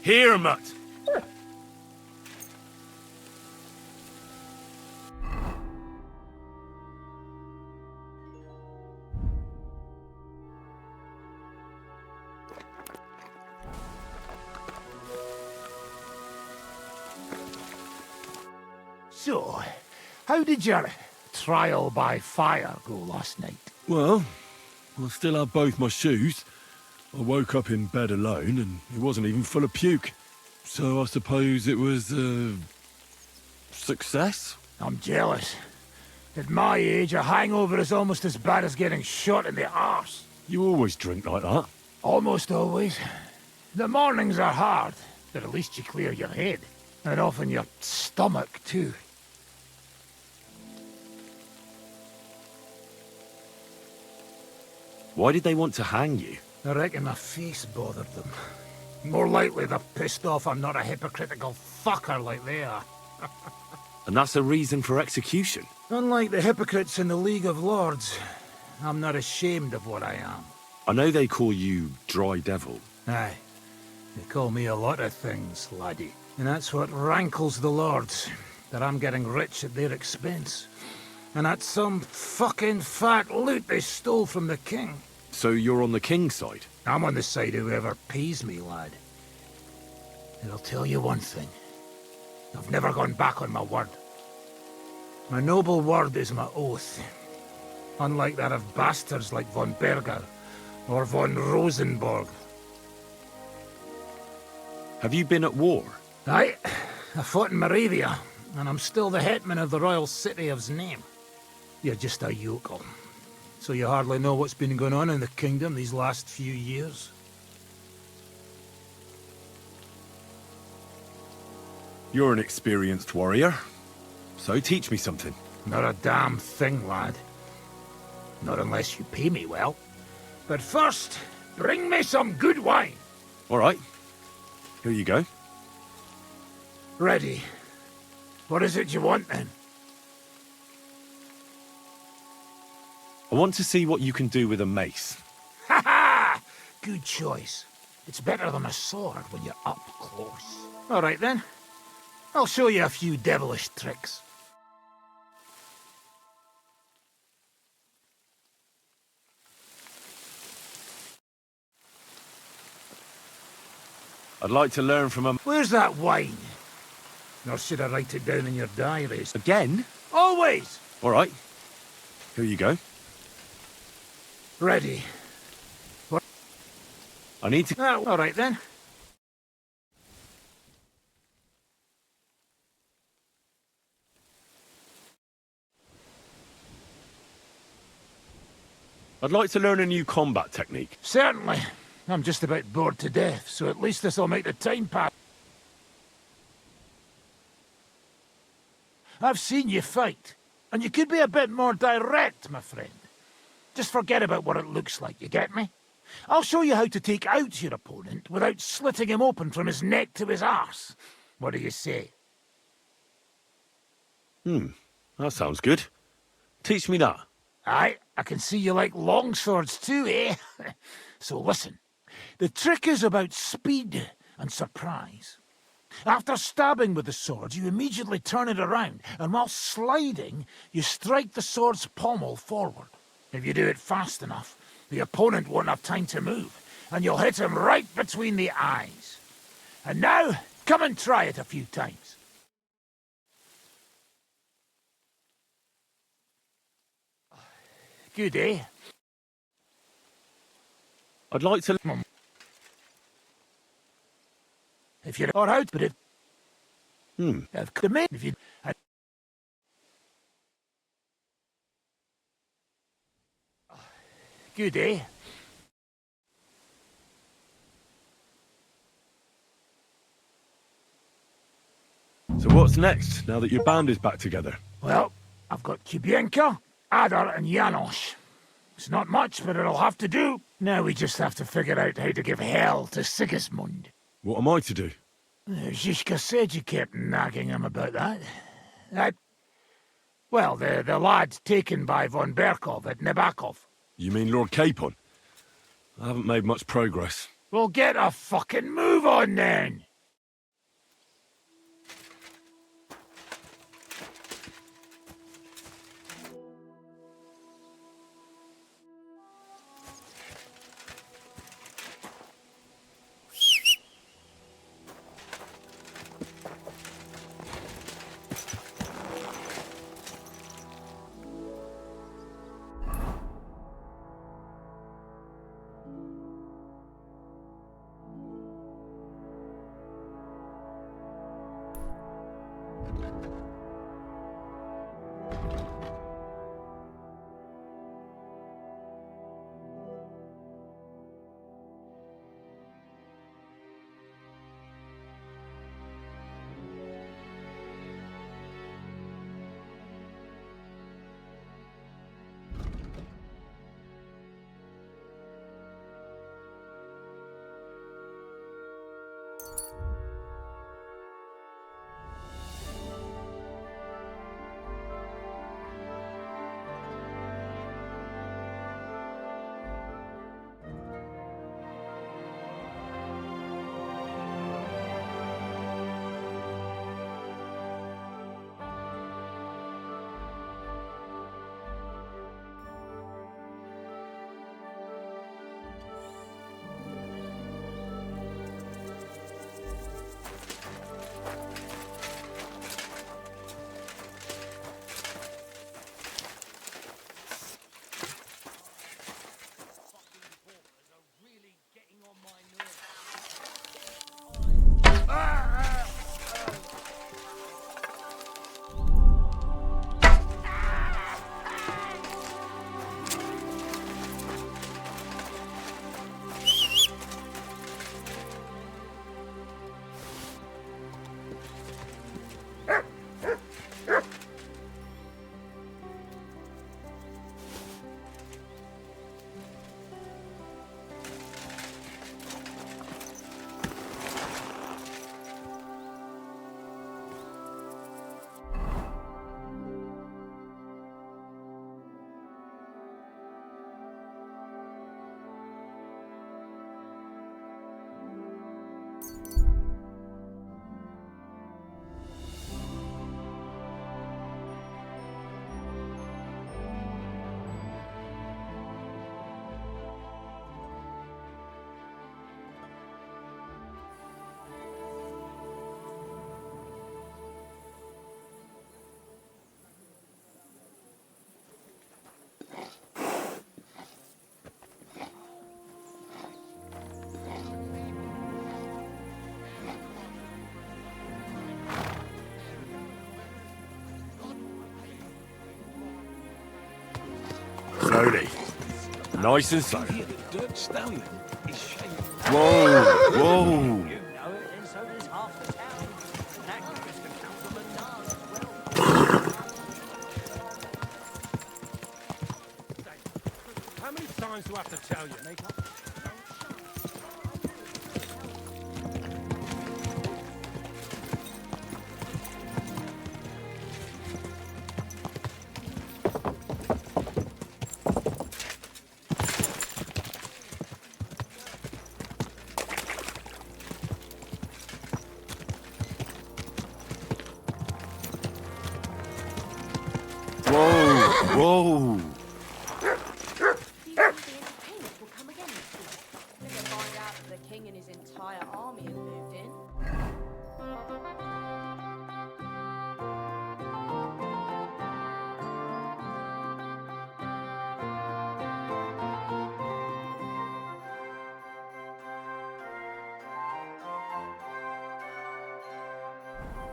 Here, mutt. So, how did your trial by fire go last night? Well, I still have both my shoes. I woke up in bed alone, and it wasn't even full of puke. So I suppose it was, success? I'm jealous. At my age, a hangover is almost as bad as getting shot in the arse. You always drink like that. Almost always. The mornings are hard, but at least you clear your head. And often your stomach, too. Why did they want to hang you? I reckon my face bothered them. More likely they're pissed off I'm not a hypocritical fucker like they are. And that's a reason for execution? Unlike the hypocrites in the League of Lords, I'm not ashamed of what I am. I know they call you Dry Devil. Aye. They call me a lot of things, laddie. And that's what rankles the Lords, that I'm getting rich at their expense. And that's some fucking fat loot they stole from the king. So you're on the king's side? I'm on the side of whoever pays me, lad. And I'll tell you one thing. I've never gone back on my word. My noble word is my oath. Unlike that of bastards like von Berger or von Rosenborg. Have you been at war? Aye, I fought in Moravia, and I'm still the hetman of the royal city of Znaim. You're just a yokel. So you hardly know what's been going on in the kingdom these last few years. You're an experienced warrior. So teach me something. Not a damn thing, lad. Not unless you pay me well. But first, bring me some good wine. All right. Here you go. Ready. What is it you want, then? I want to see what you can do with a mace. Ha ha! Good choice. It's better than a sword when you're up close. All right, then. I'll show you a few devilish tricks. I'd like to learn from a... Where's that wine? Or should I write it down in your diaries? Again? Always! All right. Here you go. Ready. What? I need to... All right, then. I'd like to learn a new combat technique. Certainly. I'm just about bored to death, so at least this'll make the time pass. I've seen you fight, and you could be a bit more direct, my friend. Just forget about what it looks like, you get me? I'll show you how to take out your opponent without slitting him open from his neck to his arse. What do you say? That sounds good. Teach me that. Aye, I can see you like longswords too, eh? So listen. The trick is about speed and surprise. After stabbing with the sword, you immediately turn it around, and while sliding, you strike the sword's pommel forward. If you do it fast enough, the opponent won't have time to move, and you'll hit him right between the eyes. And now, come and try it a few times. Good, eh? I'd like to... If you're all out, but if... I've come in, if you... Good, eh? So what's next, now that your band is back together? Well, I've got Kubienka, Adar, and Janos. It's not much, but it'll have to do. Now we just have to figure out how to give hell to Sigismund. What am I to do? Zizka said you kept nagging him about that. Well, the lad taken by von Berkov at Nebakov. You mean Lord Capon? I haven't made much progress. Well, get a fucking move on then! Slowly. Nice and slow. Here, the dirt stallion is shaking. Whoa, whoa. You know it, and so does half the town. That goes to Councilman Nard as well. How many times do I have to tell you? Whoa, whoa. Do you think the entertainment will come again this year? We're gonna find out that the king and his entire army have moved in.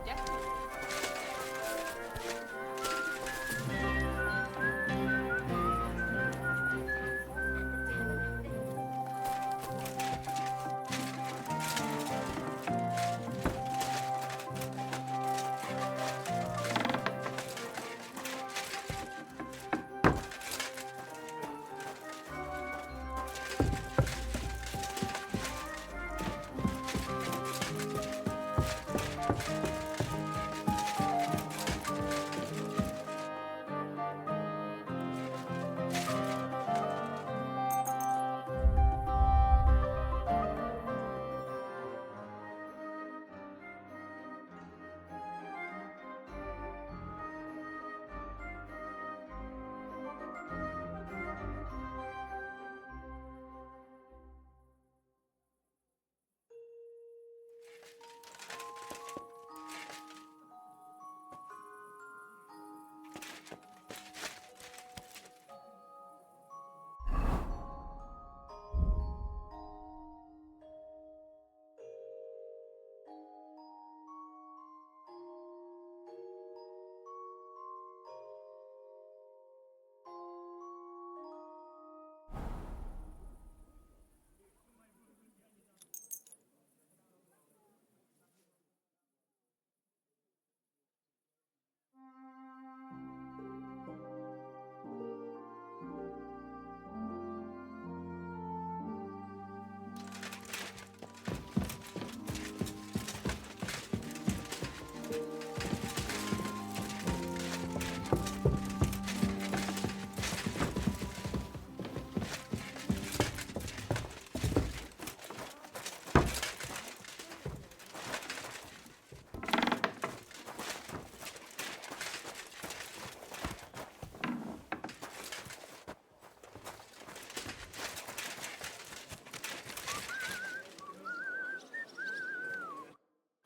Definitely.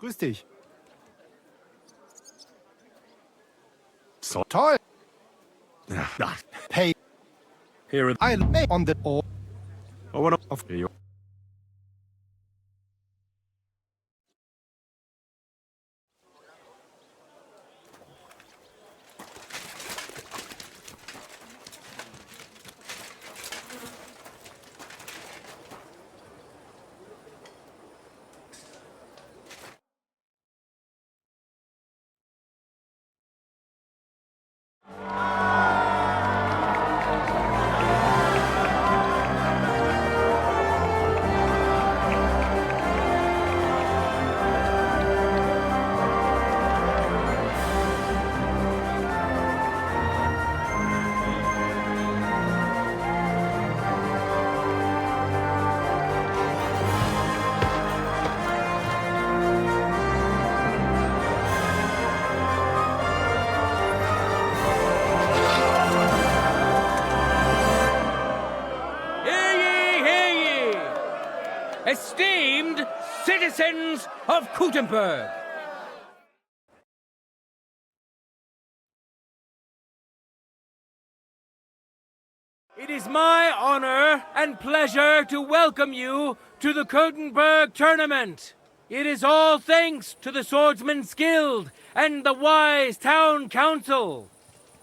Grüß dich. So, Toll. hey, Hey, here I lay on the or I want to of you. Hear ye, hear ye! Esteemed citizens of Gutenberg! It is my honor and pleasure to welcome you to the Gutenberg tournament. It is all thanks to the Swordsman's Guild and the wise town council.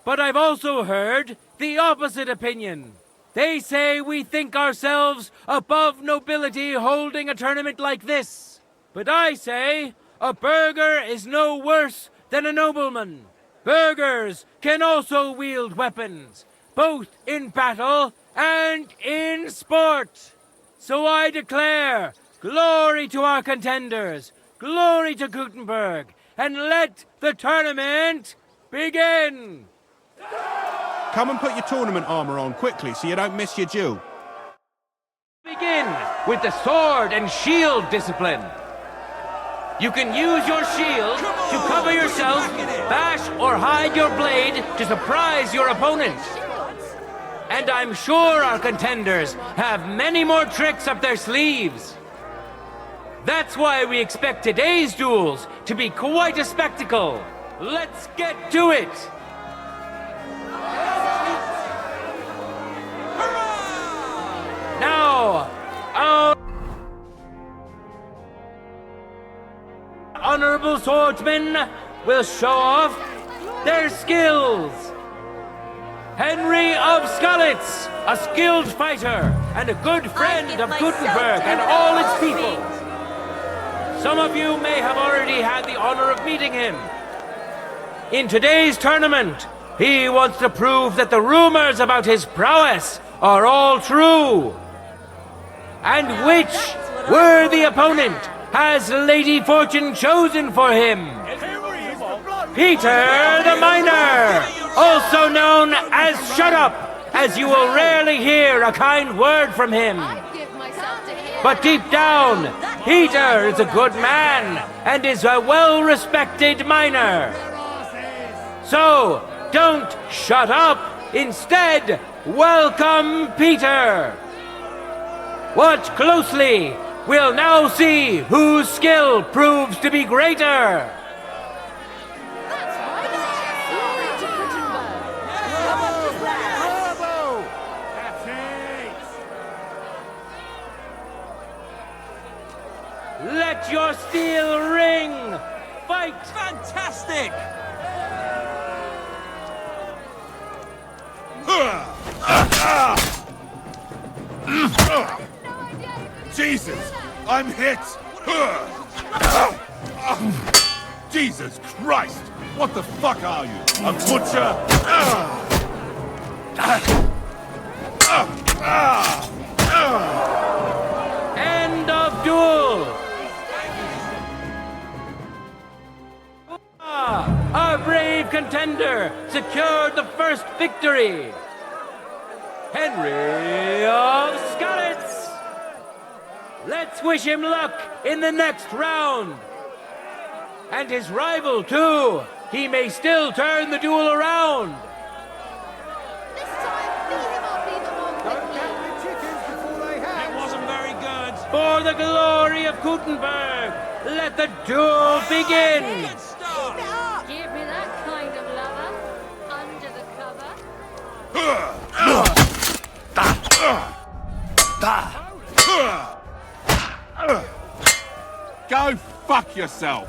But I've also heard the opposite opinion. They say we think ourselves above nobility holding a tournament like this. But I say a burgher is no worse than a nobleman. Burghers can also wield weapons, both in battle and in sport. So I declare, glory to our contenders, glory to Gutenberg, and let the tournament begin! Come and put your tournament armor on quickly so you don't miss your due. Begin with the sword and shield discipline. You can use your shield to cover yourself, bash or hide your blade to surprise your opponent. And I'm sure our contenders have many more tricks up their sleeves. That's why we expect today's duels to be quite a spectacle. Let's get to it! Now, our honorable swordsmen will show off their skills. Henry of Skalitz, a skilled fighter and a good friend of Gutenberg and all its people. Some of you may have already had the honor of meeting him. In today's tournament, he wants to prove that the rumors about his prowess are all true. And which worthy opponent has Lady Fortune chosen for him? Peter the Miner, also known as Shut Up, as you will rarely hear a kind word from him. I'd give myself to him. But deep down, Peter is a good man and is a well-respected miner. So, don't shut up. Instead, welcome Peter. Watch closely. We'll now see whose skill proves to be greater. Let your steel ring. Fight. Fantastic! Jesus, I'm hit! Jesus Christ! What the fuck are you? A butcher? End of duel. Our brave contender secured the first victory. Henry of Skalitz. Let's wish him luck in the next round. And his rival, too. He may still turn the duel around. This time, beat him up even more quickly. It wasn't very good. For the glory of Gutenberg. let the duel begin! Give me that kind of lover. Under the cover. Go fuck yourself!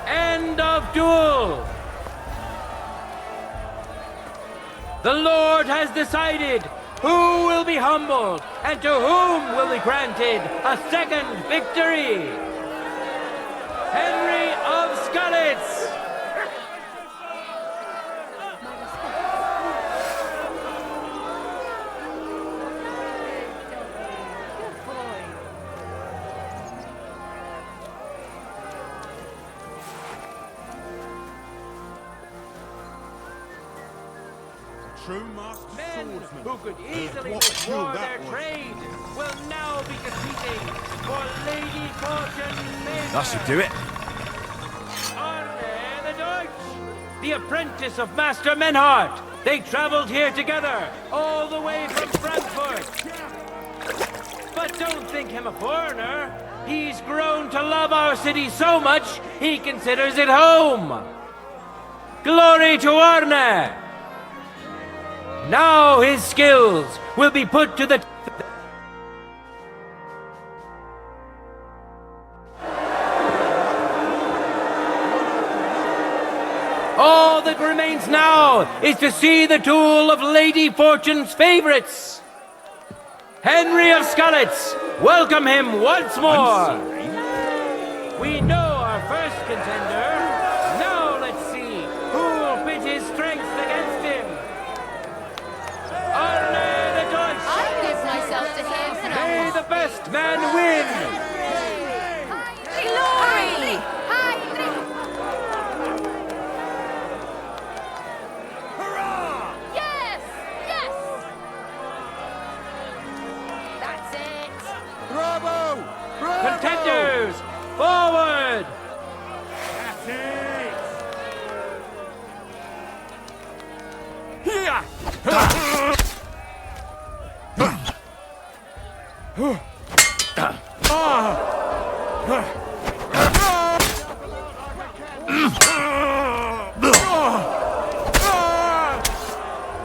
End of duel! The Lord has decided who will be humbled and to whom will be granted a second victory. Henry of Skalitz! True master Men swordsman. who could easily What a duel reward that their was. trade will now be competing for Lady Fortune's favor. That should do it. Arne the Deutsch, the apprentice of Master Menhart. They traveled here together, all the way from Frankfurt. But don't think him a foreigner. He's grown to love our city so much, he considers it home. Glory to Arne! Now his skills will be put to the... All that remains now is to see the duel of Lady Fortune's favorites. Henry of Skalitz, welcome him once more. We know our first contender. Now let's see who will pit his strength against him. Arne the Deutsch, I give myself to him. may the best man win. Glory! Yes! Yes! That's it! Bravo! Bravo! Contenders, forward!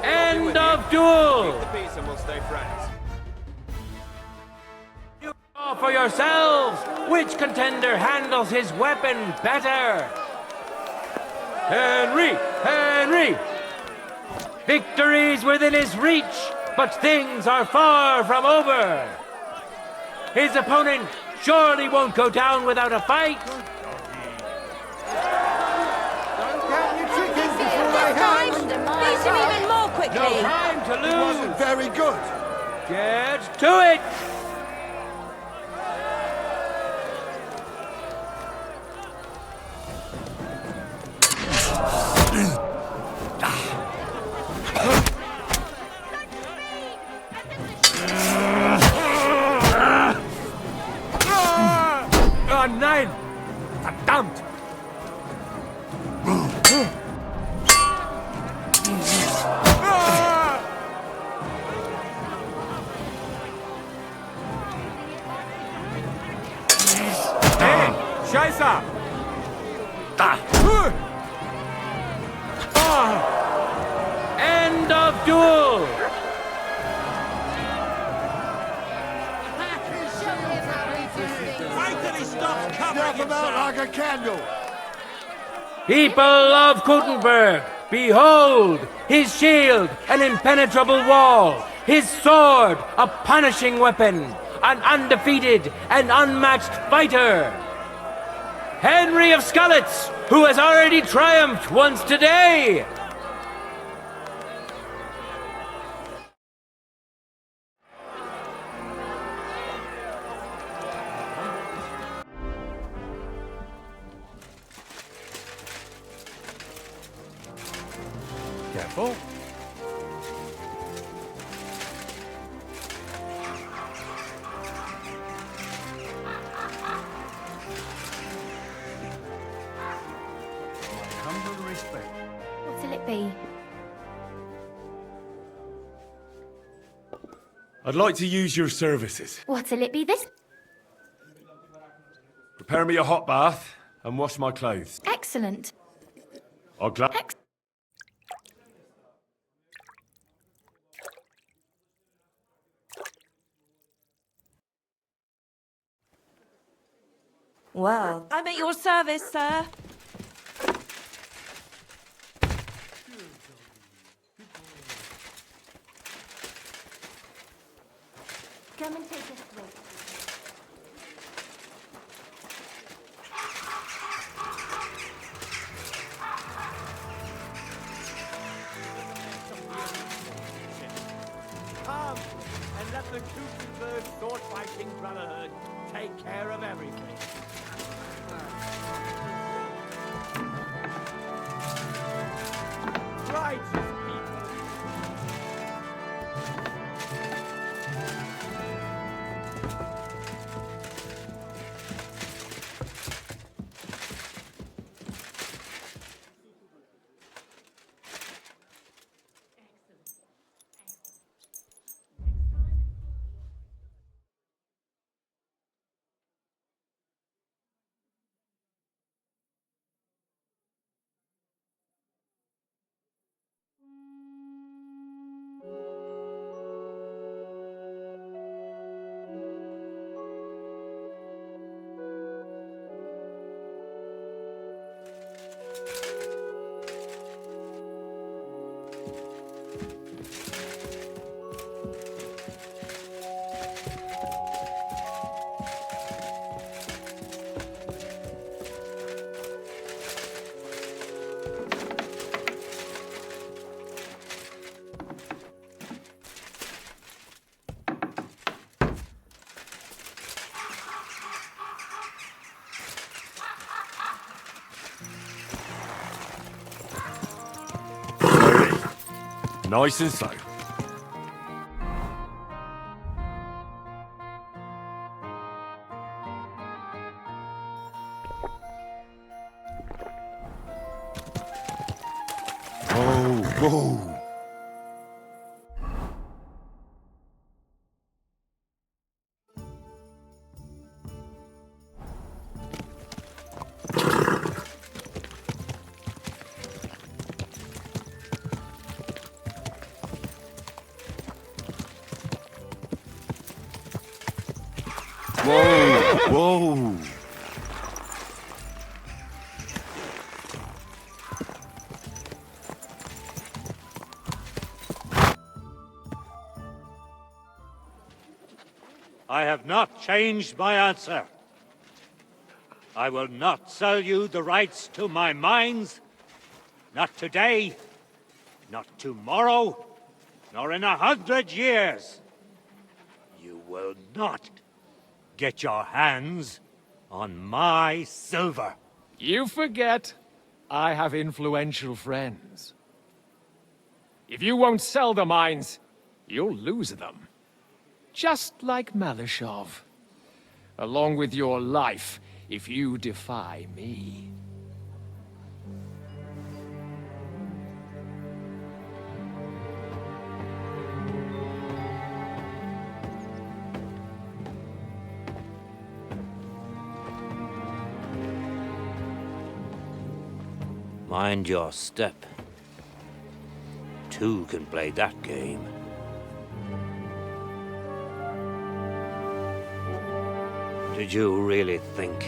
End of duel! Peace and we'll stay friends. You know for yourselves which contender handles his weapon better. Henry! Henry! Victory's within his reach, but things are far from over. His opponent surely won't go down without a fight. Beat him even more quickly! No time to lose. Very good. Get to it! Oh, nein! Verdammt! Scheiße! End of duel! Snuff him out like a candle. People of Gutenberg, behold his shield, an impenetrable wall, his sword, a punishing weapon, an undefeated and unmatched fighter. Henry of Skalitz, who has already triumphed once today. Careful. What'll it be? I'd like to use your services. What'll it be this? Prepare me a hot bath and wash my clothes. Excellent. I'll gla- Well, I'm at your service, sir. Come and take us through. Come and let the Gutenberg sword-fighting brotherhood take care of everything. Righteous people. Nice and slow. Whoa. Whoa. I have not changed my answer. I will not sell you the rights to my mines. Not today, not tomorrow, nor in 100 years. You will not get your hands on my silver. You forget I have influential friends. If you won't sell the mines, you'll lose them. Just like Malishov. Along with your life, if you defy me. Mind your step. Two can play that game. Did you really think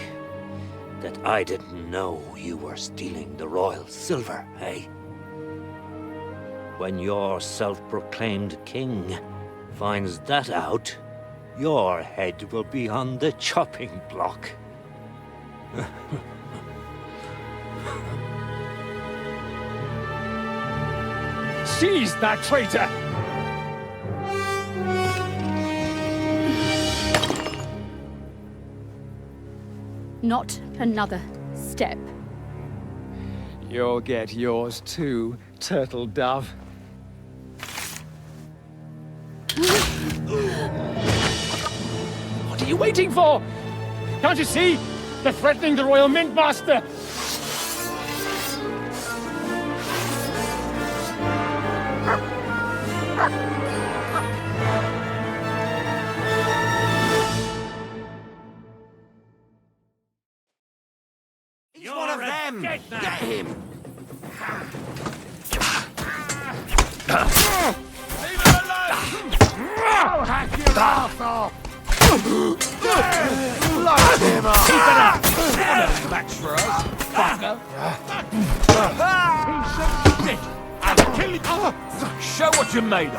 that I didn't know you were stealing the royal silver, eh? When your self-proclaimed king finds that out, your head will be on the chopping block. Seize that traitor! Not another step. You'll get yours too, turtle dove. What are you waiting for? Can't you see? They're threatening the Royal Mint Master! I'll hack your ass off! Lock him up! Keep it up! No match for us, fucker. Piece of shit! I'll kill you! Show what you're made of!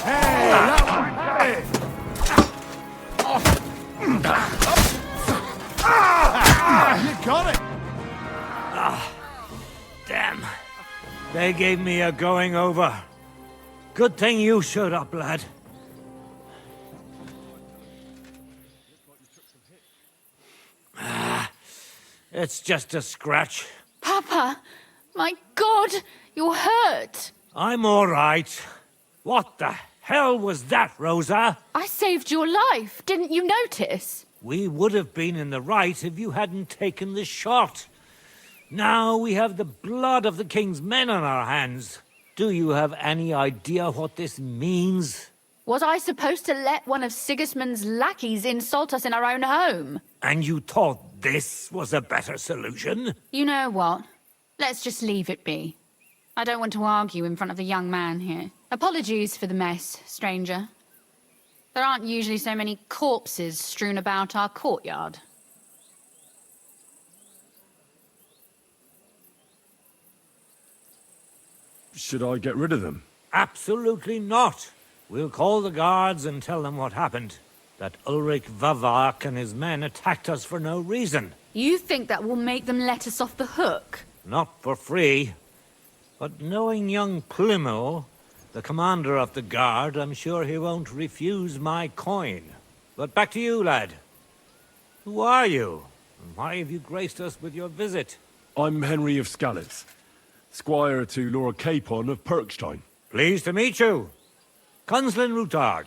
Hey, that one! You got it! Damn. They gave me a going over. Good thing you showed up, lad. It's just a scratch. Papa, my God, you're hurt. I'm all right. What the hell was that, Rosa? I saved your life. Didn't you notice? We would have been in the right if you hadn't taken the shot. Now we have the blood of the king's men on our hands. Do you have any idea what this means? Was I supposed to let one of Sigismund's lackeys insult us in our own home? And you thought this was a better solution? You know what? Let's just leave it be. I don't want to argue in front of the young man here. Apologies for the mess, stranger. There aren't usually so many corpses strewn about our courtyard. Should I get rid of them? Absolutely not. We'll call the guards and tell them what happened. That Ulrich Vavak and his men attacked us for no reason. You think that will make them let us off the hook? Not for free. But knowing young Plymouth, the commander of the guard, I'm sure he won't refuse my coin. But back to you, lad. Who are you? And why have you graced us with your visit? I'm Henry of Skalitz, squire to Lord Capon of Perkstein. Pleased to meet you. Conslin Routard.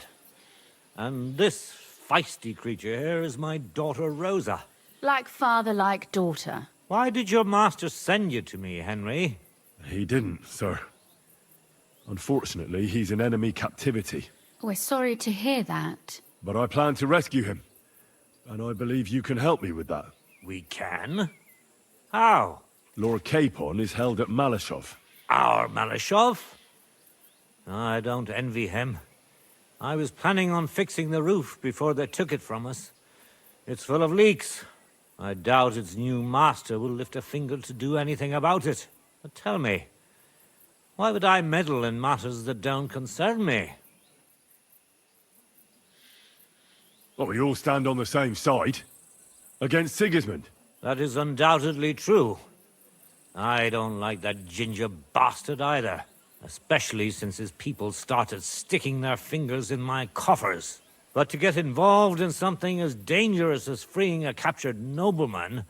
And this feisty creature here is my daughter Rosa. Like father, like daughter. Why did your master send you to me, Henry? He didn't, sir. Unfortunately, he's in enemy captivity. We're sorry to hear that. But I plan to rescue him. And I believe you can help me with that. We can? How? Lord Capon is held at Malashov. Our Malashov? I don't envy him. I was planning on fixing the roof before they took it from us. It's full of leaks. I doubt its new master will lift a finger to do anything about it. But tell me, why would I meddle in matters that don't concern me? Well, we all stand on the same side. Against Sigismund. That is undoubtedly true. I don't like that ginger bastard either. Especially since his people started sticking their fingers in my coffers. But to get involved in something as dangerous as freeing a captured nobleman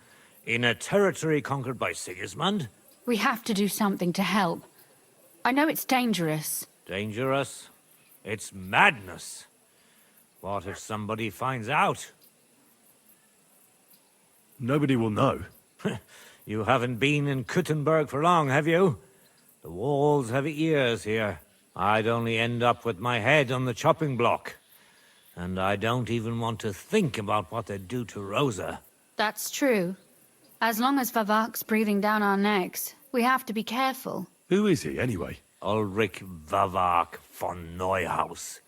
in a territory conquered by Sigismund? We have to do something to help. I know it's dangerous. Dangerous? It's madness. What if somebody finds out? Nobody will know. You haven't been in Kuttenberg for long, have you? The walls have ears here. I'd only end up with my head on the chopping block. And I don't even want to think about what they'd do to Rosa. That's true. As long as Vavak's breathing down our necks, we have to be careful. Who is he, anyway? Ulrich Vavak von Neuhaus.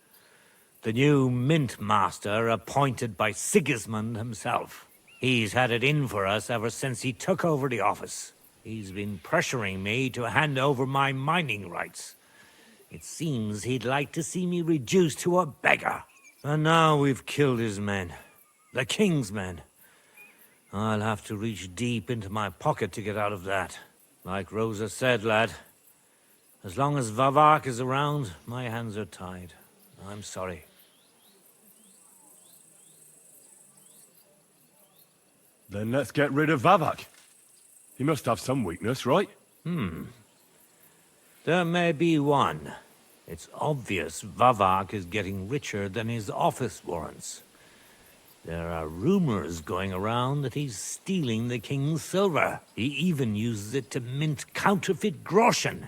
The new mint master appointed by Sigismund himself. He's had it in for us ever since he took over the office. He's been pressuring me to hand over my mining rights. It seems he'd like to see me reduced to a beggar. And now we've killed his men. The king's men. I'll have to reach deep into my pocket to get out of that. Like Rosa said, lad, as long as Vavak is around, my hands are tied. I'm sorry. Then let's get rid of Vavak. He must have some weakness, right? There may be one. It's obvious Vavak is getting richer than his office warrants. There are rumors going around that he's stealing the king's silver. He even uses it to mint counterfeit groschen,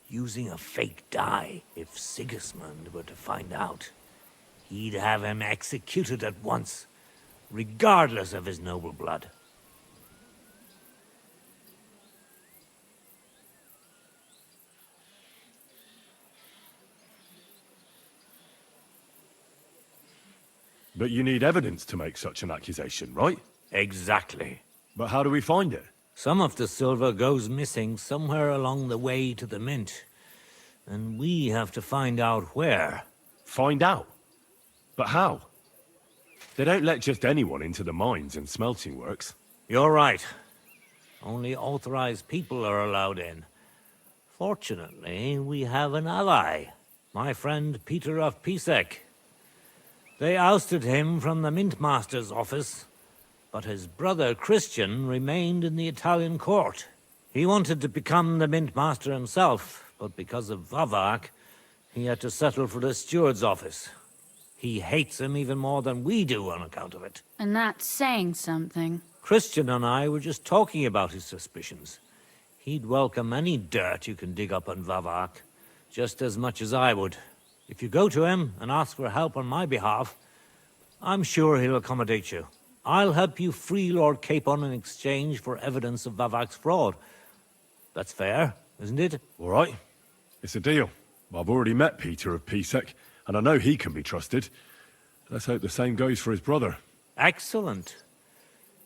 using a fake die. If Sigismund were to find out, he'd have him executed at once, regardless of his noble blood. But you need evidence to make such an accusation, right? Exactly. But how do we find it? Some of the silver goes missing somewhere along the way to the mint. And we have to find out where. Find out? But how? They don't let just anyone into the mines and smelting works. You're right. Only authorized people are allowed in. Fortunately, we have an ally. My friend Peter of Pisek. They ousted him from the Mint Master's office, but his brother Christian remained in the Italian court. He wanted to become the Mint Master himself, but because of Vavak, he had to settle for the steward's office. He hates him even more than we do on account of it. And that's saying something. Christian and I were just talking about his suspicions. He'd welcome any dirt you can dig up on Vavak, just as much as I would. If you go to him and ask for help on my behalf, I'm sure he'll accommodate you. I'll help you free Lord Capon in exchange for evidence of Vavak's fraud. That's fair, isn't it? All right. It's a deal. I've already met Peter of Pisek, and I know he can be trusted. Let's hope the same goes for his brother. Excellent.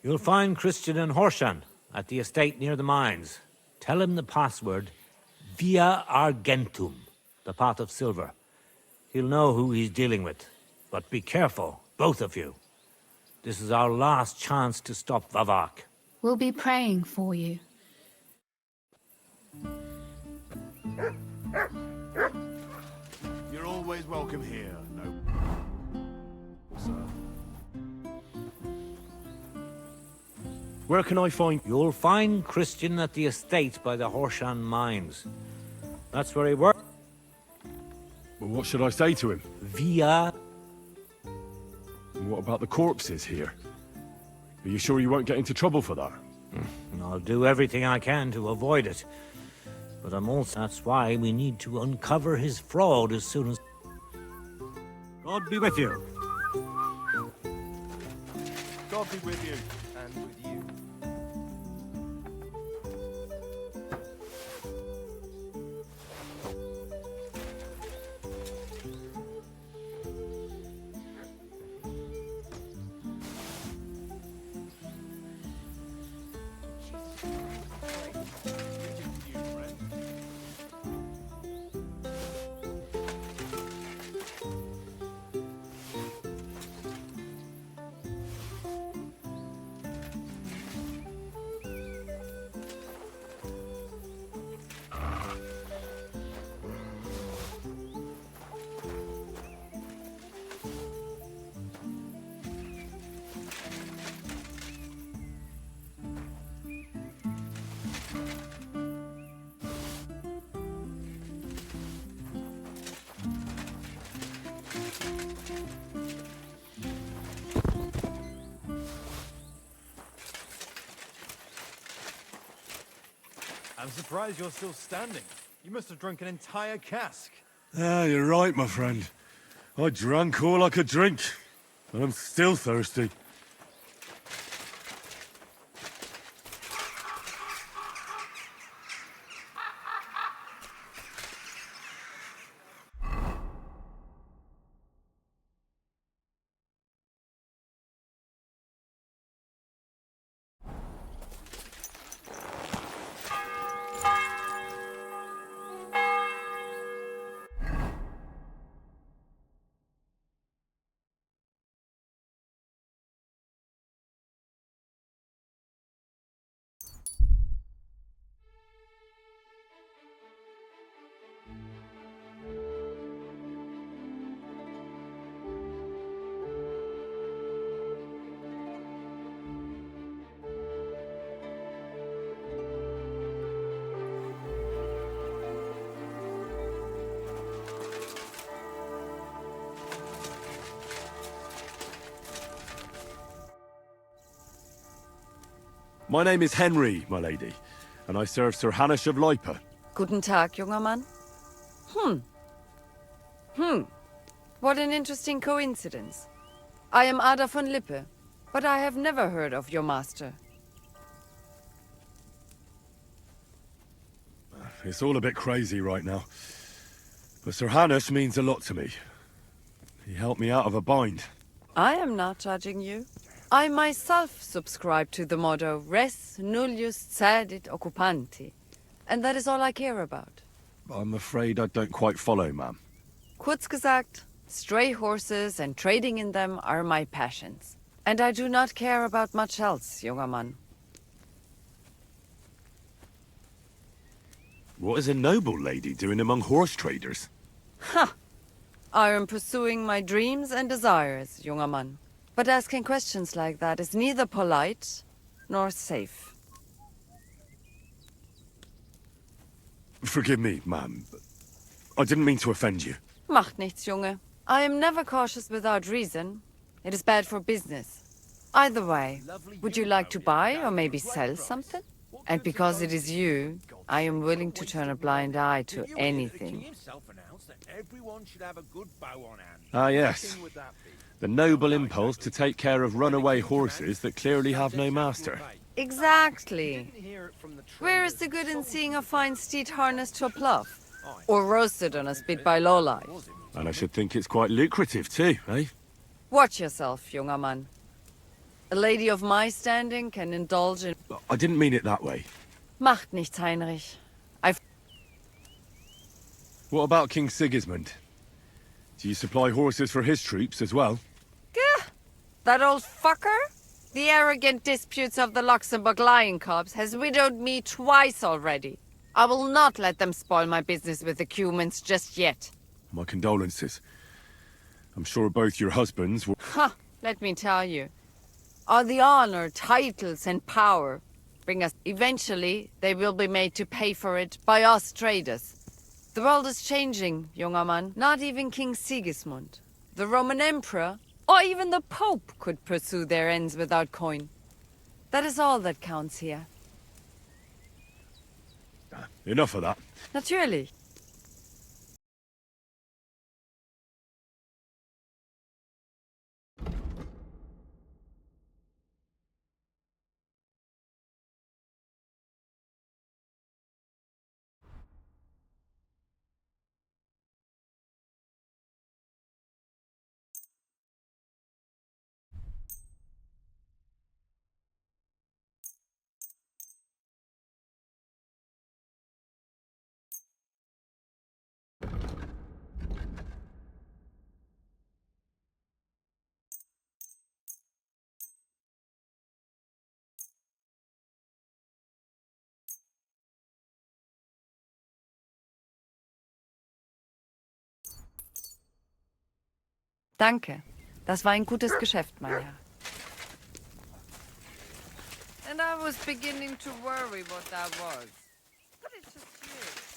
You'll find Christian and Horshan at the estate near the mines. Tell him the password, Via Argentum, the pot of silver. He'll know who he's dealing with. But be careful, both of you. This is our last chance to stop Vavak. We'll be praying for you. You're always welcome here, no... sir. Where can I find... You'll find Christian at the estate by the Horshan mines. That's where he works. Well, what should I say to him? Via... And what about the corpses here? Are you sure you won't get into trouble for that? I'll do everything I can to avoid it. But I'm also... That's why we need to uncover his fraud as soon as... God be with you. God be with you. And with you. I'm surprised you're still standing. You must have drunk an entire cask. Ah, you're right, my friend. I drank all I could drink, and I'm still thirsty. My name is Henry, my lady, and I serve Sir Hanush of Lipa. Guten Tag, junger Mann. What an interesting coincidence. I am Ada von Lippe, but I have never heard of your master. It's all a bit crazy right now. But Sir Hanush means a lot to me. He helped me out of a bind. I am not judging you. I myself subscribe to the motto res nullius cedit occupanti, and that is all I care about. I'm afraid I don't quite follow, ma'am. Kurz gesagt, stray horses and trading in them are my passions. And I do not care about much else, junger Mann. What is a noble lady doing among horse traders? Ha! I am pursuing my dreams and desires, junger Mann. But asking questions like that is neither polite nor safe. Forgive me, ma'am. I didn't mean to offend you. Macht nichts, Junge. I am never cautious without reason. It is bad for business. Either way, would you like to buy or maybe sell something? And because it is you, I am willing to turn a blind eye to anything. Ah, yes. The noble impulse to take care of runaway horses that clearly have no master. Exactly. Where is the good in seeing a fine steed harnessed to a plough? Or roasted on a spit by lowlife? And I should think it's quite lucrative too, eh? Watch yourself, junger Mann. A lady of my standing can indulge in... I didn't mean it that way. Macht nichts, Heinrich. What about King Sigismund? Do you supply horses for his troops as well? Gah! That old fucker? The arrogant disputes of the Luxembourg Lion Cubs has widowed me twice already. I will not let them spoil my business with the Cumans just yet. My condolences. I'm sure both your husbands will... Ha! Let me tell you. All the honor, titles, and power bring us... Eventually, they will be made to pay for it by us traders. The world is changing, junger Mann. Not even King Sigismund, the Roman Emperor, or even the Pope could pursue their ends without coin. That is all that counts here. Enough of that. Natürlich. Danke. Das war ein gutes Geschäft, mein Herr. And I was beginning to worry what that was. But it's just you.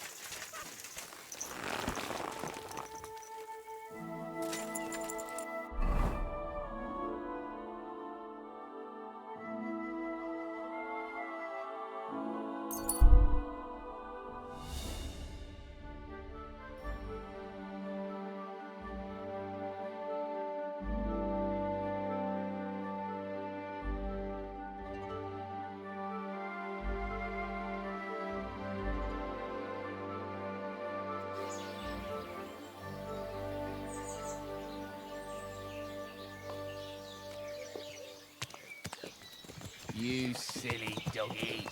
You silly doggy.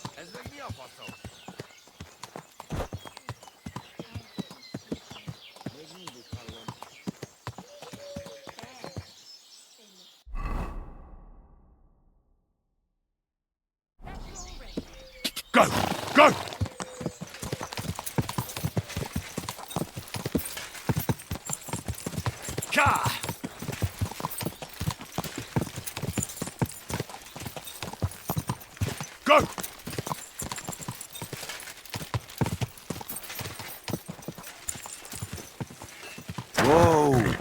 Go! Go! Ka! Go! Whoa!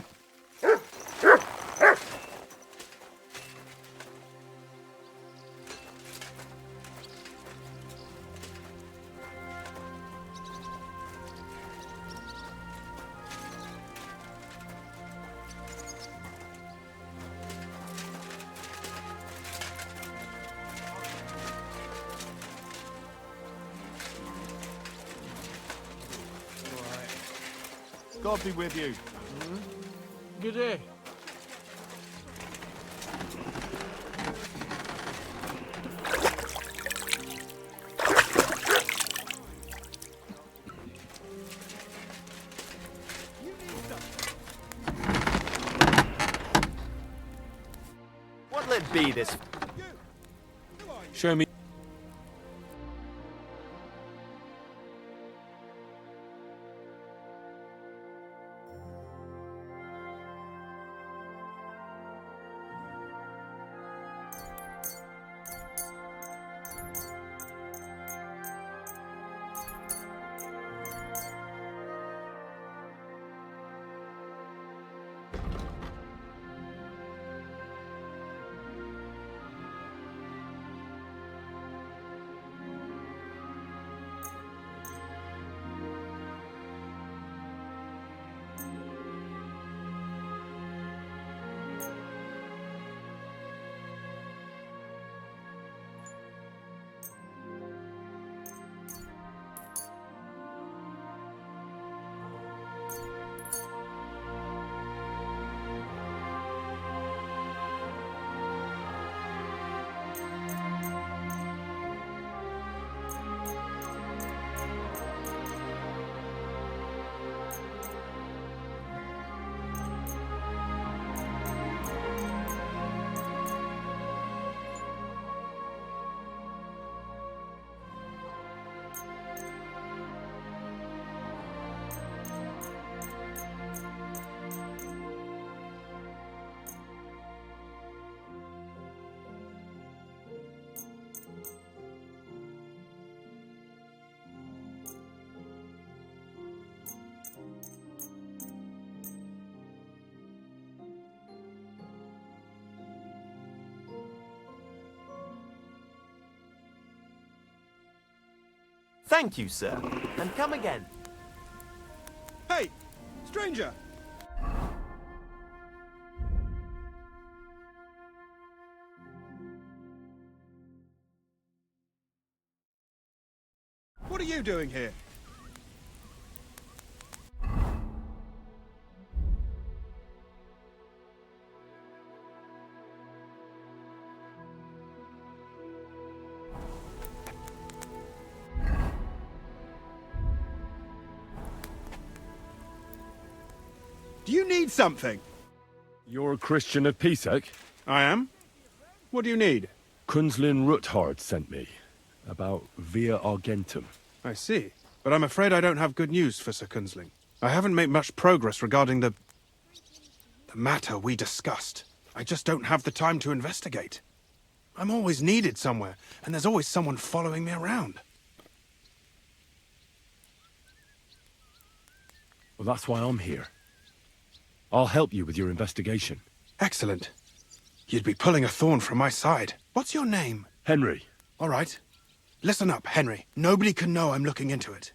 God be with you. Good day. be this? Show me. Thank you, sir. And come again. Hey, stranger! What are you doing here? Do you need something? You're a Christian of Pisek? I am. What do you need? Kunzlin Ruthard sent me. About Via Argentum. I see. But I'm afraid I don't have good news for Sir Kunzling. I haven't made much progress regarding the matter we discussed. I just don't have the time to investigate. I'm always needed somewhere, and there's always someone following me around. Well, that's why I'm here. I'll help you with your investigation. Excellent. You'd be pulling a thorn from my side. What's your name? Henry. All right. Listen up, Henry. Nobody can know I'm looking into it.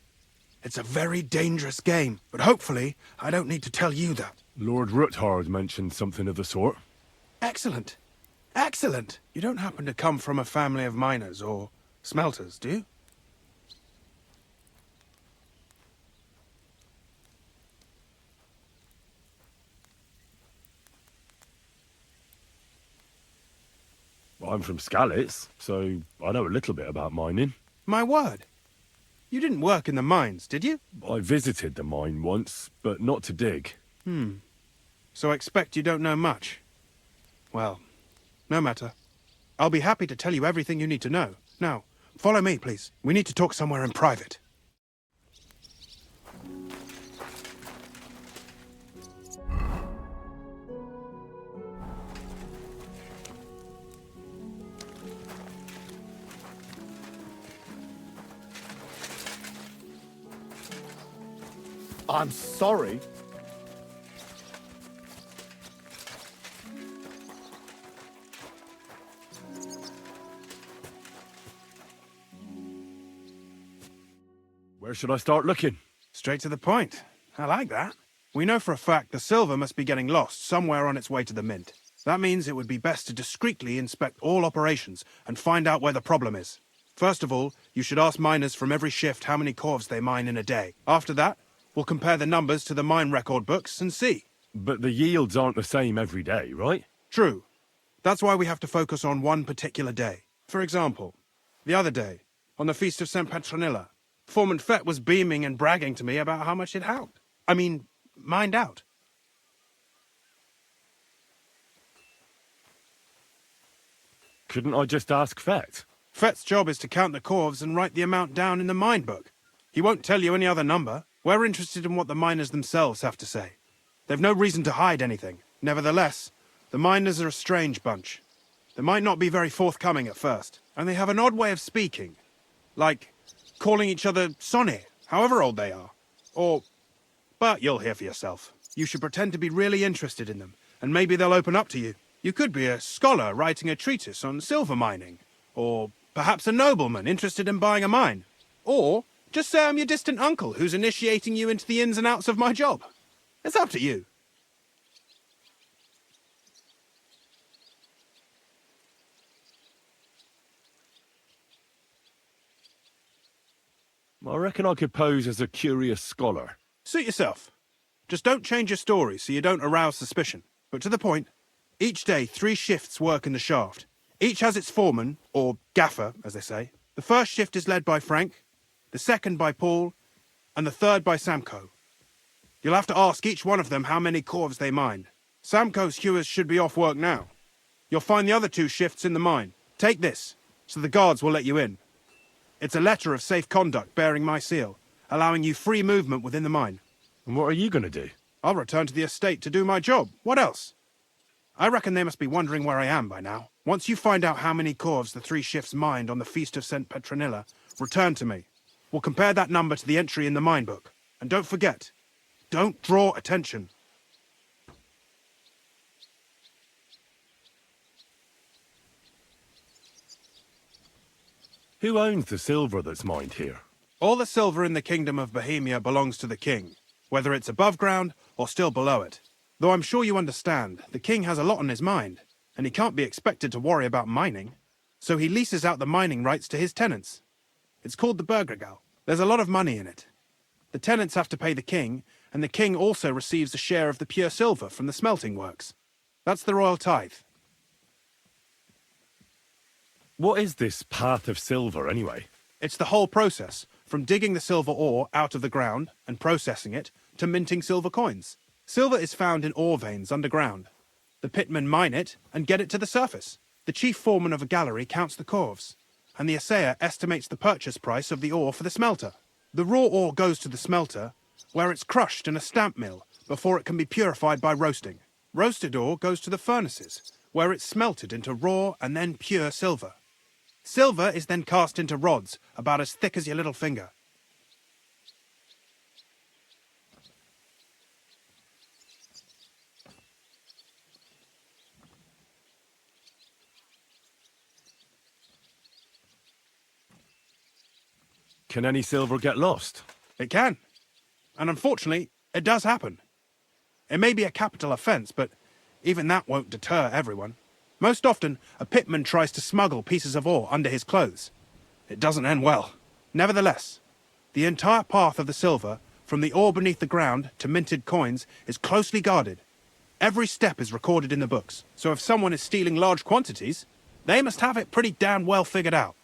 It's a very dangerous game, but hopefully I don't need to tell you that. Lord Ruthard mentioned something of the sort. Excellent. Excellent. You don't happen to come from a family of miners or smelters, do you? I'm from Skalitz, so I know a little bit about mining. My word. You didn't work in the mines, did you? I visited the mine once, but not to dig. So I expect you don't know much. Well, no matter. I'll be happy to tell you everything you need to know. Now, follow me, please. We need to talk somewhere in private. I'm sorry. Where should I start looking? Straight to the point. I like that. We know for a fact the silver must be getting lost somewhere on its way to the mint. That means it would be best to discreetly inspect all operations and find out where the problem is. First of all, you should ask miners from every shift how many corves they mine in a day. After that, we'll compare the numbers to the mine record books and see. But the yields aren't the same every day, right? True. That's why we have to focus on one particular day. For example, the other day, on the Feast of St. Petronilla, Foreman Fett was beaming and bragging to me about how much it helped. I mean, mined out. Couldn't I just ask Fett? Fett's job is to count the corves and write the amount down in the mine book. He won't tell you any other number. We're interested in what the miners themselves have to say. They've no reason to hide anything. Nevertheless, the miners are a strange bunch. They might not be very forthcoming at first, and they have an odd way of speaking. Like calling each other Sonny, however old they are. But you'll hear for yourself. You should pretend to be really interested in them, and maybe they'll open up to you. You could be a scholar writing a treatise on silver mining, or perhaps a nobleman interested in buying a mine. Or just say I'm your distant uncle who's initiating you into the ins and outs of my job. It's up to you. I reckon I could pose as a curious scholar. Suit yourself. Just don't change your story so you don't arouse suspicion. But to the point, each day 3 shifts work in the shaft. Each has its foreman, or gaffer, as they say. The first shift is led by Frank, the second by Paul, and the third by Samko. You'll have to ask each one of them how many corves they mine. Samko's hewers should be off work now. You'll find the other 2 shifts in the mine. Take this, so the guards will let you in. It's a letter of safe conduct bearing my seal, allowing you free movement within the mine. And what are you going to do? I'll return to the estate to do my job. What else? I reckon they must be wondering where I am by now. Once you find out how many corves the 3 shifts mined on the Feast of St. Petronilla, return to me. We'll compare that number to the entry in the mine book. And don't forget, don't draw attention. Who owns the silver that's mined here? All the silver in the Kingdom of Bohemia belongs to the king, whether it's above ground or still below it. Though I'm sure you understand, the king has a lot on his mind, and he can't be expected to worry about mining. So he leases out the mining rights to his tenants. It's called the Burgergal. There's a lot of money in it. The tenants have to pay the king, and the king also receives a share of the pure silver from the smelting works. That's the royal tithe. What is this path of silver, anyway? It's the whole process, from digging the silver ore out of the ground and processing it, to minting silver coins. Silver is found in ore veins underground. The pitmen mine it and get it to the surface. The chief foreman of a gallery counts the corves, and the assayer estimates the purchase price of the ore for the smelter. The raw ore goes to the smelter, where it's crushed in a stamp mill before it can be purified by roasting. Roasted ore goes to the furnaces, where it's smelted into raw and then pure silver. Silver is then cast into rods about as thick as your little finger. Can any silver get lost? It can. And unfortunately, it does happen. It may be a capital offence, but even that won't deter everyone. Most often, a pitman tries to smuggle pieces of ore under his clothes. It doesn't end well. Nevertheless, the entire path of the silver, from the ore beneath the ground to minted coins, is closely guarded. Every step is recorded in the books, so if someone is stealing large quantities, they must have it pretty damn well figured out.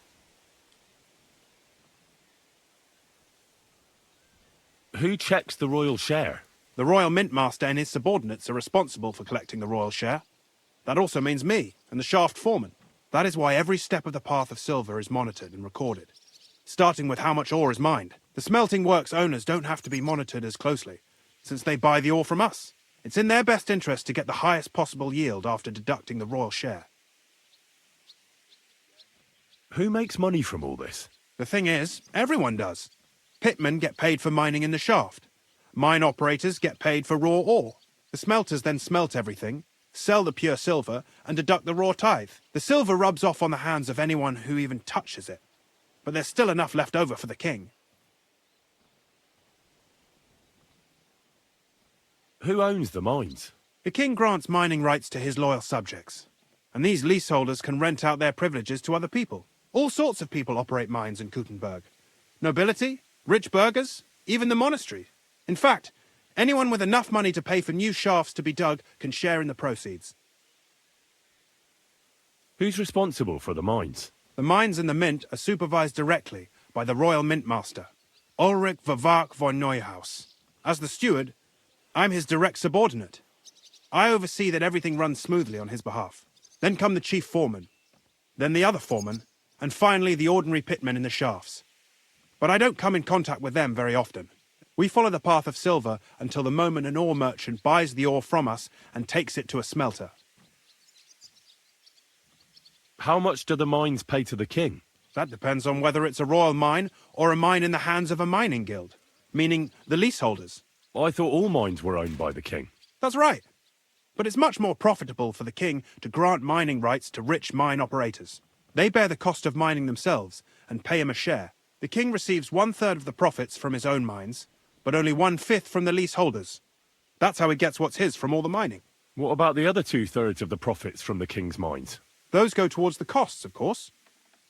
Who checks the royal share? The royal mint master and his subordinates are responsible for collecting the royal share. That also means me and the shaft foreman. That is why every step of the path of silver is monitored and recorded, starting with how much ore is mined. The smelting works owners don't have to be monitored as closely, since they buy the ore from us. It's in their best interest to get the highest possible yield after deducting the royal share. Who makes money from all this? The thing is, everyone does. Pitmen get paid for mining in the shaft. Mine operators get paid for raw ore. The smelters then smelt everything, sell the pure silver, and deduct the raw tithe. The silver rubs off on the hands of anyone who even touches it. But there's still enough left over for the king. Who owns the mines? The king grants mining rights to his loyal subjects. And these leaseholders can rent out their privileges to other people. All sorts of people operate mines in Kuttenberg. Nobility, rich burghers, even the monastery. In fact, anyone with enough money to pay for new shafts to be dug can share in the proceeds. Who's responsible for the mines? The mines and the mint are supervised directly by the royal mint master, Ulrich Vavak von Neuhaus. As the steward, I'm his direct subordinate. I oversee that everything runs smoothly on his behalf. Then come the chief foreman. then the other foreman, and finally the ordinary pitmen in the shafts. But I don't come in contact with them very often. We follow the path of silver until the moment an ore merchant buys the ore from us and takes it to a smelter. How much do the mines pay to the king? That depends on whether it's a royal mine or a mine in the hands of a mining guild, meaning the leaseholders. I thought all mines were owned by the king. That's right. But it's much more profitable for the king to grant mining rights to rich mine operators. They bear the cost of mining themselves and pay him a share. The king receives 1/3 of the profits from his own mines, but only 1/5 from the leaseholders. That's how he gets what's his from all the mining. What about the other 2/3 of the profits from the king's mines? Those go towards the costs, of course,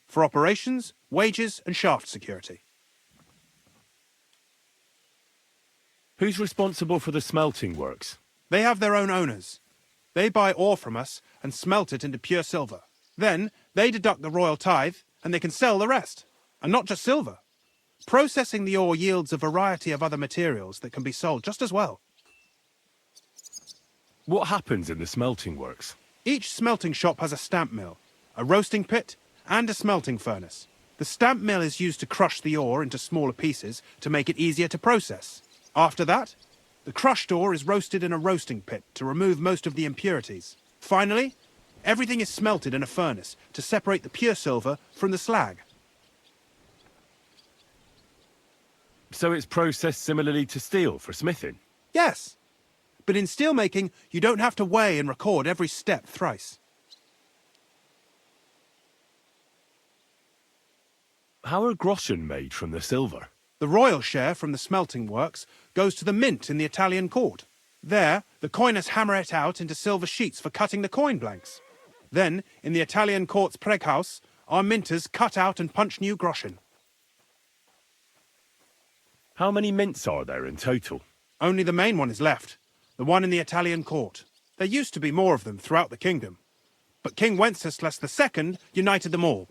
for operations, wages, and shaft security. Who's responsible for the smelting works? They have their own owners. They buy ore from us and smelt it into pure silver. Then they deduct the royal tithe and they can sell the rest. And not just silver. Processing the ore yields a variety of other materials that can be sold just as well. What happens in the smelting works? Each smelting shop has a stamp mill, a roasting pit, and a smelting furnace. The stamp mill is used to crush the ore into smaller pieces to make it easier to process. After that, the crushed ore is roasted in a roasting pit to remove most of the impurities. Finally, everything is smelted in a furnace to separate the pure silver from the slag. So it's processed similarly to steel for smithing? Yes, but in steelmaking, you don't have to weigh and record every step thrice. How are groschen made from the silver? The royal share from the smelting works goes to the mint in the Italian court. There, the coiners hammer it out into silver sheets for cutting the coin blanks. Then, in the Italian court's preghouse, our minters cut out and punch new groschen. How many mints are there in total? Only the main one is left, the one in the Italian court. There used to be more of them throughout the kingdom, but King Wenceslas II united them all.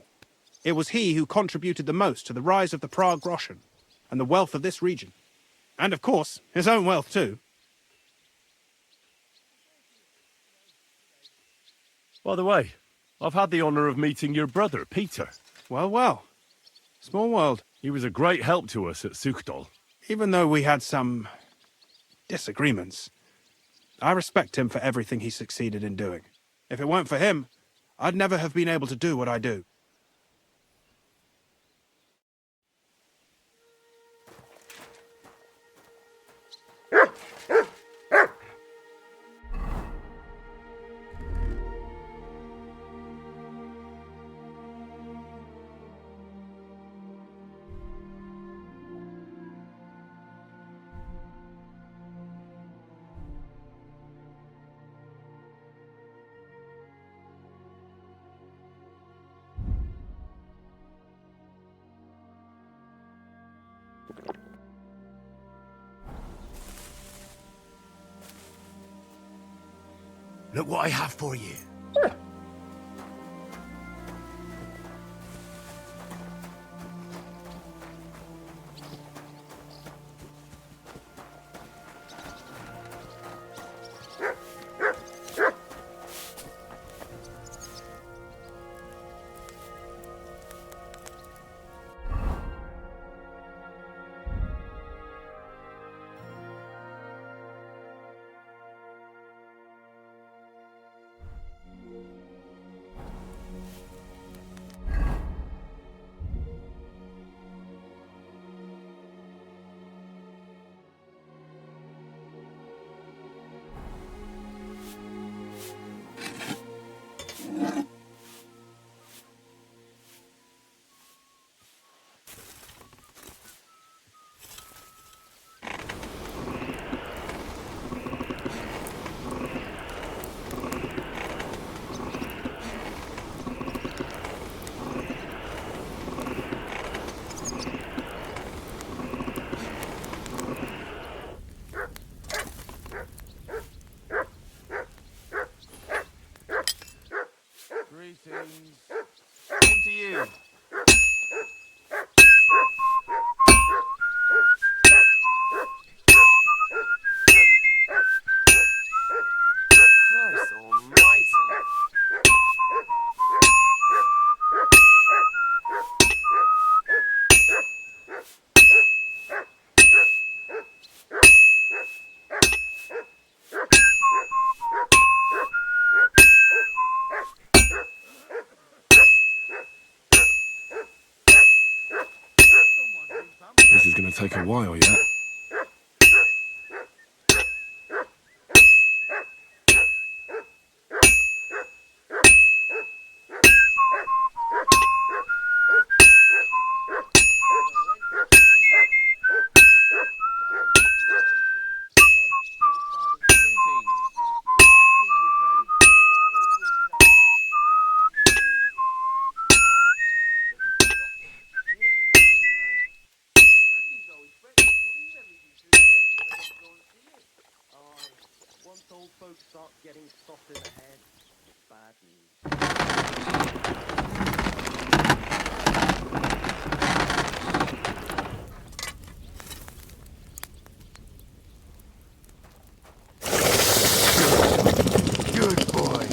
It was he who contributed the most to the rise of the Prague groschen and the wealth of this region. And of course, his own wealth too. By the way, I've had the honour of meeting your brother, Peter. Well, well. Small world. He was a great help to us at Suchdol. Even though we had some disagreements, I respect him for everything he succeeded in doing. If it weren't for him, I'd never have been able to do what I do. Look what I have for you. take a while yet. Once old folks start getting soft in the head, bad news. Good boy.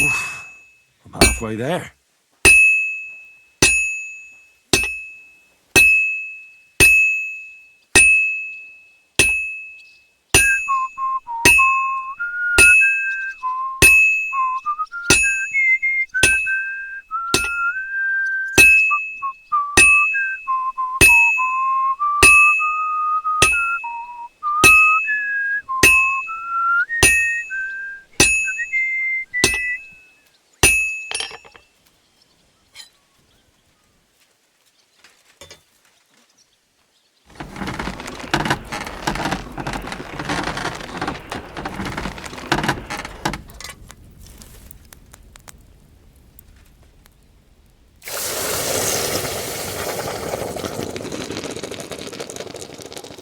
I'm halfway there.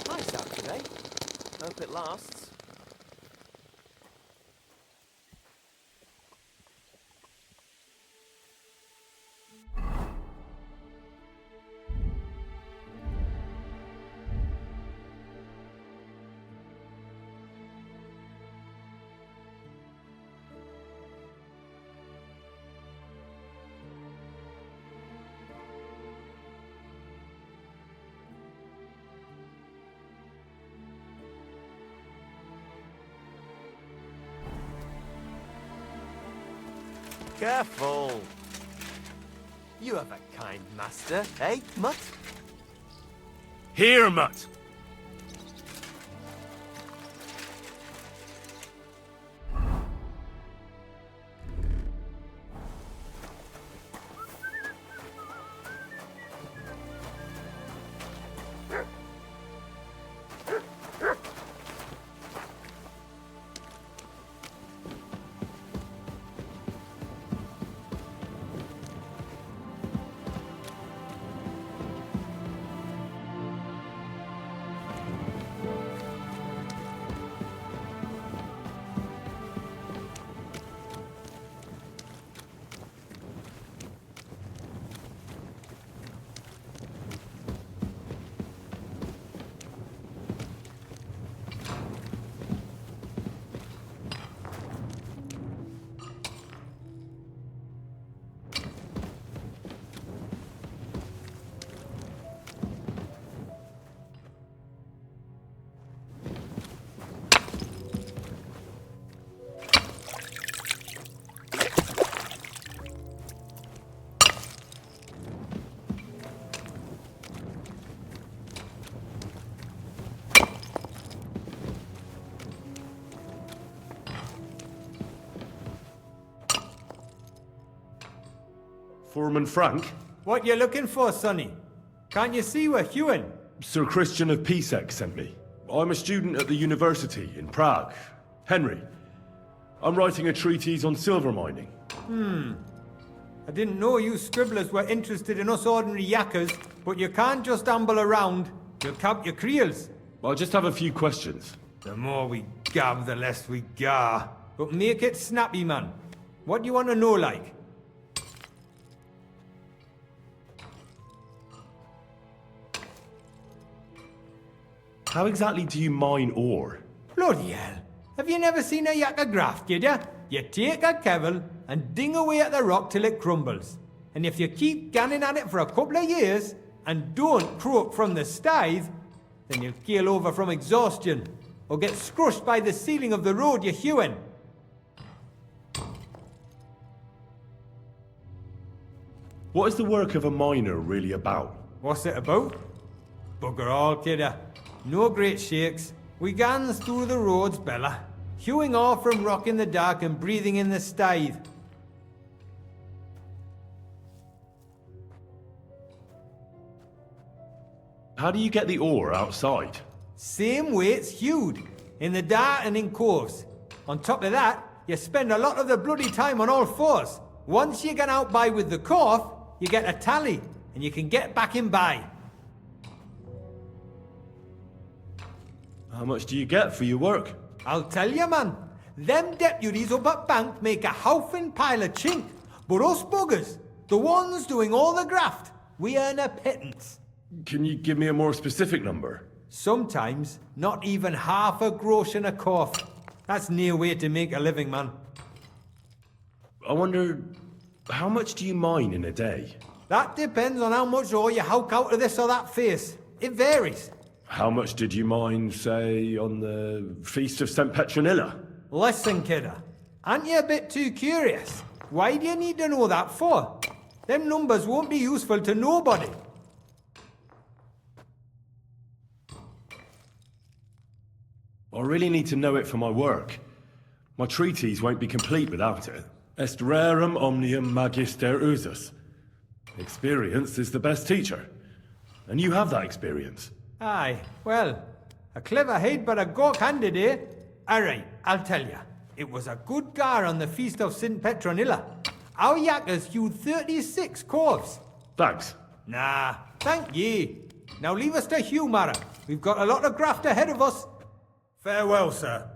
Nice out today. Hope it lasts. Careful! You have a kind master, eh, Mutt? Here, Mutt. Foreman Frank? What you looking for, sonny? Can't you see we're hewing? Sir Christian of Pisek sent me. I'm a student at the university in Prague. Henry. I'm writing a treatise on silver mining. I didn't know you scribblers were interested in us ordinary yakkers, but you can't just amble around. You'll count your creels. I just have a few questions. The more we gab, the less we gar. But make it snappy, man. What do you want to know, like? How exactly do you mine ore? Bloody hell. Have you never seen a yakker graft, did ya? You take a kevel and ding away at the rock till it crumbles. And if you keep ganning at it for a couple of years and don't croak from the stithe, then you'll keel over from exhaustion or get scrushed by the ceiling of the road you're hewing. What is the work of a miner really about? What's it about? Bugger all, kidder. No great shakes. We gans through the roads, Bella, hewing off from rock in the dark and breathing in the stithe. How do you get the ore outside? Same way it's hewed, in the dark and in coves. On top of that, you spend a lot of the bloody time on all fours. Once you get out by with the corf, you get a tally, and you can get back in by. How much do you get for your work? I'll tell you, man. Them deputies up at bank make a howfing pile of chink. But us buggers, the ones doing all the graft, we earn a pittance. Can you give me a more specific number? Sometimes, not even half a grosh in a corf. That's near way to make a living, man. I wonder, how much do you mine in a day? That depends on how much ore you howk out of this or that face. It varies. How much did you mine, say, on the Feast of St. Petronilla? Listen, kidder. Aren't you a bit too curious? Why do you need to know that for? Them numbers won't be useful to nobody. I really need to know it for my work. My treatise won't be complete without it. Est rerum omnium magister usus. Experience is the best teacher. And you have that experience. Aye, well, a clever head but a gawk-handed, eh? Alright, I'll tell ya. It was a good gar on the Feast of St. Petronilla. Our yakkers hewed 36 corves. Thanks. Nah, thank ye. Now leave us to hew, Mara. We've got a lot of graft ahead of us. Farewell, sir.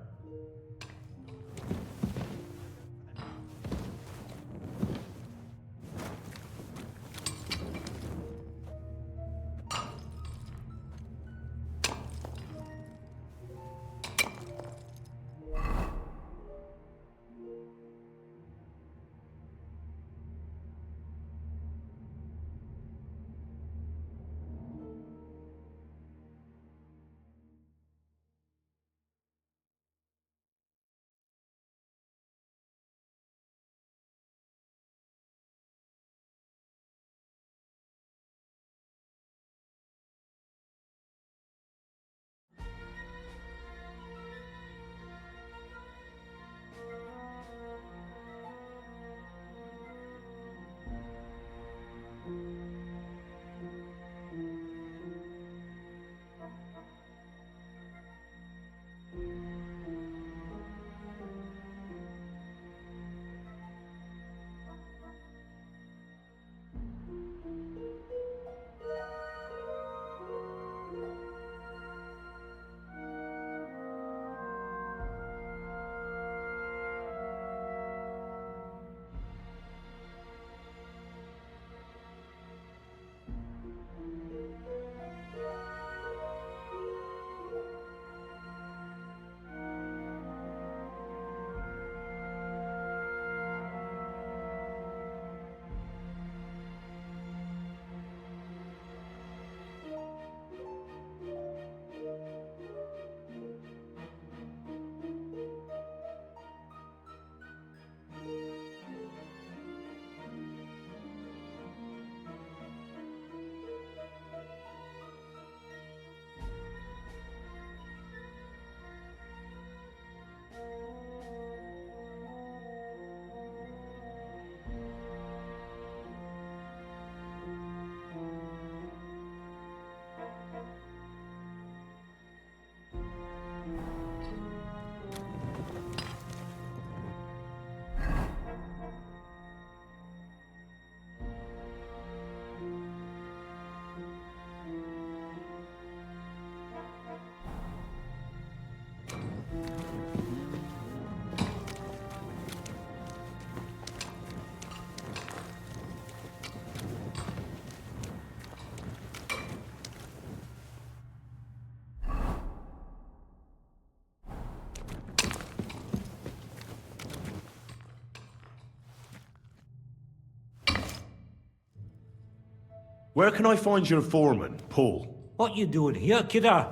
Where can I find your foreman, Paul? What you doing here, kidder?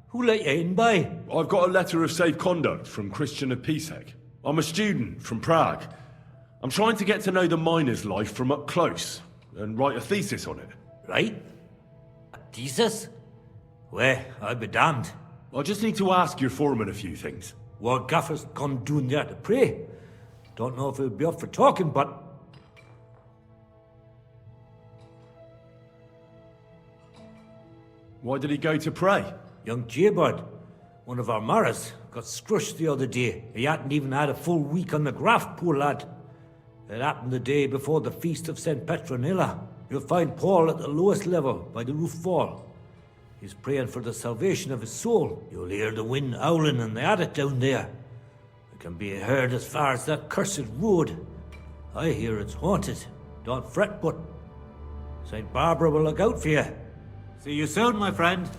Who let you in, by? I've got a letter of safe conduct from Christian Episek. I'm a student from Prague. I'm trying to get to know the miner's life from up close and write a thesis on it. Right? A thesis? Well, I'll be damned. I just need to ask your foreman a few things. What Gaffer's gone doing there to pray? Don't know if he'll be up for talking, but... Why did he go to pray? Young Jaybird, one of our Maras, got scrushed the other day. He hadn't even had a full week on the graft, poor lad. It happened the day before the feast of St. Petronilla. You'll find Paul at the lowest level, by the roof wall. He's praying for the salvation of his soul. You'll hear the wind howling in the attic down there. It can be heard as far as that cursed road. I hear it's haunted. Don't fret, but St. Barbara will look out for you. See you soon, my friend.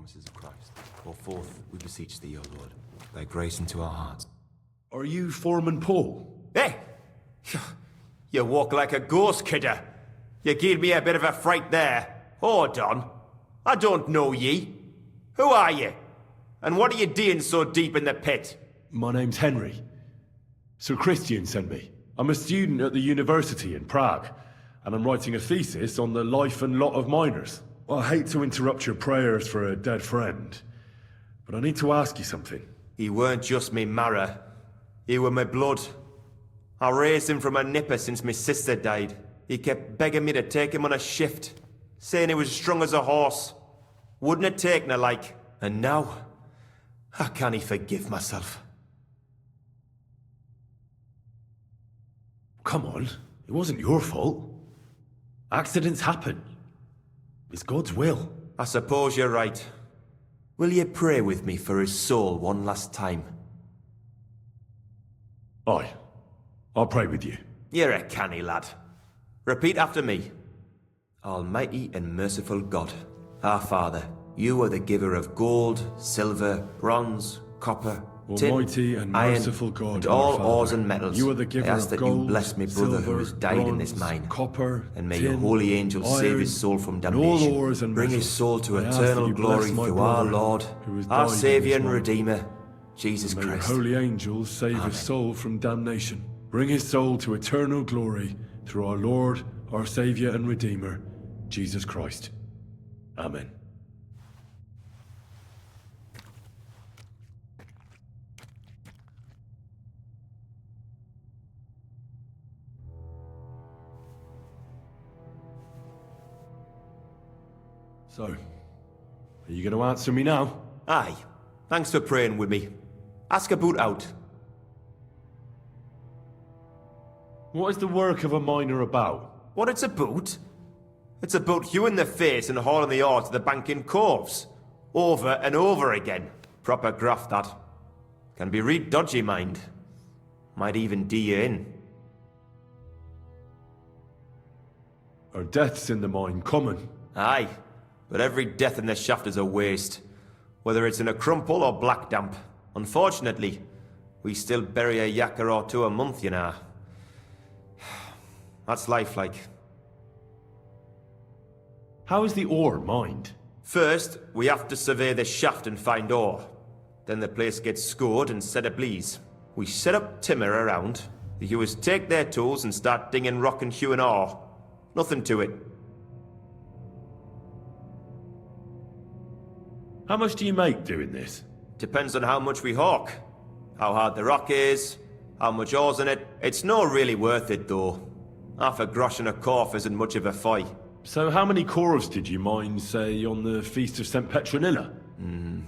promises of Christ. Pour forth, we beseech thee, O Lord, thy grace into our hearts. Are you Foreman Paul? Hey! You walk like a ghost, kidder. You gave me a bit of a fright there. Hold on. I don't know ye. Who are you? And what are you doing so deep in the pit? My name's Henry. Sir Christian sent me. I'm a student at the university in Prague, and I'm writing a thesis on the life and lot of miners. I hate to interrupt your prayers for a dead friend, but I need to ask you something. He weren't just me marrow. He were my blood. I raised him from a nipper since my sister died. He kept begging me to take him on a shift, saying he was strong as a horse. Wouldn't have taken her like. And now, I can't forgive myself. Come on, it wasn't your fault. Accidents happen. It's God's will. I suppose you're right. Will you pray with me for his soul one last time? Aye. I'll pray with you. You're a canny lad. Repeat after me. Almighty and merciful God, our Father, you are the giver of gold, silver, bronze, copper, Almighty tin, and iron, merciful God, and our all Father, ores and metals. you are the giver I ask of that gold, you bless me brother who has silver, died in this bronze, mine. copper, And may tin, your holy angels save iron, his soul from and all damnation. ores and Bring his metals. soul to I ask that eternal you bless glory my through our brother Lord, who has our died in Saviour this and mine. Redeemer, Jesus May your Christ. holy angels save Amen. his soul from damnation. Bring his soul to eternal glory through our Lord, our Saviour and Redeemer, Jesus Christ. Amen. So, are you going to answer me now? Aye. Thanks for praying with me. Ask about out. What is the work of a miner about? What it's about? It's about hewing the face and hauling the ore to the bank in coves. Over and over again. Proper graft, that. Can be real dodgy, mind. Might even do you in. Are deaths in the mine common? Aye. But every death in the shaft is a waste. Whether it's in a crumple or black damp. Unfortunately, we still bury a yakker or two a month, you know. That's life like. How is the ore mined? First, we have to survey the shaft and find ore. Then the place gets scored and set ablaze. We set up timber around. The hewers take their tools and start dinging rock and hewing ore. Nothing to it. How much do you make doing this? Depends on how much we hawk. How hard the rock is, how much ore's in it. It's not really worth it though. Half a grosh and a corf isn't much of a fight. So how many corves did you mine, say, on the Feast of St. Petronilla?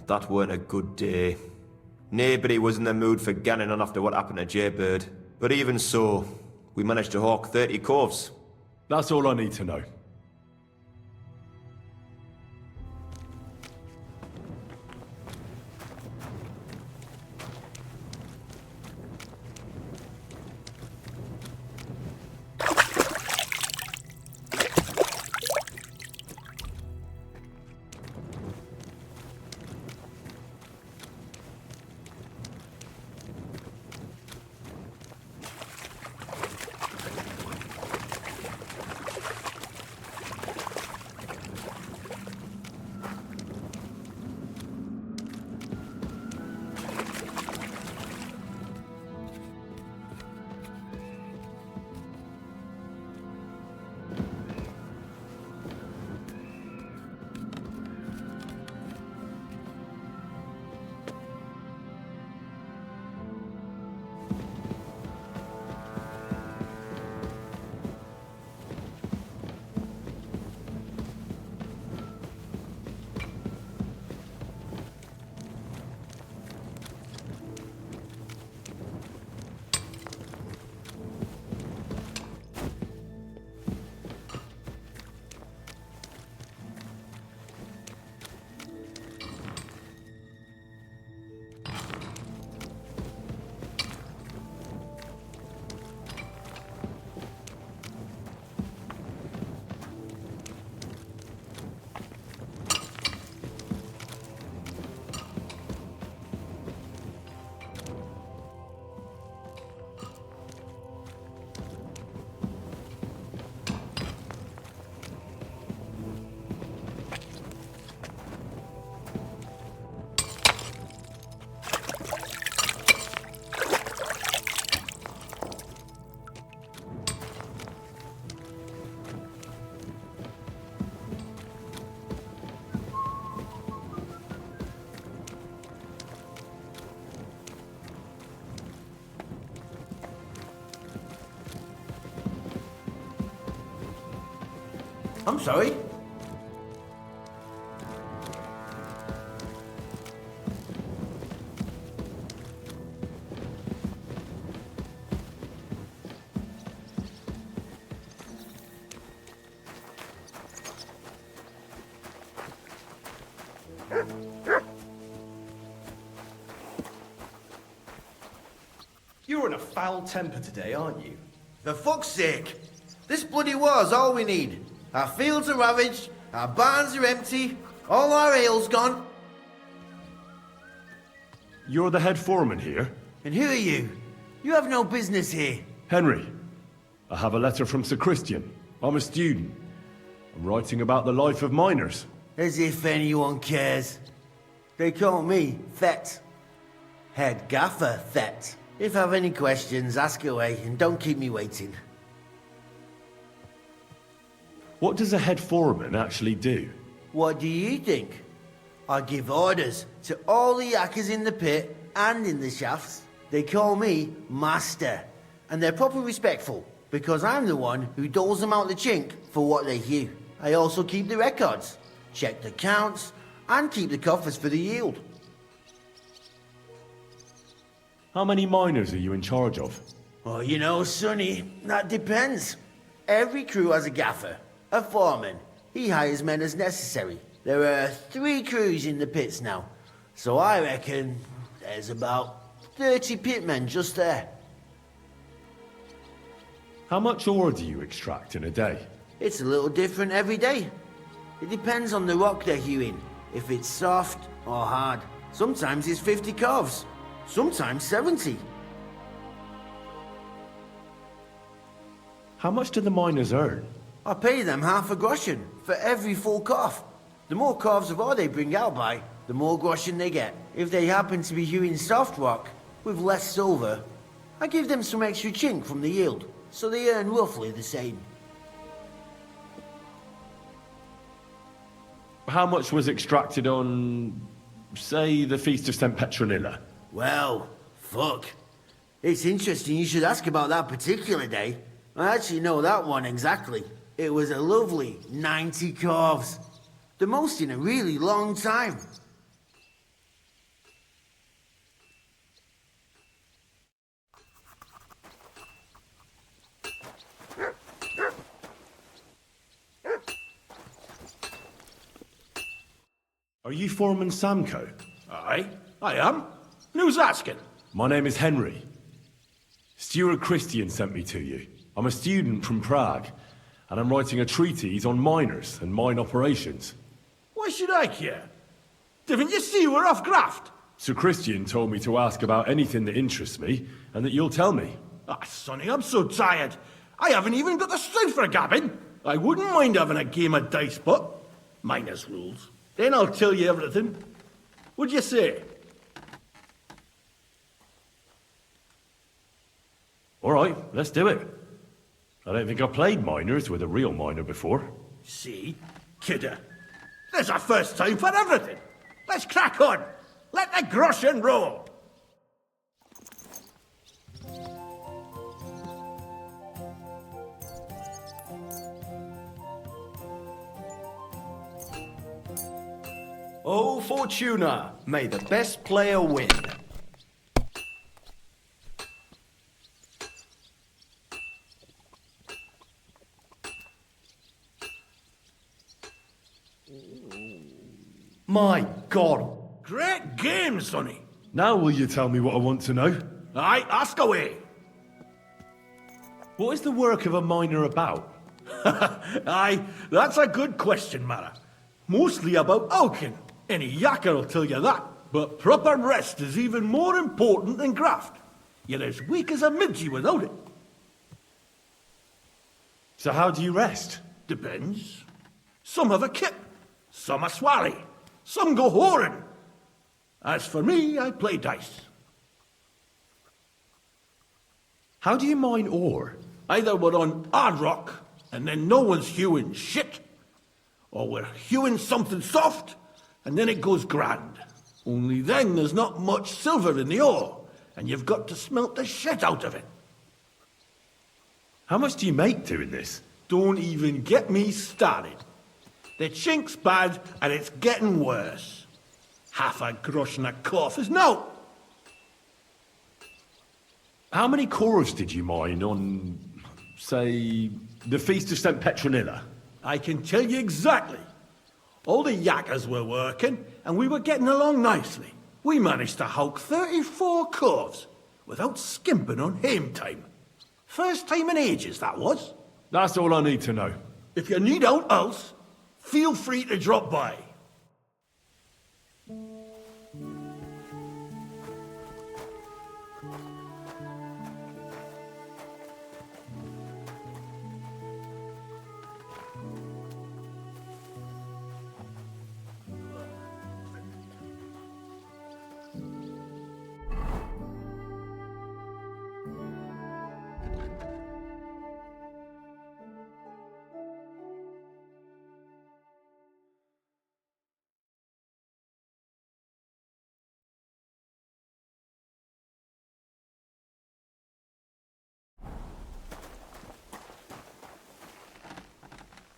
That weren't a good day. Nobody was in the mood for ganning on after what happened to Jaybird. But even so, we managed to hawk 30 corves. That's all I need to know. I'm sorry. You're in a foul temper today, aren't you? For fuck's sake! This bloody war's all we need. Our fields are ravaged, our barns are empty, all our ale's gone. You're the head foreman here? And who are you? You have no business here. Henry, I have a letter from Sir Christian. I'm a student. I'm writing about the life of miners. As if anyone cares. They call me Thet. Head Gaffer Thet. If you have any questions, ask away and don't keep me waiting. What does a head foreman actually do? What do you think? I give orders to all the yakkers in the pit and in the shafts. They call me Master, and they're proper respectful, because I'm the one who doles them out the chink for what they hew. I also keep the records, check the counts, and keep the coffers for the yield. How many miners are you in charge of? Oh, you know, Sonny, that depends. Every crew has a gaffer, a foreman. He hires men as necessary. There are 3 crews in the pits now, so I reckon there's about 30 pitmen just there. How much ore do you extract in a day? It's a little different every day. It depends on the rock they're hewing, if it's soft or hard. Sometimes it's 50 calves, sometimes 70. How much do the miners earn? I pay them half a groschen for every full calf. The more calves of ore they bring out by, the more groschen they get. If they happen to be hewing soft rock with less silver, I give them some extra chink from the yield, so they earn roughly the same. How much was extracted on, say, the Feast of St. Petronilla? Well, fuck. It's interesting you should ask about that particular day. I actually know that one exactly. It was a lovely 90 calves. The most in a really long time. Are you Foreman Samco? Aye, I am. And who's asking? My name is Henry. Steward Christian sent me to you. I'm a student from Prague, and I'm writing a treatise on miners and mine operations. Why should I care? Didn't you see we're off graft? Sir Christian told me to ask about anything that interests me, and that you'll tell me. Ah, Sonny, I'm so tired. I haven't even got the strength for gabbing. I wouldn't mind having a game of dice, but miners' rules. Then I'll tell you everything. What'd you say? All right, let's do it. I don't think I've played miners with a real miner before. See? Kidder. There's a first time for everything. Let's crack on. Let the groschen roll. Oh, Fortuna, may the best player win. My God. Great game, Sonny. Now will you tell me what I want to know? Aye, ask away. What is the work of a miner about? Aye, that's a good question, Mara. Mostly about Alkin. Any yakker will tell you that. But proper rest is even more important than graft. You're as weak as a midgie without it. So how do you rest? Depends. Some have a kip. Some a swally. Some go whoring. As for me, I play dice. How do you mine ore? Either we're on hard rock, and then no one's hewing shit, or we're hewing something soft, and then it goes grand. Only then there's not much silver in the ore, and you've got to smelt the shit out of it. How much do you make doing this? Don't even get me started. The chink's bad, and it's getting worse. Half a grosh and a cough is no. How many corvs did you mine on, say, the Feast of St. Petronilla? I can tell you exactly. All the yakkers were working, and we were getting along nicely. We managed to hulk 34 corvs without skimping on hame time. First time in ages, that was. That's all I need to know. If you need aught else, feel free to drop by.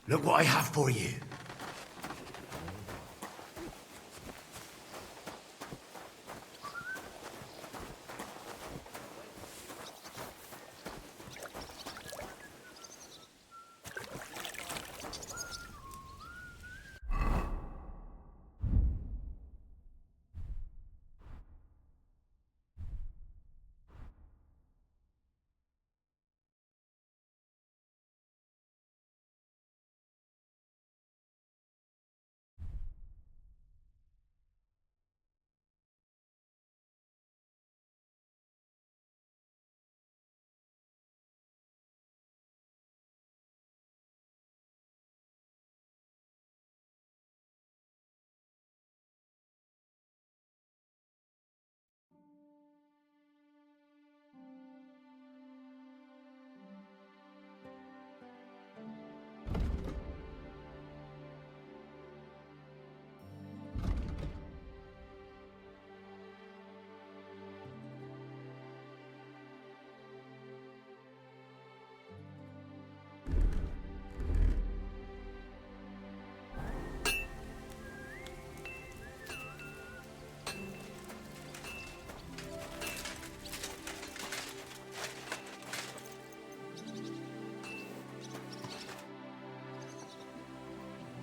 Look what I have for you.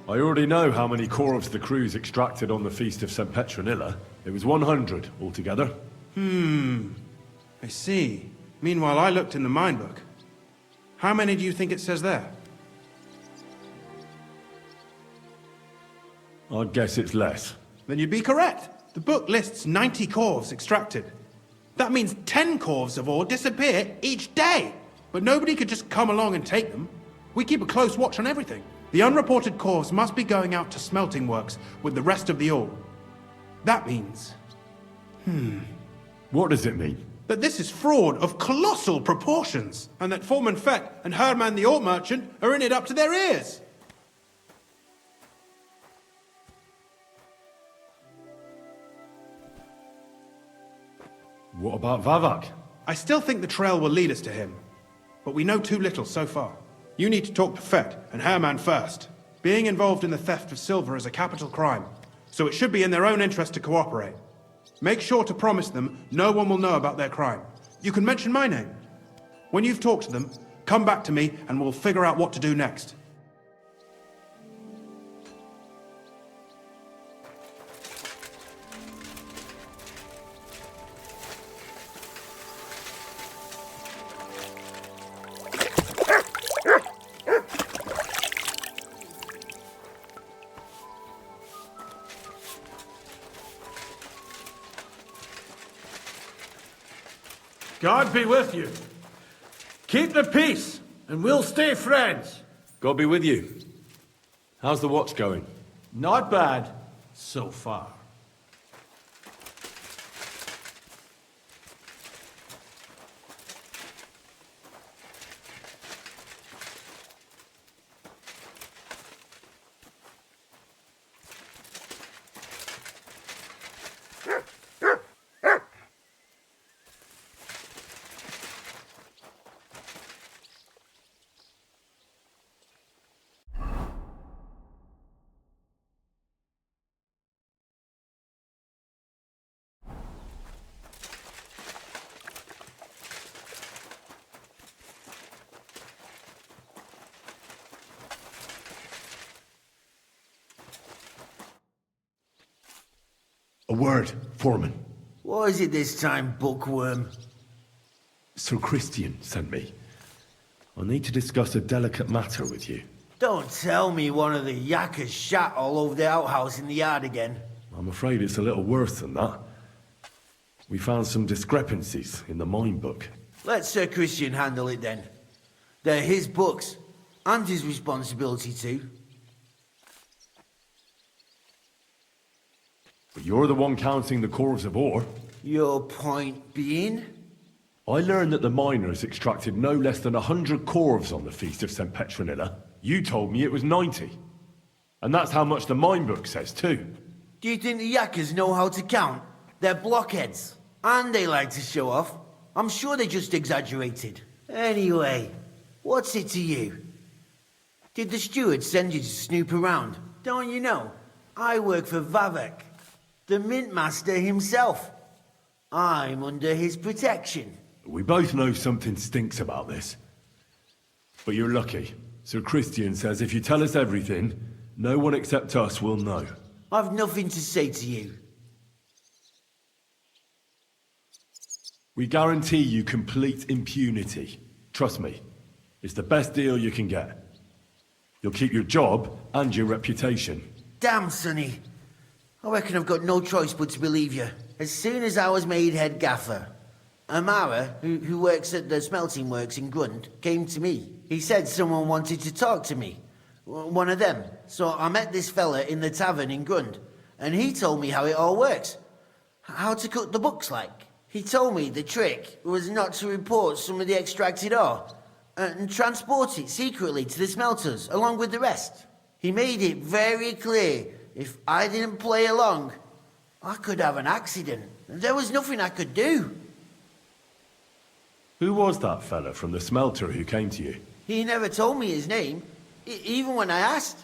I already know how many corvs the crews extracted on the Feast of St. Petronilla. It was 100 altogether. I see. Meanwhile, I looked in the mine book. How many do you think it says there? I'd guess it's less. Then you'd be correct. The book lists 90 corvs extracted. That means 10 corvs of ore disappear each day. But nobody could just come along and take them. We keep a close watch on everything. The unreported corvs must be going out to smelting works with the rest of the ore. That means... What does it mean? that this is fraud of colossal proportions, and that Foreman Fett and Herman the ore merchant are in it up to their ears. What about Vavak? I still think the trail will lead us to him, but we know too little so far. You need to talk to Fett and Herman first. Being involved in the theft of silver is a capital crime, so it should be in their own interest to cooperate. Make sure to promise them no one will know about their crime. You can mention my name. When you've talked to them, come back to me and we'll figure out what to do next. God be with you. Keep the peace, and we'll stay friends. God be with you. How's the watch going? Not bad, so far. word, Foreman. What is it this time, bookworm? Sir Christian sent me. I need to discuss a delicate matter with you. Don't tell me one of the yakkers shat all over the outhouse in the yard again. I'm afraid it's a little worse than that. We found some discrepancies in the mine book. Let Sir Christian handle it then. They're his books, and his responsibility too. But you're the one counting the cores of ore. Your point being? I learned that the miners extracted no less than 100 corves on the Feast of St. Petronilla. You told me it was 90. And that's how much the mine book says too. Do you think the yakkers know how to count? They're blockheads. And they like to show off. I'm sure they just exaggerated. Anyway, what's it to you? Did the steward send you to snoop around? Don't you know? I work for Vavak, the mint master himself. I'm under his protection. We both know something stinks about this. But you're lucky. Sir Christian says if you tell us everything, no one except us will know. I've nothing to say to you. We guarantee you complete impunity. Trust me, it's the best deal you can get. You'll keep your job and your reputation. Damn, Sonny. I reckon I've got no choice but to believe you. As soon as I was made head gaffer, Amara, who works at the smelting works in Grund, came to me. He said someone wanted to talk to me. One of them. So I met this fella in the tavern in Grund, and he told me how it all works. How to cut the books like. He told me the trick was not to report some of the extracted ore, and transport it secretly to the smelters, along with the rest. He made it very clear if I didn't play along, I could have an accident. There was nothing I could do. Who was that fella from the smelter who came to you? He never told me his name, even when I asked.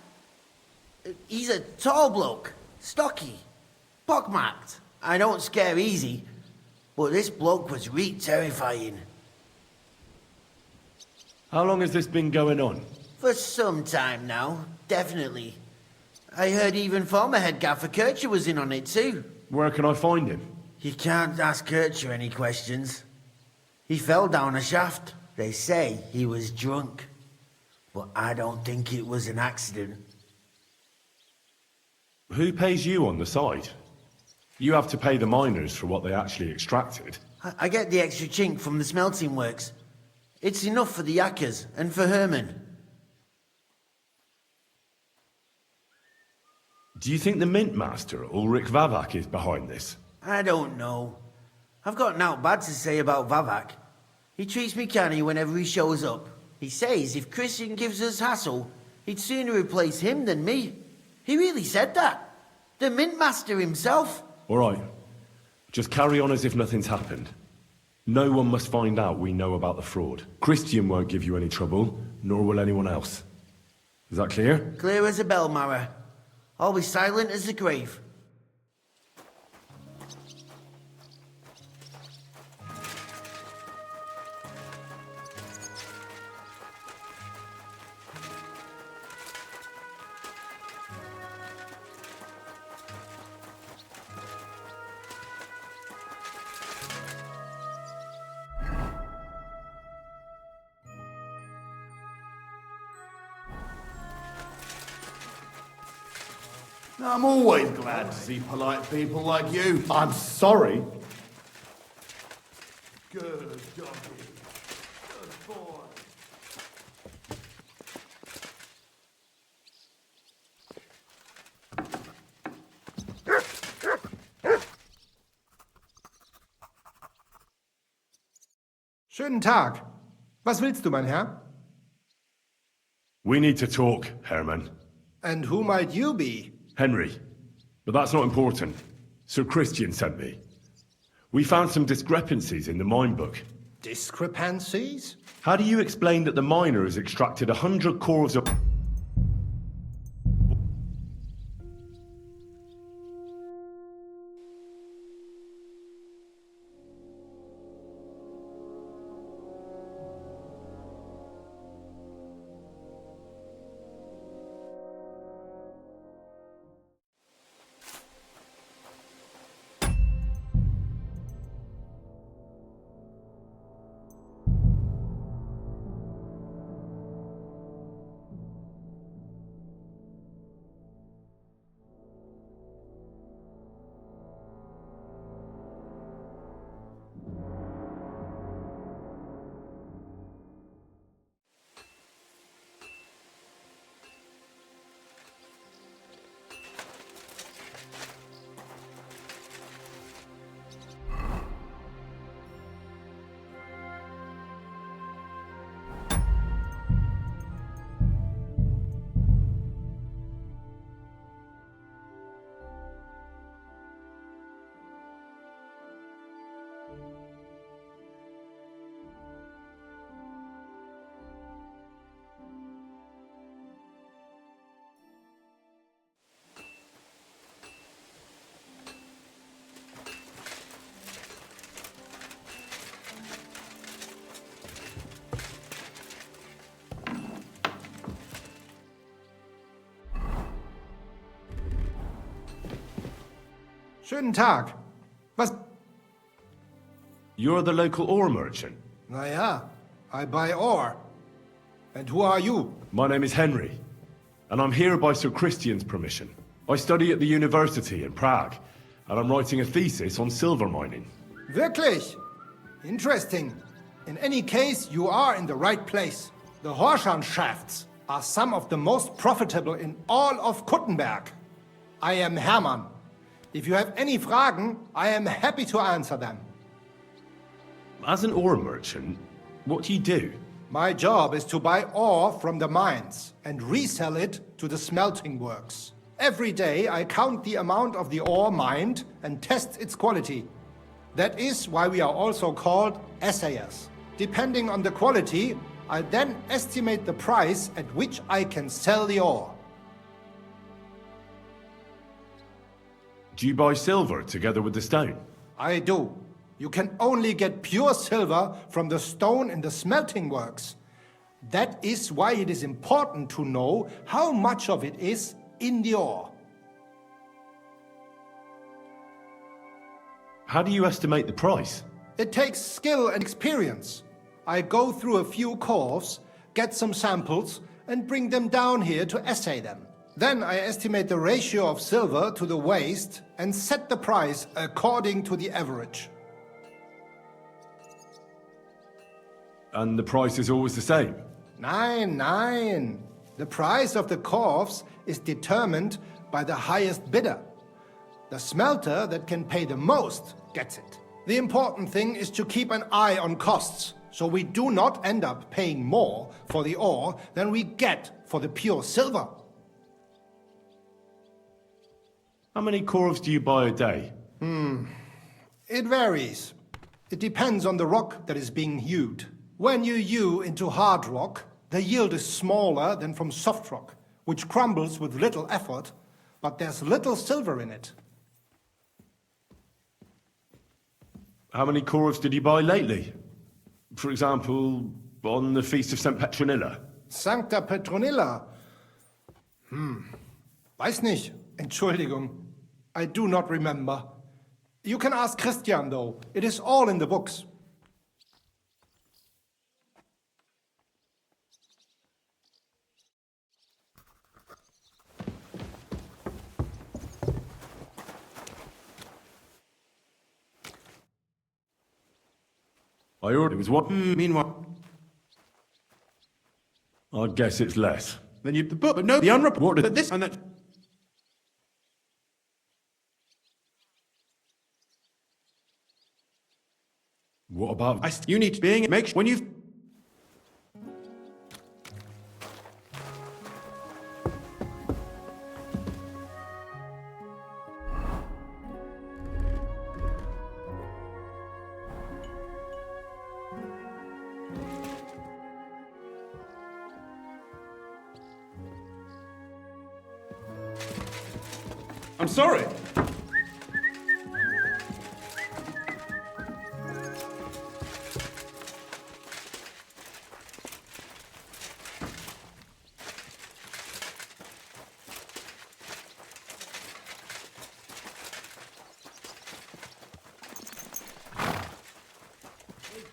He's a tall bloke, stocky, pockmarked. I don't scare easy, but this bloke was terrifying. How long has this been going on? For some time now, definitely. I heard even former head gaffer Kircher was in on it too. Where can I find him? You can't ask Kircher any questions. He fell down a shaft. They say he was drunk. But I don't think it was an accident. Who pays you on the side? You have to pay the miners for what they actually extracted. I get the extra chink from the smelting works. It's enough for the yakkers and for Herman. Do you think the mint master, Ulrich Vavak, is behind this? I don't know. I've got naught bad to say about Vavak. He treats me canny whenever he shows up. He says if Christian gives us hassle, he'd sooner replace him than me. He really said that. The mint master himself. All right. Just carry on as if nothing's happened. No one must find out we know about the fraud. Christian won't give you any trouble, nor will anyone else. Is that clear? Clear as a bell, Mara. I'll be silent as the grave. I'm always glad to see polite people like you. I'm sorry. Good doggy. Good boy. Schönen Tag. Was willst du, mein Herr? We need to talk, Herman. And who might you be? Henry. But that's not important. Sir Christian sent me. We found some discrepancies in the mine book. Discrepancies? How do you explain that the miner has extracted 100 cores of... Schönen Tag. Was? You're the local ore merchant. Naja, I buy ore. And who are you? My name is Henry, and I'm here by Sir Christian's permission. I study at the university in Prague, and I'm writing a thesis on silver mining. Wirklich? Interesting. In any case, you are in the right place. The Horschan shafts are some of the most profitable in all of Kuttenberg. I am Hermann. If you have any Fragen, I am happy to answer them. As an ore merchant, what do you do? My job is to buy ore from the mines and resell it to the smelting works. Every day I count the amount of the ore mined and test its quality. That is why we are also called assayers. Depending on the quality, I then estimate the price at which I can sell the ore. Do you buy silver together with the stone? I do. You can only get pure silver from the stone in the smelting works. That is why it is important to know how much of it is in the ore. How do you estimate the price? It takes skill and experience. I go through a few cores, get some samples, and bring them down here to assay them. Then I estimate the ratio of silver to the waste and set the price according to the average. And the price is always the same? Nein. The price of the cores is determined by the highest bidder. The smelter that can pay the most gets it. The important thing is to keep an eye on costs, so we do not end up paying more for the ore than we get for the pure silver. How many cores do you buy a day? It varies. It depends on the rock that is being hewed. When you hew into hard rock, the yield is smaller than from soft rock, which crumbles with little effort, but there's little silver in it. How many cores did you buy lately? For example, on the Feast of St. Petronilla? Sancta Petronilla? Weiß nicht. Entschuldigung. I do not remember. You can ask Christian, though. It is all in the books. I heard it was what? Meanwhile, I'd guess it's less. then you the book, but no, the unreported this and that. What about? You need to being make sure when you. I'm sorry.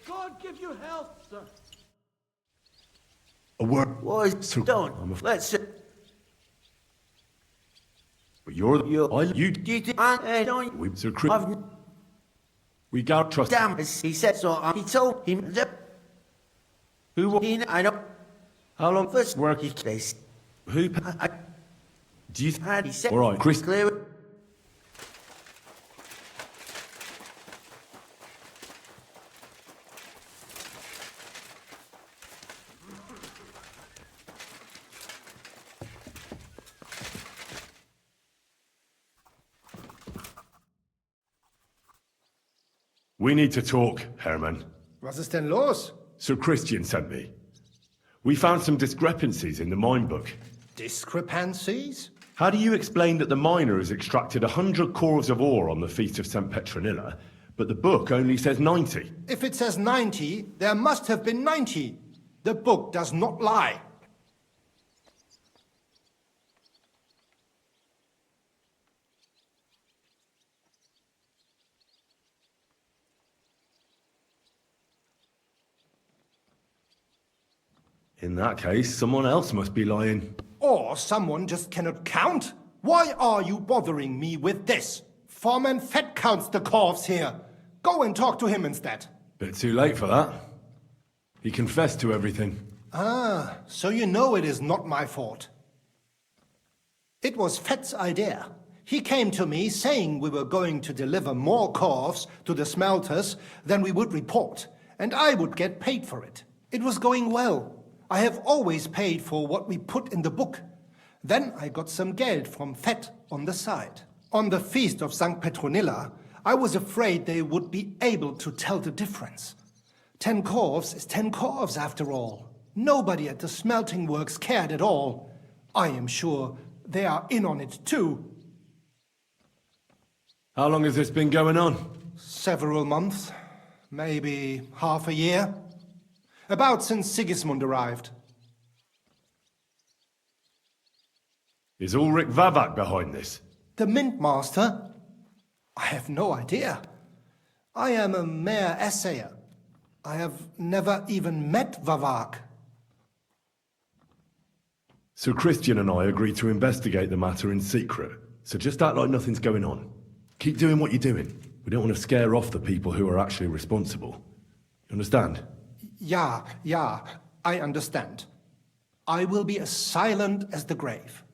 God give you health, sir. A word. Why, don't. Let's... But you're the... You... don't... We... Sir Chris... We got trust... Damn, he said so. He told him that... Who... I know... How long... First work... place. Who... Do you... He said... All right, Chris... Clear... We need to talk, Hermann. Was ist denn los? Sir Christian sent me. We found some discrepancies in the mine book. Discrepancies? How do you explain that the miner has extracted 100 cores of ore on the Feast of St. Petronilla, but the book only says 90? If it says 90, there must have been 90. The book does not lie. In that case, someone else must be lying. Or someone just cannot count? Why are you bothering me with this? Foreman Fett counts the corpse here. Go and talk to him instead. Bit too late for that. He confessed to everything. Ah, so you know it is not my fault. It was Fett's idea. He came to me saying we were going to deliver more corpses to the smelters than we would report, and I would get paid for it. It was going well. I have always paid for what we put in the book. Then I got some geld from Fett on the side. On the feast of St. Petronilla, I was afraid they would be able to tell the difference. 10 corves is 10 corves after all. Nobody at the smelting works cared at all. I am sure they are in on it too. How long has this been going on? Several months. Maybe half a year. About since Sigismund arrived. Is Ulrich Vavak behind this? The Mint Master? I have no idea. I am a mere assayer. I have never even met Vavak. So Christian and I agreed to investigate the matter in secret. So just act like nothing's going on. Keep doing what you're doing. We don't want to scare off the people who are actually responsible. You understand? Yeah, I understand. I will be as silent as the grave.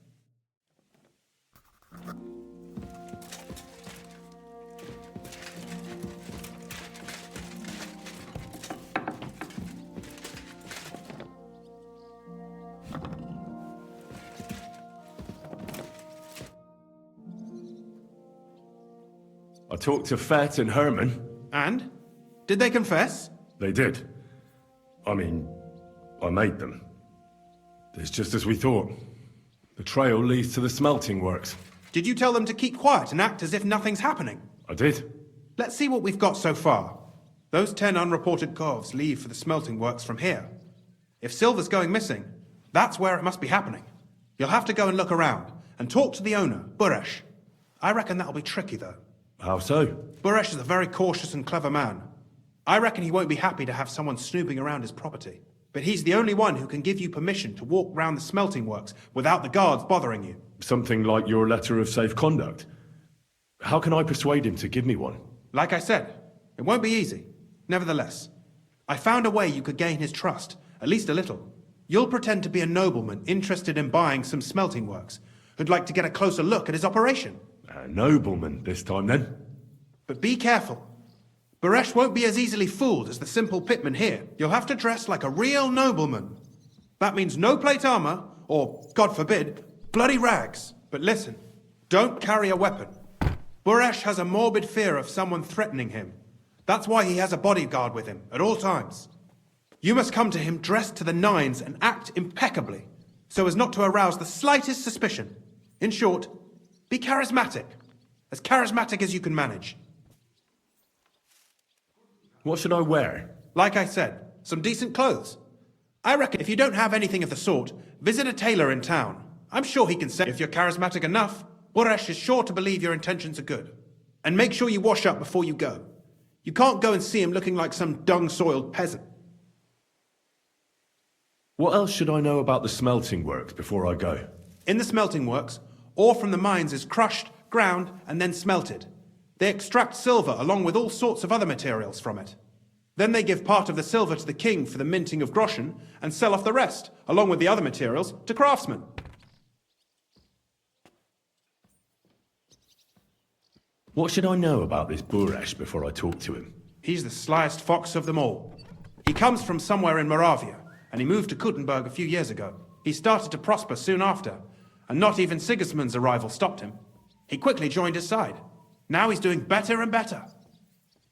I talked to Fett and Herman. And? Did they confess? They did. I mean, I made them. It's just as we thought. The trail leads to the smelting works. Did you tell them to keep quiet and act as if nothing's happening? I did. Let's see what we've got so far. Those 10 unreported corves leave for the smelting works from here. If silver's going missing, that's where it must be happening. You'll have to go and look around, and talk to the owner, Buresh. I reckon that'll be tricky, though. How so? Buresh is a very cautious and clever man. I reckon he won't be happy to have someone snooping around his property. But he's the only one who can give you permission to walk round the smelting works without the guards bothering you. Something like your letter of safe conduct. How can I persuade him to give me one? Like I said, it won't be easy. Nevertheless, I found a way you could gain his trust, at least a little. You'll pretend to be a nobleman interested in buying some smelting works, who'd like to get a closer look at his operation. A nobleman this time, then? But be careful. Buresh won't be as easily fooled as the simple pitman here. You'll have to dress like a real nobleman. That means no plate armor, or, God forbid, bloody rags. But listen, don't carry a weapon. Buresh has a morbid fear of someone threatening him. That's why he has a bodyguard with him at all times. You must come to him dressed to the nines and act impeccably, so as not to arouse the slightest suspicion. In short, be charismatic as you can manage. What should I wear? Like I said, some decent clothes. I reckon if you don't have anything of the sort, visit a tailor in town. I'm sure he can say if you're charismatic enough. Buresh is sure to believe your intentions are good. And make sure you wash up before you go. You can't go and see him looking like some dung-soiled peasant. What else should I know about the smelting works before I go? In the smelting works, ore from the mines is crushed, ground, and then smelted. They extract silver along with all sorts of other materials from it. Then they give part of the silver to the king for the minting of groschen and sell off the rest, along with the other materials, to craftsmen. What should I know about this Buresh before I talk to him? He's the slyest fox of them all. He comes from somewhere in Moravia, and he moved to Kuttenberg a few years ago. He started to prosper soon after, and not even Sigismund's arrival stopped him. He quickly joined his side. Now he's doing better and better.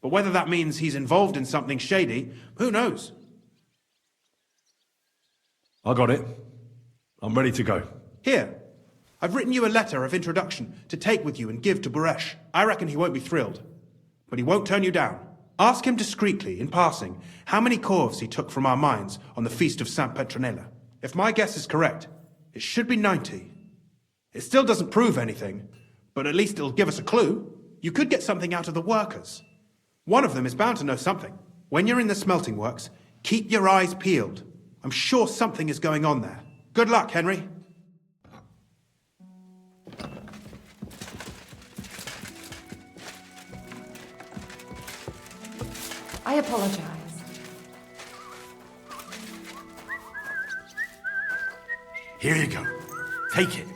But whether that means he's involved in something shady, who knows? I got it. I'm ready to go. Here, I've written you a letter of introduction to take with you and give to Buresh. I reckon he won't be thrilled, but he won't turn you down. Ask him discreetly, in passing, how many corves he took from our mines on the feast of St. Petronilla. If my guess is correct, it should be 90. It still doesn't prove anything, but at least it'll give us a clue. You could get something out of the workers. One of them is bound to know something. When you're in the smelting works, keep your eyes peeled. I'm sure something is going on there. Good luck, Henry. I apologize. Here you go. Take it.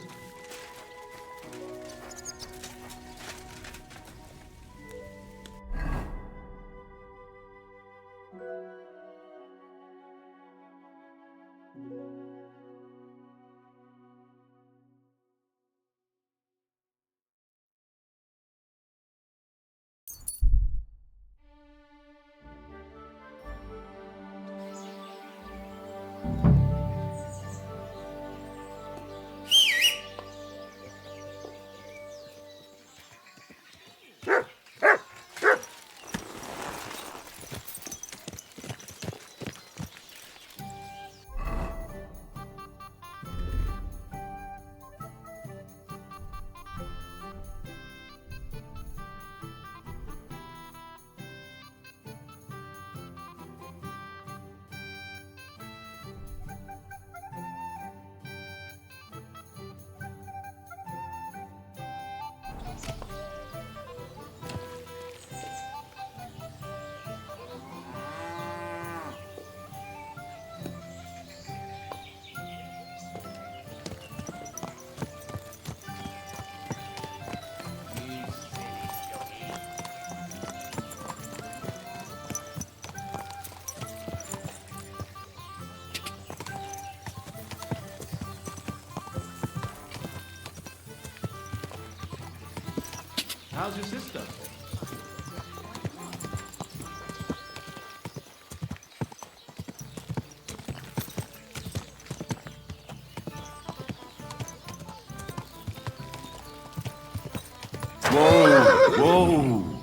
How's your sister? Whoa! Whoa!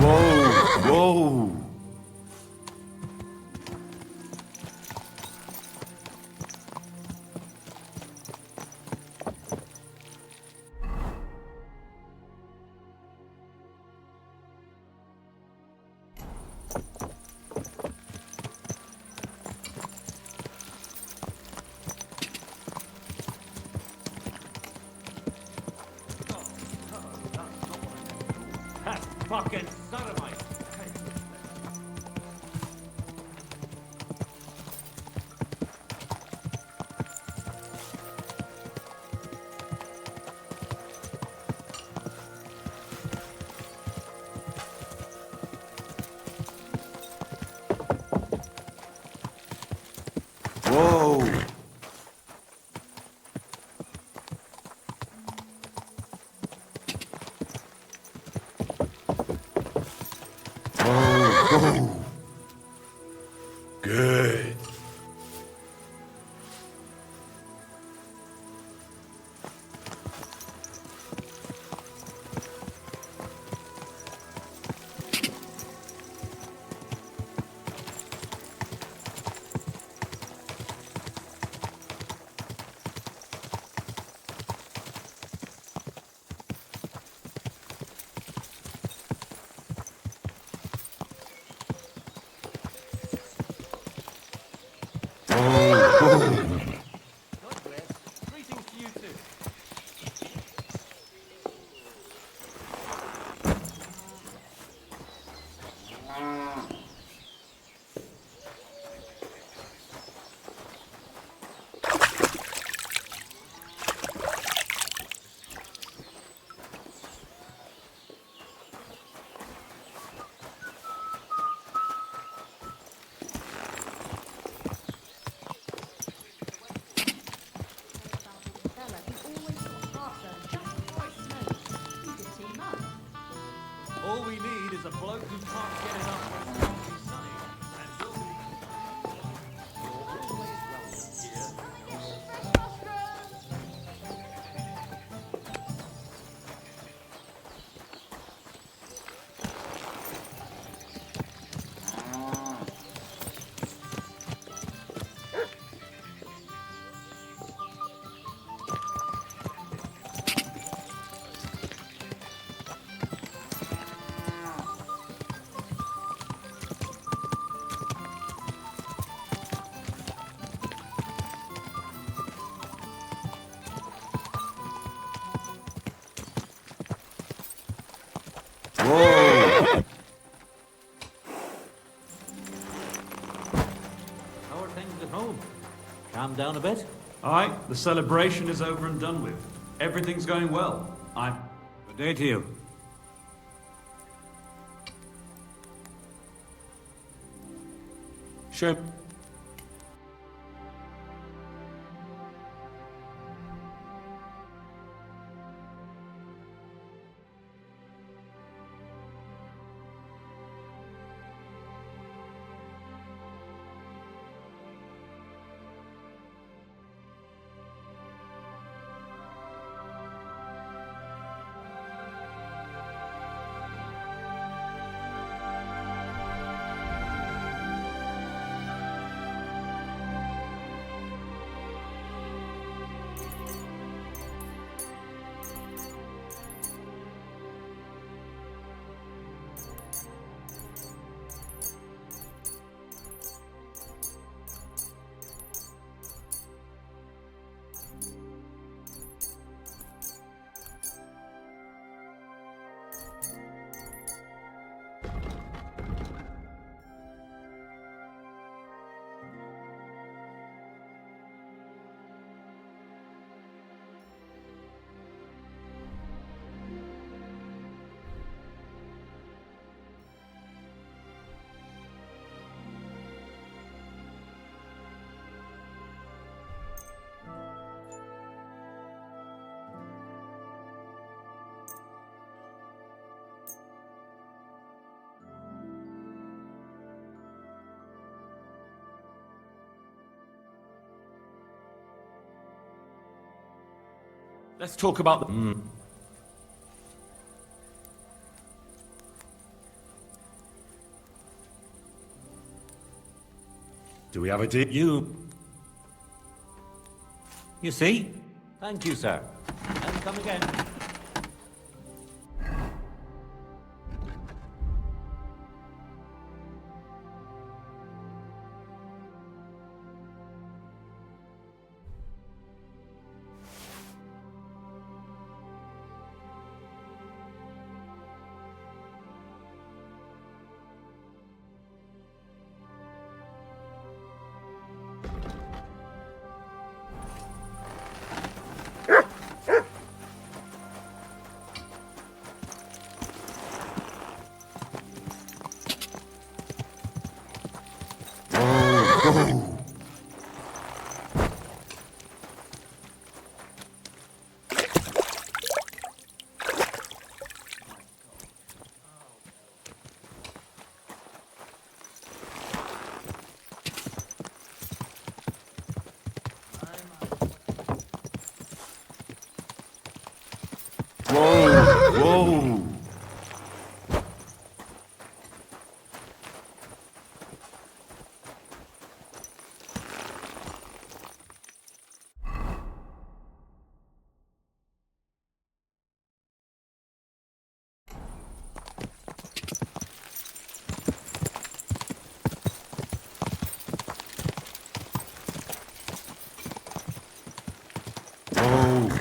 Whoa! That fucking sodomite! Whoa! Whoa! Good. at home? Calm down a bit? Aye, the celebration is over and done with. Everything's going well. Good day to you. Sure. Let's talk about the... Do we have a deal? You see? Thank you, sir. And come again. Whoa! Whoa!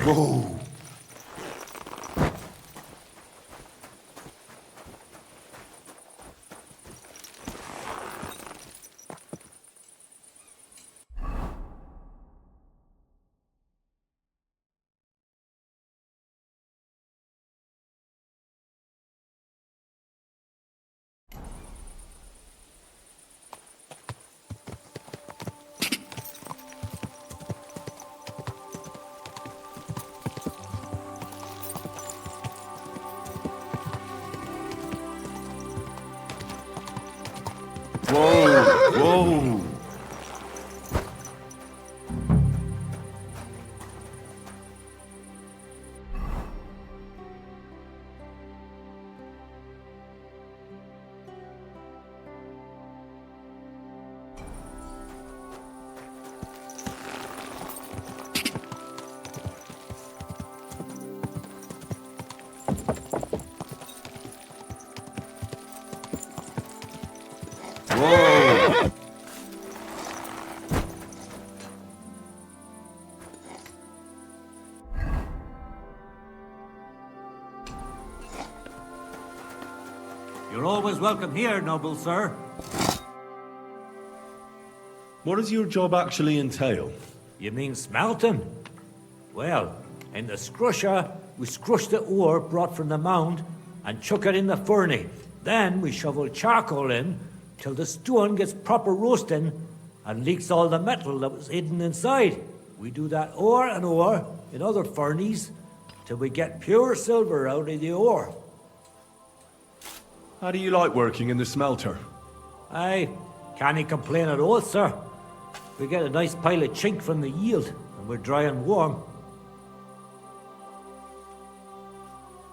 Whoa! Whoa! You're always welcome here, noble sir. What does your job actually entail? You mean smelting? Well, in the scrusher, we scrush the ore brought from the mound and chuck it in the furnace. Then we shovel charcoal in till the stone gets proper roasting and leaks all the metal that was hidden inside. We do that ore and ore in other furnaces till we get pure silver out of the ore. How do you like working in the smelter? I can't complain at all, sir. We get a nice pile of chink from the yield, and we're dry and warm.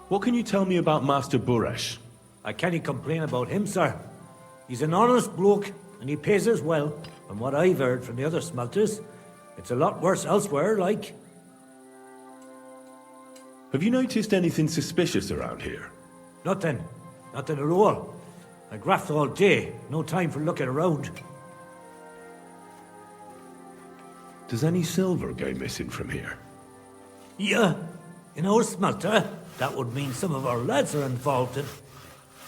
What can you tell me about Master Buresh? I can't complain about him, sir. He's an honest bloke, and he pays us well. From what I've heard from the other smelters, it's a lot worse elsewhere, like. Have you noticed anything suspicious around here? Nothing. Nothing at all. I graft all day, no time for looking around. Does any silver go missing from here? Yeah, in our smelter, that would mean some of our lads are involved in.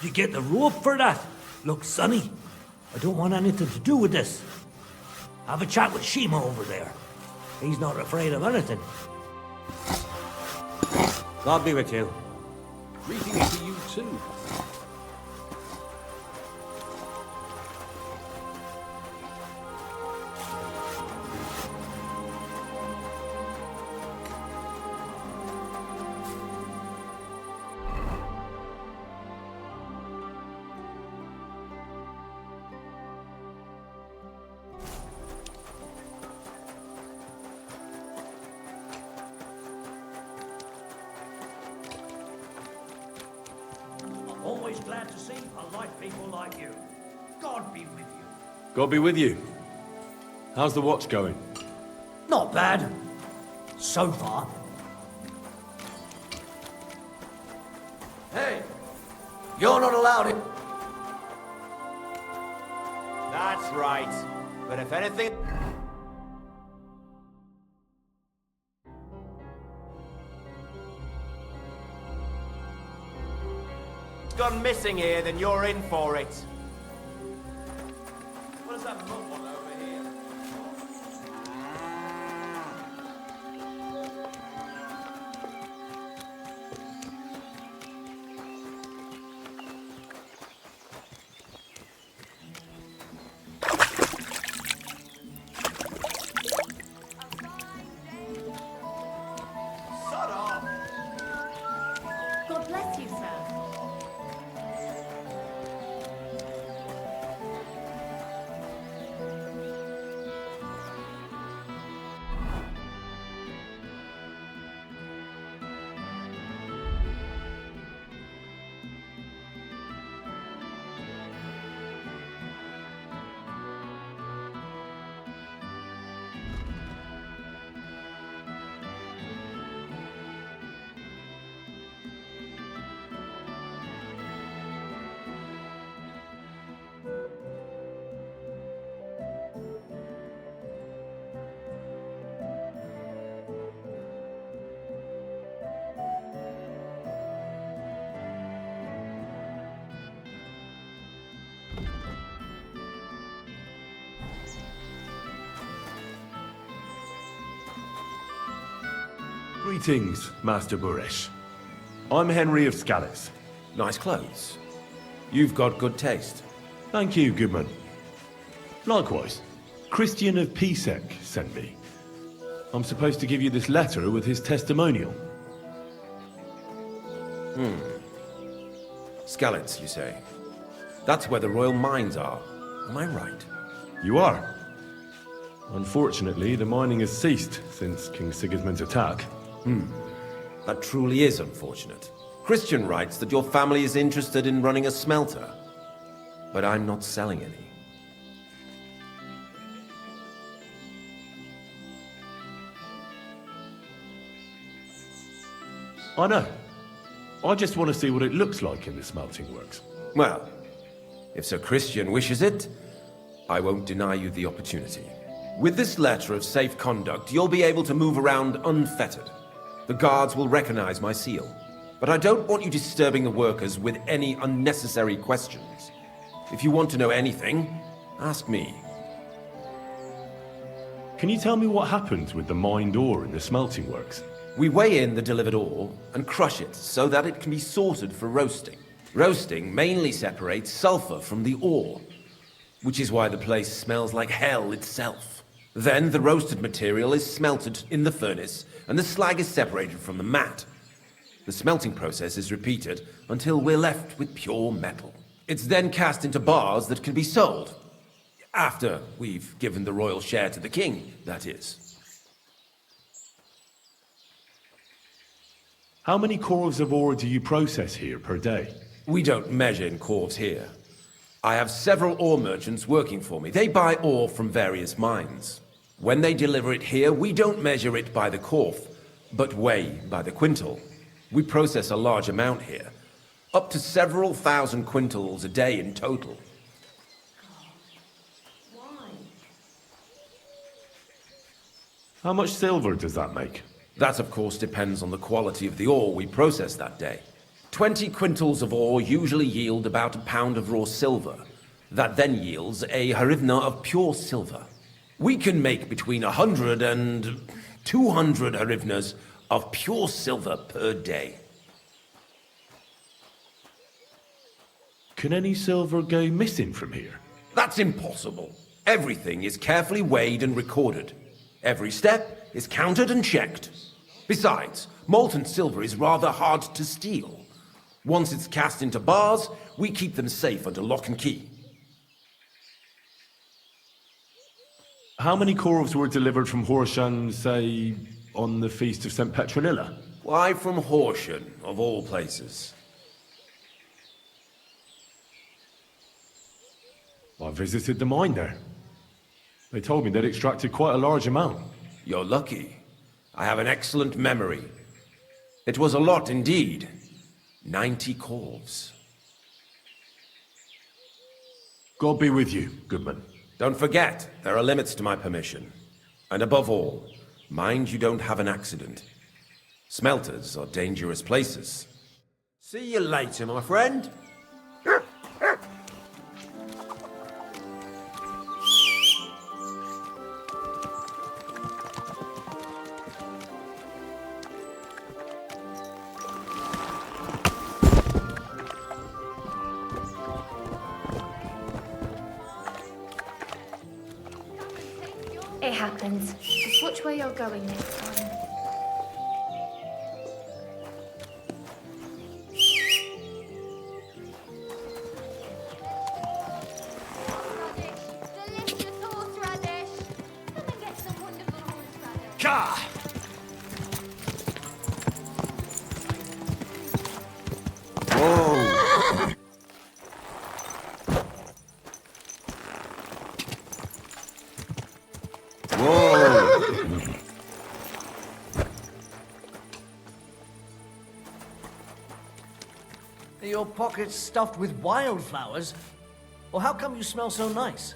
You get the rope for that. Look, Sonny, I don't want anything to do with this. Have a chat with Shima over there. He's not afraid of anything. God be with you. Greetings to you too. Always glad to see polite people like you. God be with you. God be with you. How's the watch going? Not bad. So far. Hey! You're not allowed it. That's right. But if anything... gone missing here, then you're in for it. What is that mumble over here? Shut up! God bless you, sir. Greetings, Master Buresh. I'm Henry of Scallis. Nice clothes. You've got good taste. Thank you, Goodman. Likewise, Christian of Pisek sent me. I'm supposed to give you this letter with his testimonial. Skalitz, you say? That's where the royal mines are. Am I right? You are. Unfortunately, the mining has ceased since King Sigismund's attack. That truly is unfortunate. Christian writes that your family is interested in running a smelter. But I'm not selling any. I know. I just want to see what it looks like in the smelting works. Well, if Sir Christian wishes it, I won't deny you the opportunity. With this letter of safe conduct, you'll be able to move around unfettered. The guards will recognize my seal. But I don't want you disturbing the workers with any unnecessary questions. If you want to know anything, ask me. Can you tell me what happens with the mined ore in the smelting works? We weigh in the delivered ore and crush it so that it can be sorted for roasting. Roasting mainly separates sulfur from the ore, which is why the place smells like hell itself. Then the roasted material is smelted in the furnace and the slag is separated from the matte. The smelting process is repeated until we're left with pure metal. It's then cast into bars that can be sold. After we've given the royal share to the king, that is. How many corves of ore do you process here per day? We don't measure in corves here. I have several ore merchants working for me. They buy ore from various mines. When they deliver it here, we don't measure it by the corf, but weigh by the quintal. We process a large amount here, up to several thousand quintals a day in total. How much silver does that make? That, of course, depends on the quality of the ore we process that day. 20 quintals of ore usually yield about a pound of raw silver. That then yields a hryvnia of pure silver. We can make between 100 and 200 hryvnias of pure silver per day. Can any silver go missing from here? That's impossible. Everything is carefully weighed and recorded. Every step is counted and checked. Besides, molten silver is rather hard to steal. Once it's cast into bars, we keep them safe under lock and key. How many corves were delivered from Horsham, say, on the Feast of St. Petronilla? Why from Horsham, of all places? I visited the mine there. They told me they'd extracted quite a large amount. You're lucky. I have an excellent memory. It was a lot indeed. 90 corves. God be with you, Goodman. Don't forget, there are limits to my permission. And above all, mind you don't have an accident. Smelters are dangerous places. See you later, my friend. It happens. Just watch where you're going next time. Are your pockets stuffed with wildflowers? Or how come you smell so nice?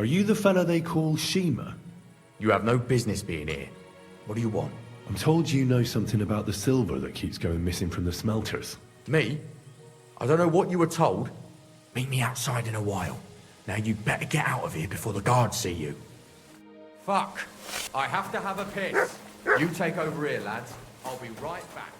Are you the fella they call Shima? You have no business being here. What do you want? I'm told you know something about the silver that keeps going missing from the smelters. Me? I don't know what you were told. Meet me outside in a while. Now you better get out of here before the guards see you. Fuck. I have to have a piss. You take over here, lads. I'll be right back.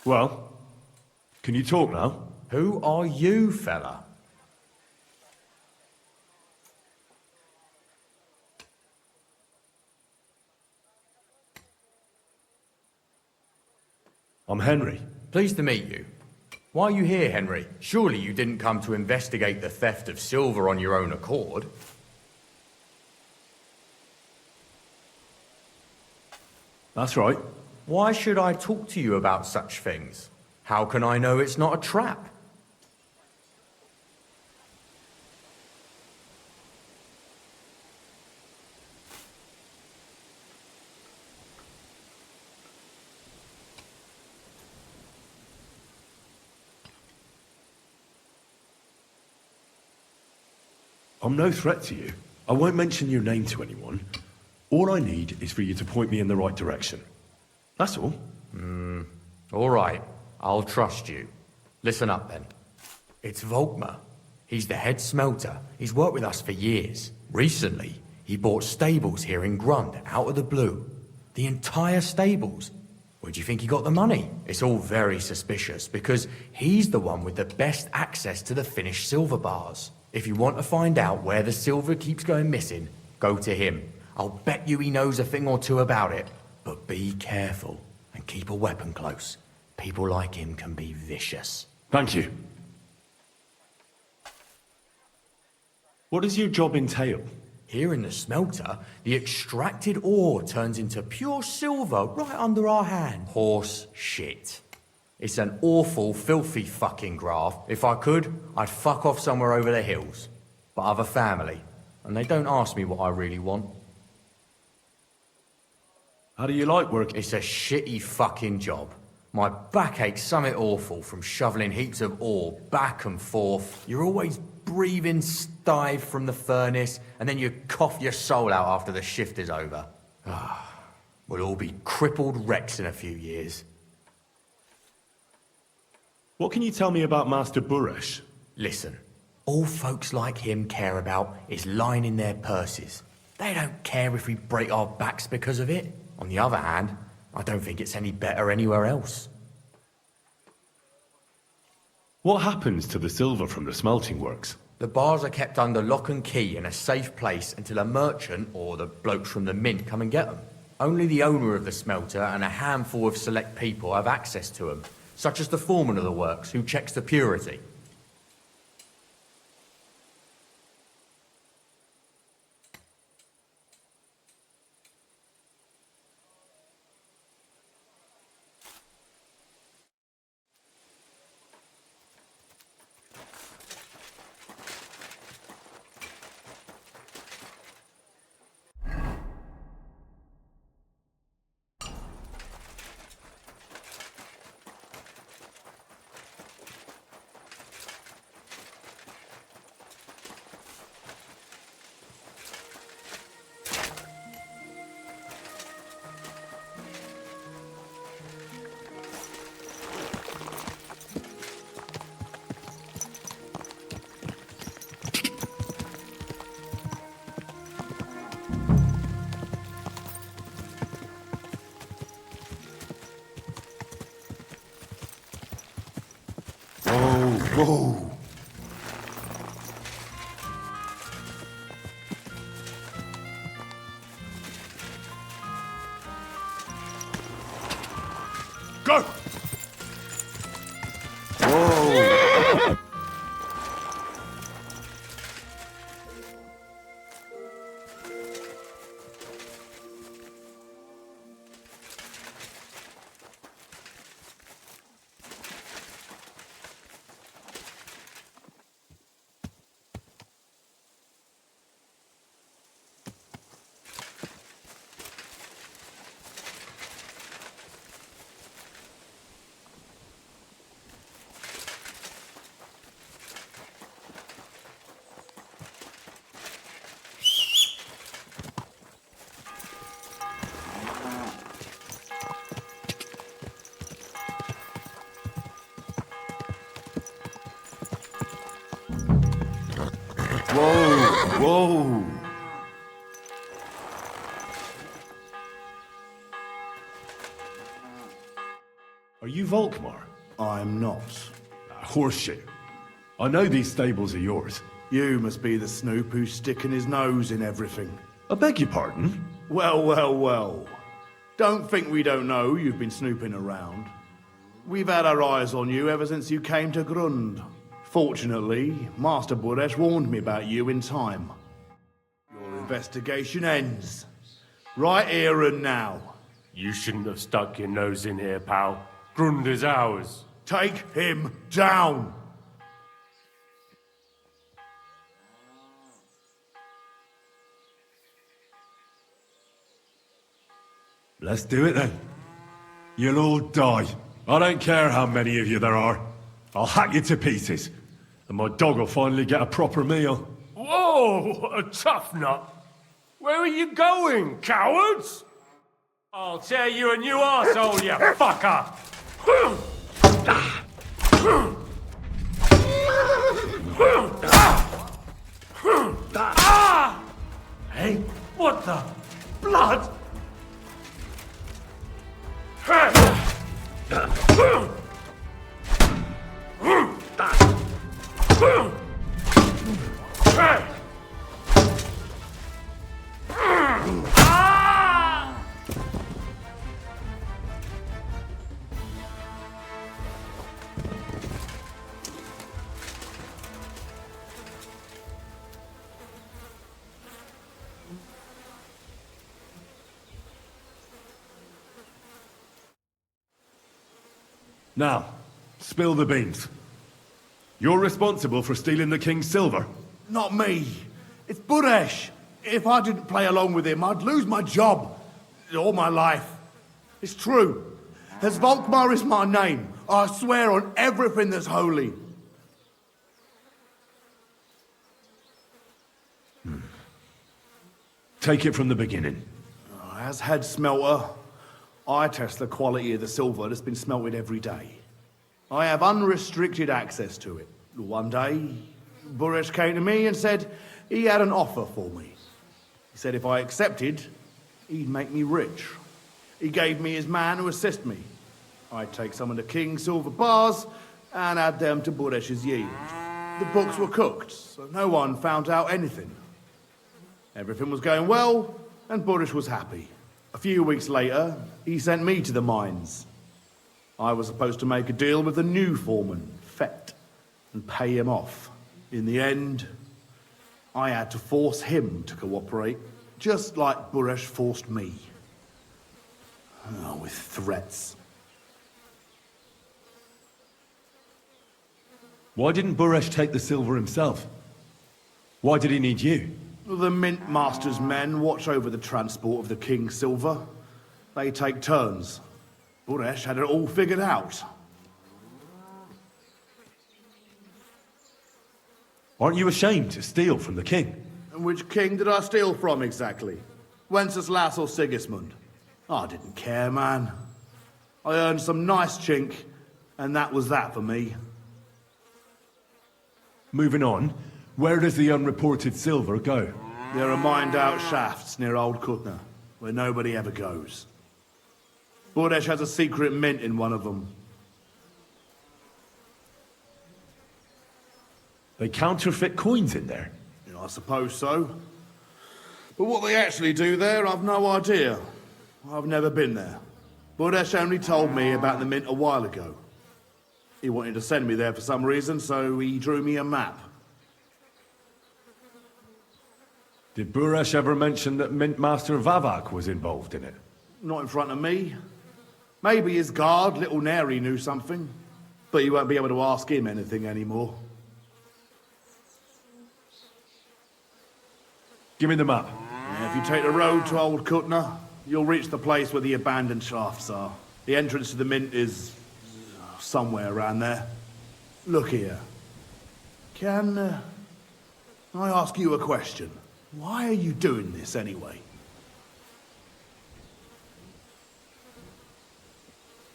Well, can you talk now? Who are you, fella? I'm Henry. Pleased to meet you. Why are you here, Henry? Surely you didn't come to investigate the theft of silver on your own accord. That's right. Why should I talk to you about such things? How can I know it's not a trap? I'm no threat to you. I won't mention your name to anyone. All I need is for you to point me in the right direction. That's all. All right. I'll trust you. Listen up, then. It's Volkmar. He's the head smelter. He's worked with us for years. Recently, he bought stables here in Grund, out of the blue. The entire stables. Where do you think he got the money? It's all very suspicious, because he's the one with the best access to the finished silver bars. If you want to find out where the silver keeps going missing, go to him. I'll bet you he knows a thing or two about it. But be careful, and keep a weapon close. People like him can be vicious. Thank you. What does your job entail? Here in the smelter, the extracted ore turns into pure silver right under our hand. Horse shit. It's an awful, filthy fucking graft. If I could, I'd fuck off somewhere over the hills. But I've a family, and they don't ask me what I really want. How do you like work? It's a shitty fucking job. My back aches something awful from shoveling heaps of ore back and forth. You're always breathing stive from the furnace, and then you cough your soul out after the shift is over. We'll all be crippled wrecks in a few years. What can you tell me about Master Buresh? Listen, all folks like him care about is lining their purses. They don't care if we break our backs because of it. On the other hand, I don't think it's any better anywhere else. What happens to the silver from the smelting works? The bars are kept under lock and key in a safe place until a merchant or the blokes from the mint come and get them. Only the owner of the smelter and a handful of select people have access to them, such as the foreman of the works, who checks the purity. Whoa! Go! Whoa! Whoa! Whoa! Are you Volkmar? I'm not. Horseshit. I know these stables are yours. You must be the snoop who's sticking his nose in everything. I beg your pardon? Well, well, well. Don't think we don't know you've been snooping around. We've had our eyes on you ever since you came to Grund. Fortunately, Master Buresh warned me about you in time. Your investigation ends. Right here and now. You shouldn't have stuck your nose in here, pal. Grund is ours. Take him down! Let's do it then. You'll all die. I don't care how many of you there are. I'll hack you to pieces. And my dog will finally get a proper meal. Whoa! A tough nut. Where are you going, cowards? I'll tear you a new arsehole, you fucker! Hey, what the? Blood? Now, spill the beans. You're responsible for stealing the king's silver. Not me. It's Buresh. If I didn't play along with him, I'd lose my job. All my life. It's true. As Volkmar is my name, I swear on everything that's holy. Take it from the beginning. As head smelter, I test the quality of the silver that's been smelted every day. I have unrestricted access to it. One day, Buresh came to me and said he had an offer for me. He said if I accepted, he'd make me rich. He gave me his man to assist me. I'd take some of the king's silver bars and add them to Buresh's yield. The books were cooked, so no one found out anything. Everything was going well, and Buresh was happy. A few weeks later, he sent me to the mines. I was supposed to make a deal with the new foreman, Fett, and pay him off. In the end, I had to force him to cooperate, just like Buresh forced me. With threats. Why didn't Buresh take the silver himself? Why did he need you? The Mint Master's men watch over the transport of the king's silver. They take turns. Buresh had it all figured out. Aren't you ashamed to steal from the king? And which king did I steal from exactly? Wenceslas or Sigismund? I didn't care, man. I earned some nice chink, and that was that for me. Moving on, where does the unreported silver go? There are mined-out shafts near Old Kutna, where nobody ever goes. Buresh has a secret mint in one of them. They counterfeit coins in there? I suppose so. But what they actually do there, I've no idea. I've never been there. Buresh only told me about the mint a while ago. He wanted to send me there for some reason, so he drew me a map. Did Buresh ever mention that Mint Master Vavak was involved in it? Not in front of me. Maybe his guard, Little Neri, knew something. But you won't be able to ask him anything anymore. Give me the map. If you take the road to Old Kutna, you'll reach the place where the abandoned shafts are. The entrance to the mint is somewhere around there. Look here. Can I ask you a question? Why are you doing this anyway?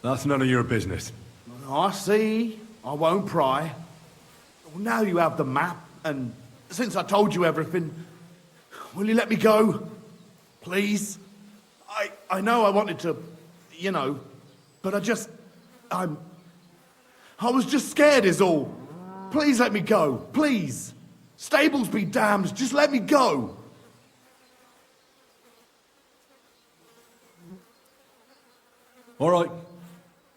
That's none of your business. I see. I won't pry. Well, now you have the map, and since I told you everything, will you let me go? Please? I know I wanted to, you know, but I was just scared is all. Please let me go. Please. Stables be damned. Just let me go. All right.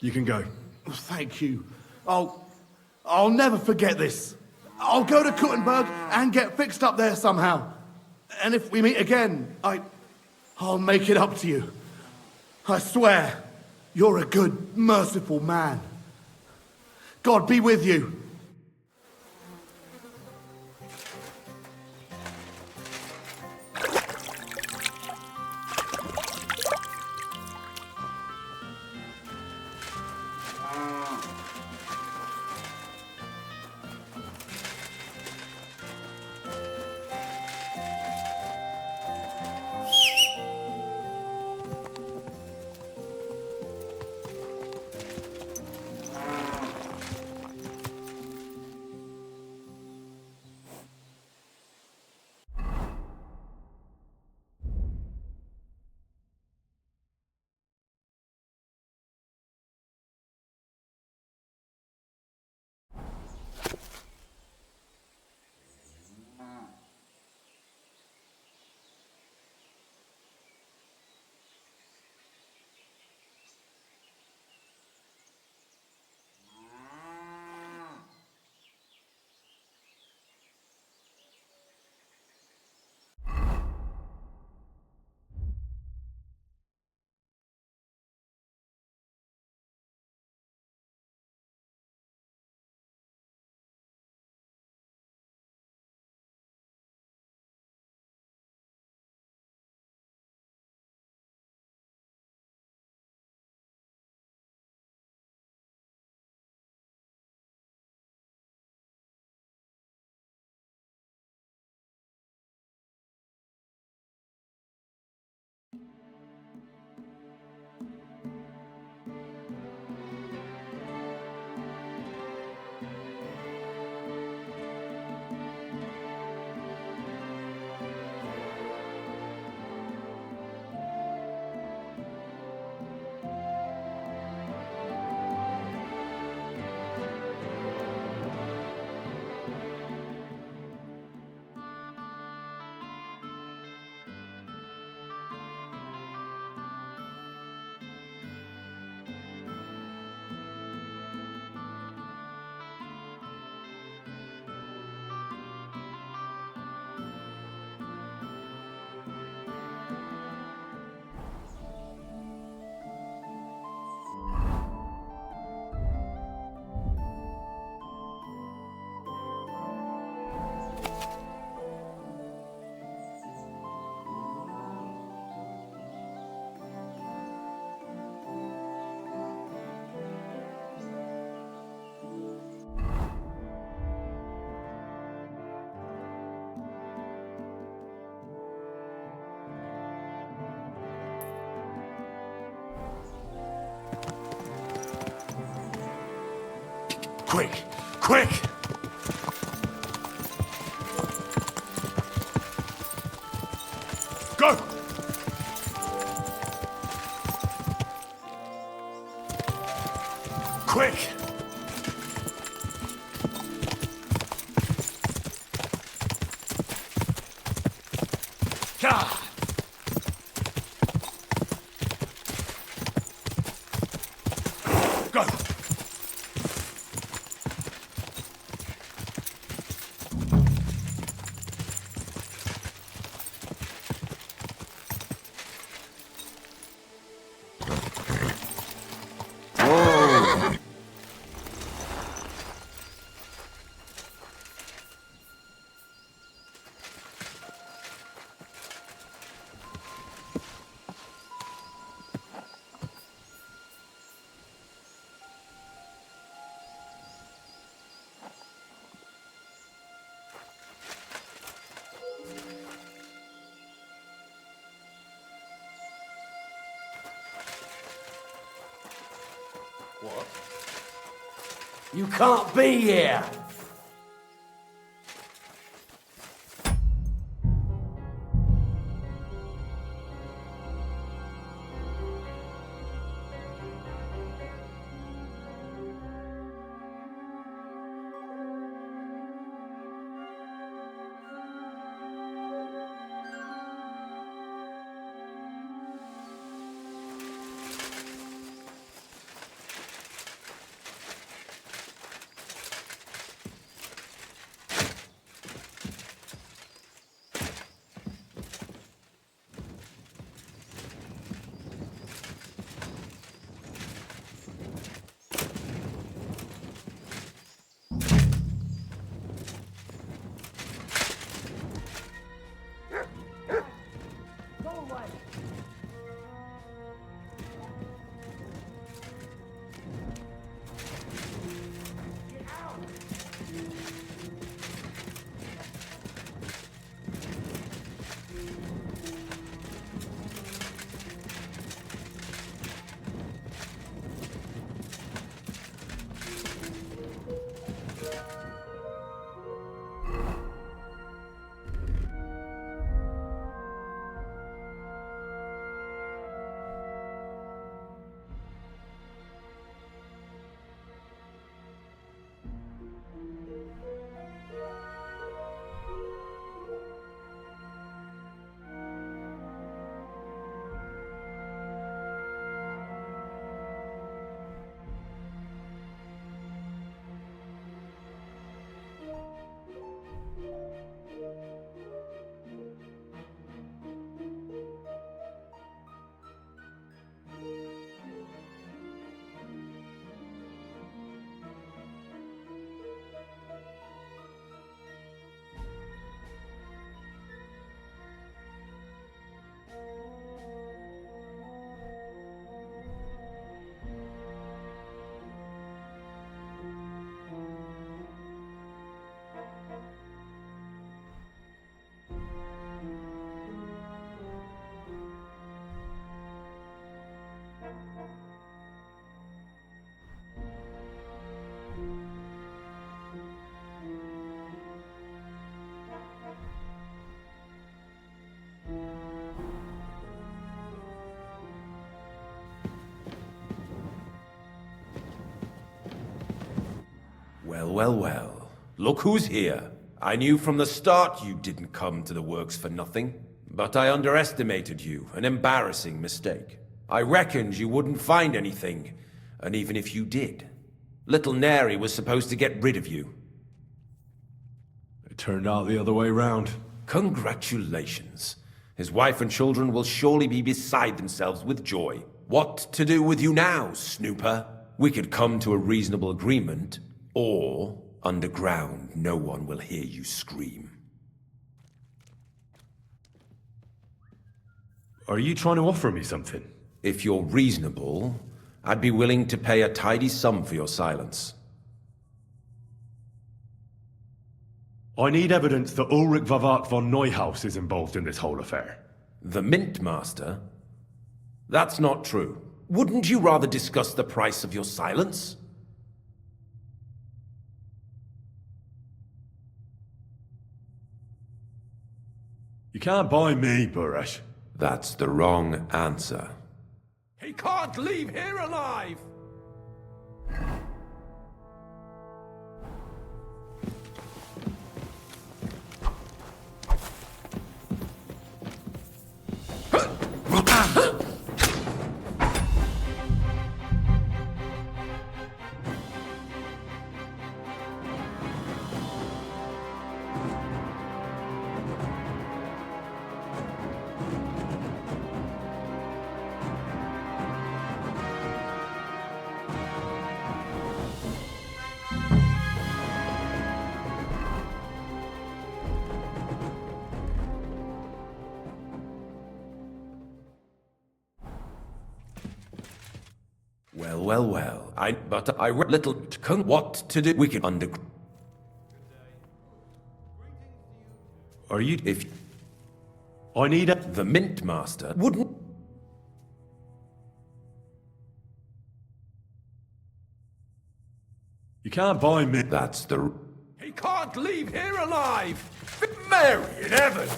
You can go. Thank you. I'll never forget this. I'll go to Kuttenberg and get fixed up there somehow. And if we meet again, I'll make it up to you. I swear, you're a good, merciful man. God be with you. Quick! Quick! Go! Quick! Go! What? You can't be here! Well, well, well. Look who's here. I knew from the start you didn't come to the works for nothing. But I underestimated you. An embarrassing mistake. I reckoned you wouldn't find anything. And even if you did, little Neri was supposed to get rid of you. It turned out the other way round. Congratulations. His wife and children will surely be beside themselves with joy. What to do with you now, snooper? We could come to a reasonable agreement, or underground no one will hear you scream. Are you trying to offer me something? If you're reasonable, I'd be willing to pay a tidy sum for your silence. I need evidence that Ulrich Vavak von Neuhaus is involved in this whole affair. The Mint Master? That's not true. Wouldn't you rather discuss the price of your silence? You can't buy me, Buresh. That's the wrong answer. He can't leave here alive! well. But I little what to do. We can under. Are you if I need the Mint Master wouldn't. You can't buy me. That's the. He can't leave here alive. Mary in heaven.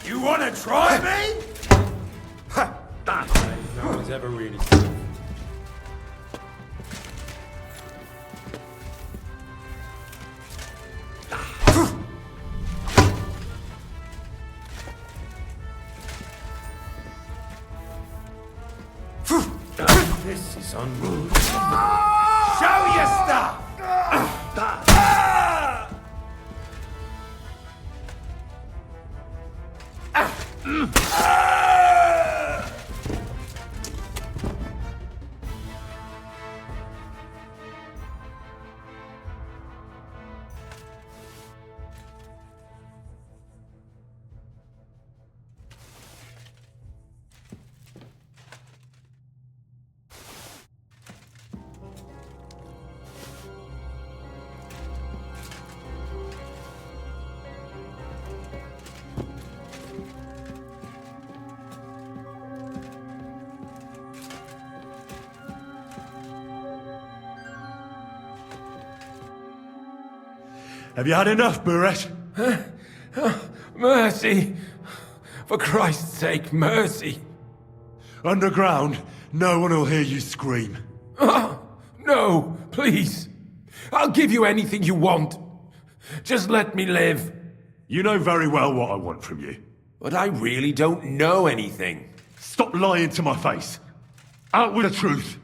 You want to try me? No one's ever really. This is unruly. Show your stuff! Have you had enough, Buret? Mercy! For Christ's sake, mercy! Underground, no one will hear you scream. No, please. I'll give you anything you want. Just let me live. You know very well what I want from you. But I really don't know anything. Stop lying to my face. Out with the truth.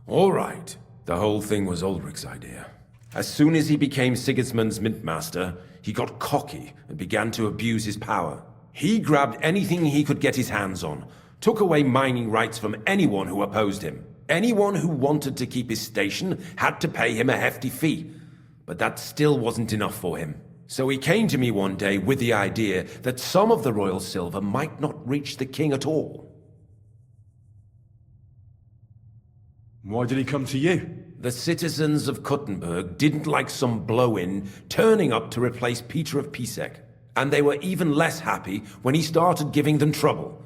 All right. The whole thing was Ulrich's idea. As soon as he became Sigismund's Mint Master, he got cocky and began to abuse his power. He grabbed anything he could get his hands on, took away mining rights from anyone who opposed him. Anyone who wanted to keep his station had to pay him a hefty fee. But that still wasn't enough for him. So he came to me one day with the idea that some of the royal silver might not reach the king at all. Why did he come to you? The citizens of Kuttenberg didn't like some blow-in turning up to replace Peter of Pisek, and they were even less happy when he started giving them trouble.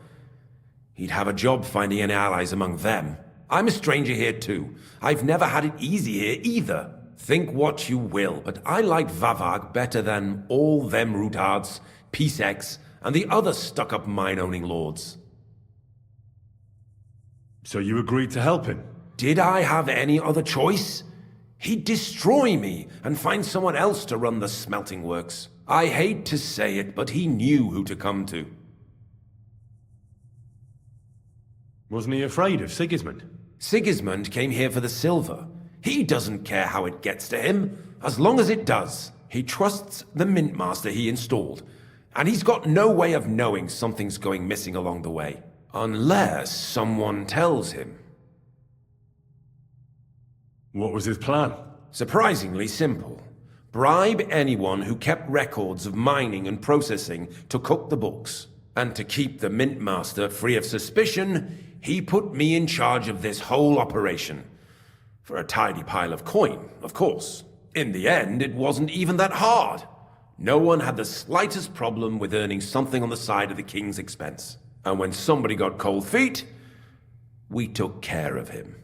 He'd have a job finding any allies among them. I'm a stranger here too. I've never had it easy here either. Think what you will, but I like Vavag better than all them Rutards, Piseks, and the other stuck-up mine-owning lords. So you agreed to help him? Did I have any other choice? He'd destroy me and find someone else to run the smelting works. I hate to say it, but he knew who to come to. Wasn't he afraid of Sigismund? Sigismund came here for the silver. He doesn't care how it gets to him, as long as it does. He trusts the Mint Master he installed, and he's got no way of knowing something's going missing along the way. Unless someone tells him. What was his plan? Surprisingly simple. Bribe anyone who kept records of mining and processing to cook the books. And to keep the Mint Master free of suspicion, he put me in charge of this whole operation. For a tidy pile of coin, of course. In the end, it wasn't even that hard. No one had the slightest problem with earning something on the side of the king's expense. And when somebody got cold feet, we took care of him.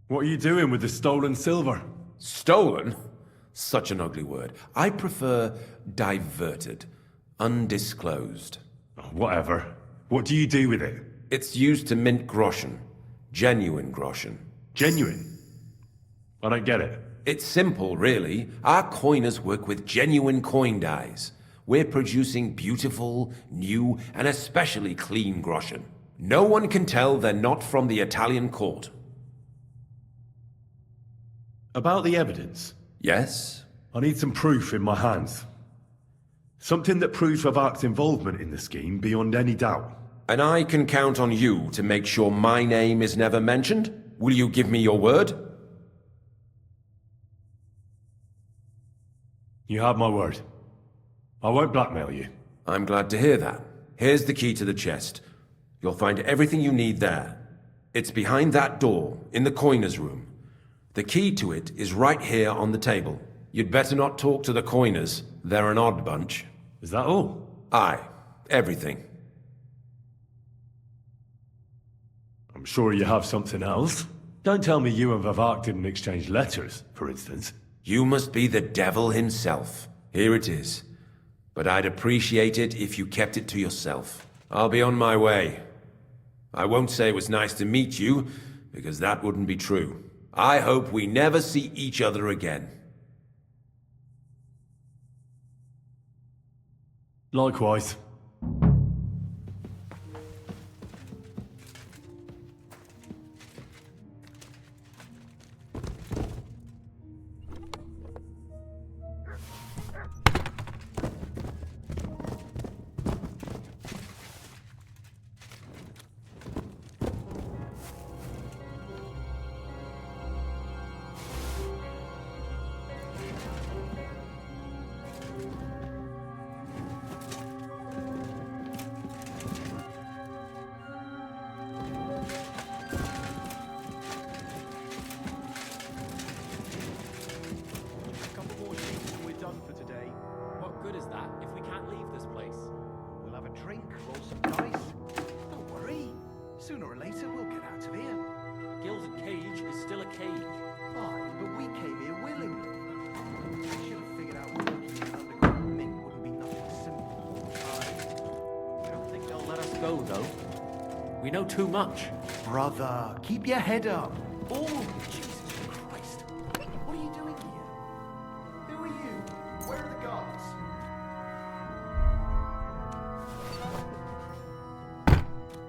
What are you doing with the stolen silver? Stolen? Such an ugly word. I prefer diverted, undisclosed. Whatever. What do you do with it? It's used to mint groschen. Genuine groschen. Genuine? I don't get it. It's simple, really. Our coiners work with genuine coin dies. We're producing beautiful, new, and especially clean groschen. No one can tell they're not from the Italian court. About the evidence? Yes? I need some proof in my hands. Something that proves Vavak's involvement in the scheme beyond any doubt. And I can count on you to make sure my name is never mentioned? Will you give me your word? You have my word. I won't blackmail you. I'm glad to hear that. Here's the key to the chest. You'll find everything you need there. It's behind that door, in the coiner's room. The key to it is right here on the table. You'd better not talk to the coiners. They're an odd bunch. Is that all? Aye. Everything. I'm sure you have something else. Don't tell me you and Vavak didn't exchange letters, for instance. You must be the devil himself. Here it is. But I'd appreciate it if you kept it to yourself. I'll be on my way. I won't say it was nice to meet you, because that wouldn't be true. I hope we never see each other again. Likewise. We know too much. Brother, keep your head up. Oh, Jesus Christ. What are you doing here? Who are you? Where are the guards?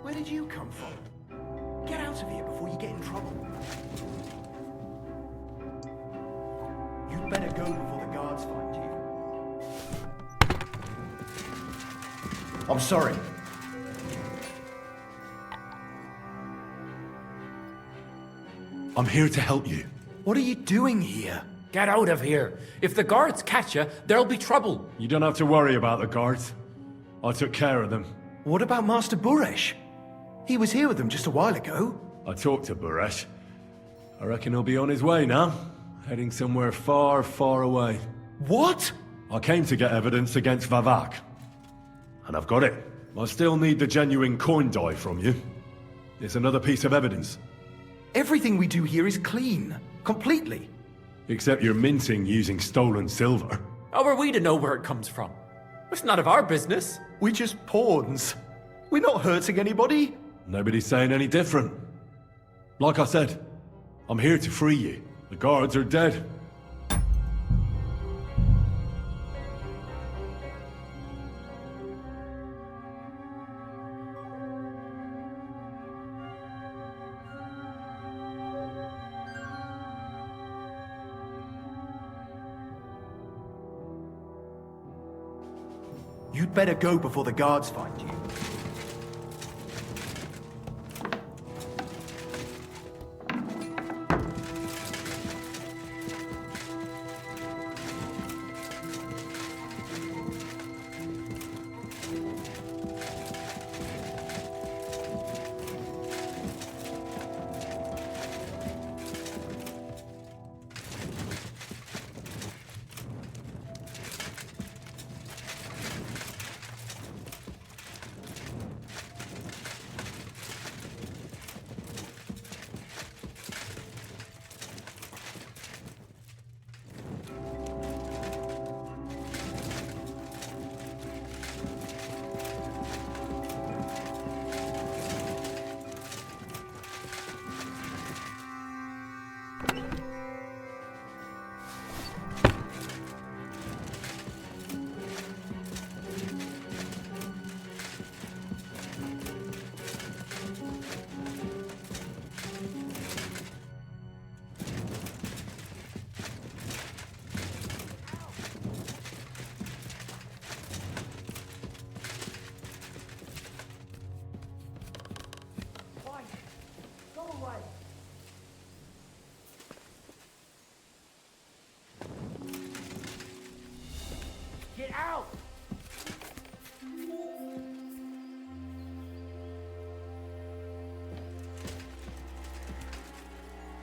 Where did you come from? Get out of here before you get in trouble. You'd better go before the guards find you. I'm sorry. I'm here to help you. What are you doing here? Get out of here. If the guards catch you, there'll be trouble. You don't have to worry about the guards. I took care of them. What about Master Buresh? He was here with them just a while ago. I talked to Buresh. I reckon he'll be on his way now. Heading somewhere far, far away. What? I came to get evidence against Vavak. And I've got it. I still need the genuine coin die from you. It's another piece of evidence. Everything we do here is clean. Completely. Except you're minting using stolen silver. How are we to know where it comes from? It's none of our business. We're just pawns. We're not hurting anybody. Nobody's saying any different. Like I said, I'm here to free you. The guards are dead. You'd better go before the guards find you.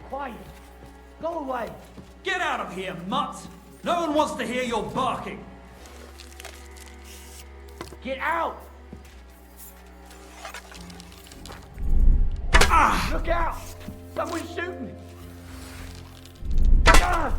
Quiet. Go away. Get out of here, mutt! No one wants to hear your barking. Get out! Ah! Look out! Someone's shooting! Ah!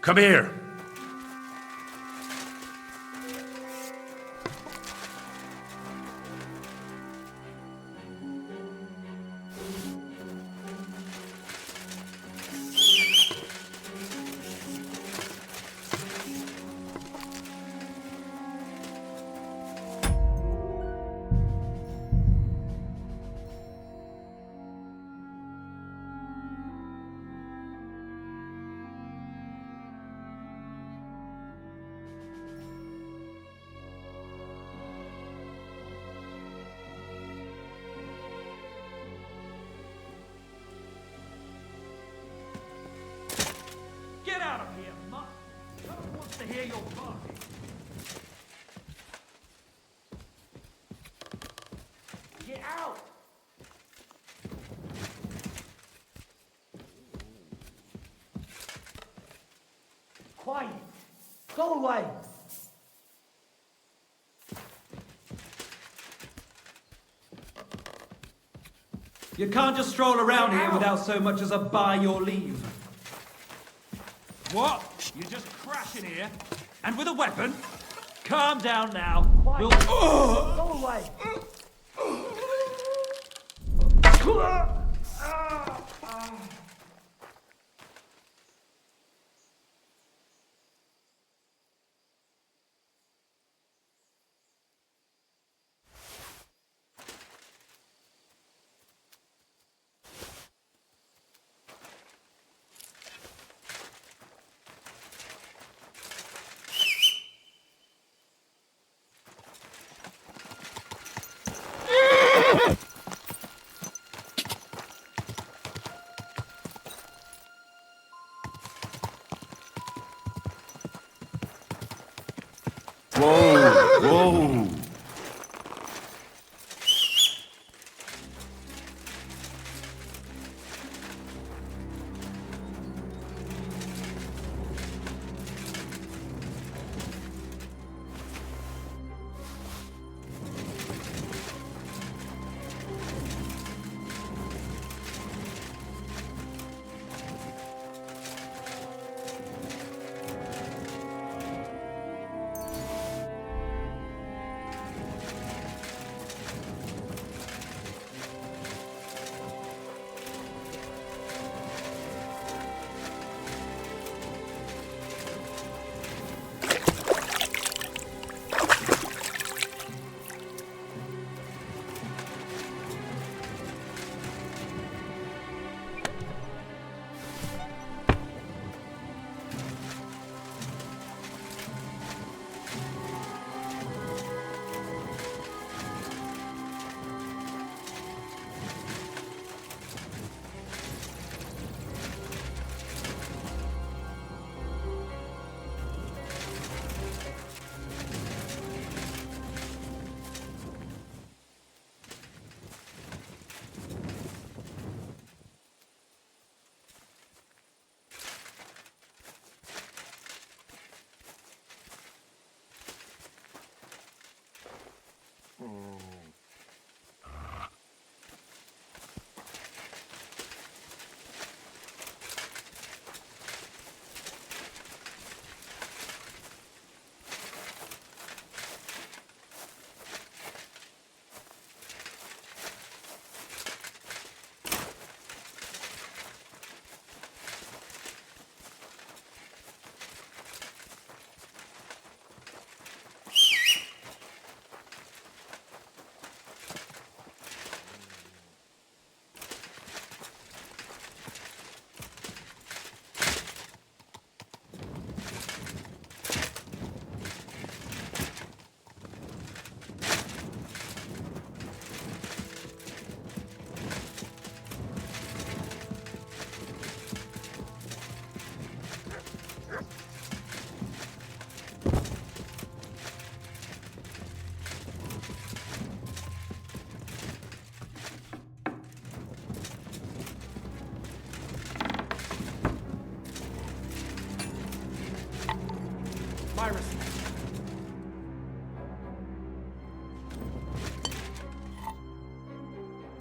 Come here. Get out of here, mutt! No one wants to hear your barking. Get out! Quiet. Go away. You can't just stroll around here without so much as a by your leave. What? You just crash in here? And with a weapon? Calm down now. We'll... Go away. Whoa, whoa. piracy.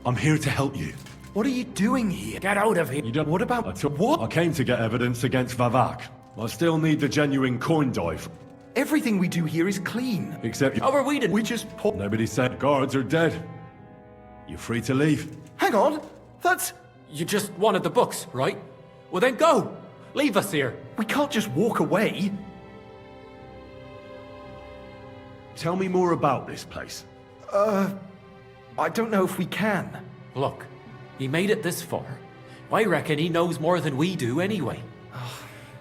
I'm here to help you. What are you doing here? Get out of here. You don't... What about... What? I came to get evidence against Vavak. I still need the genuine coin dive. Everything we do here is clean. Except you... How are we to... We just... Nobody said guards are dead. You're free to leave. Hang on! That's... You just wanted the books, right? Well then go! Leave us here. We can't just walk away. Tell me more about this place. I don't know if we can. Look, he made it this far. I reckon he knows more than we do anyway.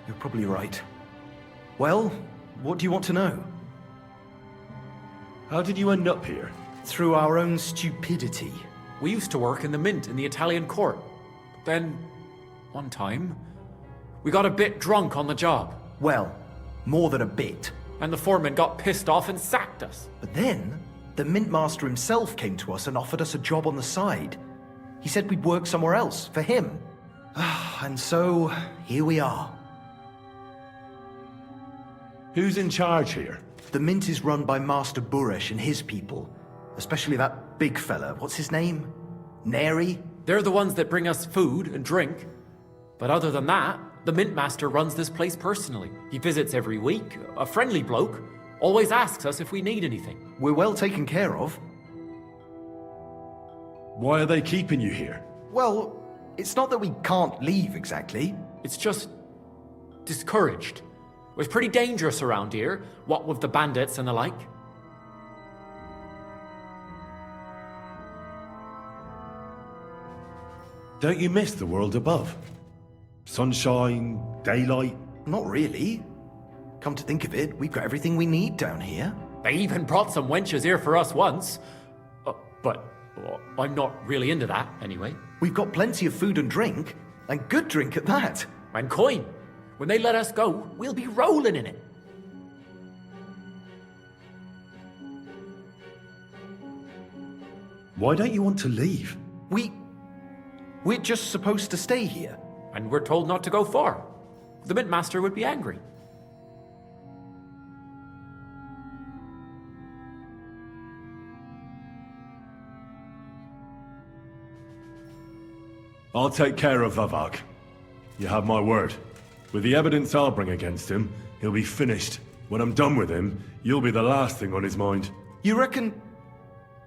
You're probably right. Well, what do you want to know? How did you end up here? Through our own stupidity. We used to work in the mint in the Italian court. Then, one time, we got a bit drunk on the job. Well, more than a bit. And the foreman got pissed off and sacked us. But then, the mint master himself came to us and offered us a job on the side. He said we'd work somewhere else, for him. And so, here we are. Who's in charge here? The mint is run by Master Buresh and his people. Especially that big fella. What's his name? Neri? They're the ones that bring us food and drink. But other than that, the mint master runs this place personally. He visits every week, a friendly bloke, always asks us if we need anything. We're well taken care of. Why are they keeping you here? Well, it's not that we can't leave exactly. It's just discouraged. It was pretty dangerous around here, what with the bandits and the like. Don't you miss the world above? Sunshine, daylight? Not really. Come to think of it, we've got everything we need down here. They even brought some wenches here for us once. But I'm not really into that, anyway. We've got plenty of food and drink, and good drink at that. And coin. When they let us go, we'll be rolling in it. Why don't you want to leave? We're just supposed to stay here. And we're told not to go far. The mint master would be angry. I'll take care of Vavak. You have my word. With the evidence I'll bring against him, he'll be finished. When I'm done with him, you'll be the last thing on his mind. You reckon